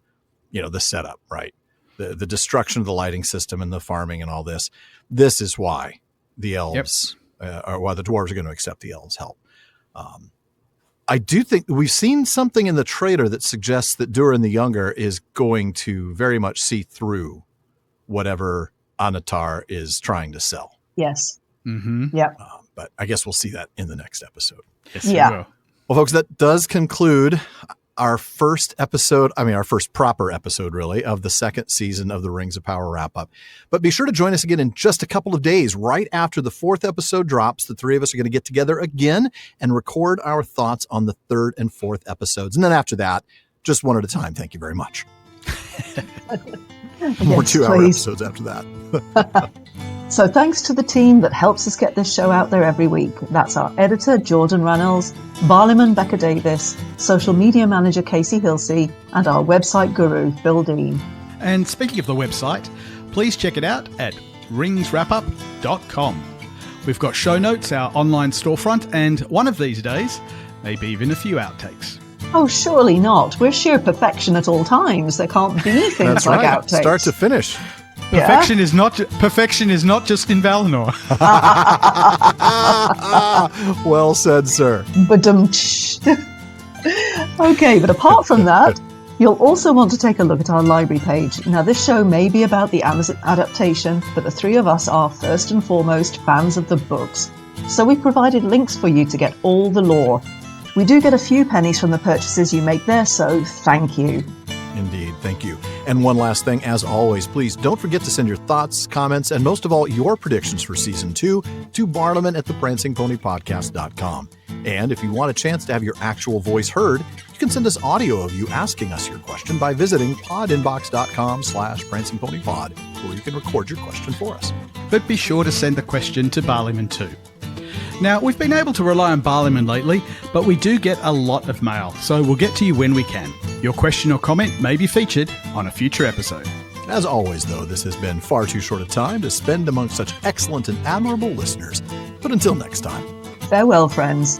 the setup, right? The destruction of the lighting system and the farming and all this. This is why the elves, or why the dwarves are going to accept the elves' help. I do think we've seen something in the trailer that suggests that Durin the Younger is going to very much see through whatever Anatar is trying to sell. Yes. Mm-hmm. Yeah. But I guess we'll see that in the next episode. Yes, yeah. Well, folks, that does conclude our first proper episode, really, of the second season of the Rings of Power wrap-up. But be sure to join us again in just a couple of days. Right after the fourth episode drops, the three of us are going to get together again and record our thoughts on the third and fourth episodes. And then after that, just one at a time. Thank you very much. More 2-hour episodes after that. So thanks to the team that helps us get this show out there every week. That's our editor, Jordan Reynolds, Barliman Becca Davis, social media manager, Casey Hilsey, and our website guru, Phil Dean. And speaking of the website, please check it out at ringswrapup.com. We've got show notes, our online storefront, and one of these days, maybe even a few outtakes. Oh, surely not. We're sheer perfection at all times. There can't be things like outtakes. Start to finish. Perfection is not just in Valinor. Well said, sir. Okay, but apart from that, you'll also want to take a look at our library page. Now, this show may be about the Amazon adaptation, but the three of us are first and foremost fans of the books. So we've provided links for you to get all the lore. We do get a few pennies from the purchases you make there, so thank you. Indeed. Thank you. And one last thing, as always, please don't forget to send your thoughts, comments, and most of all, your predictions for Season 2 to barliman@theprancingponypodcast.com. And if you want a chance to have your actual voice heard, you can send us audio of you asking us your question by visiting podinbox.com/prancingponypod, where you can record your question for us. But be sure to send the question to Barliman too. Now, we've been able to rely on Barliman lately, but we do get a lot of mail, so we'll get to you when we can. Your question or comment may be featured on a future episode. As always, though, this has been far too short a time to spend among such excellent and admirable listeners. But until next time. Farewell, friends.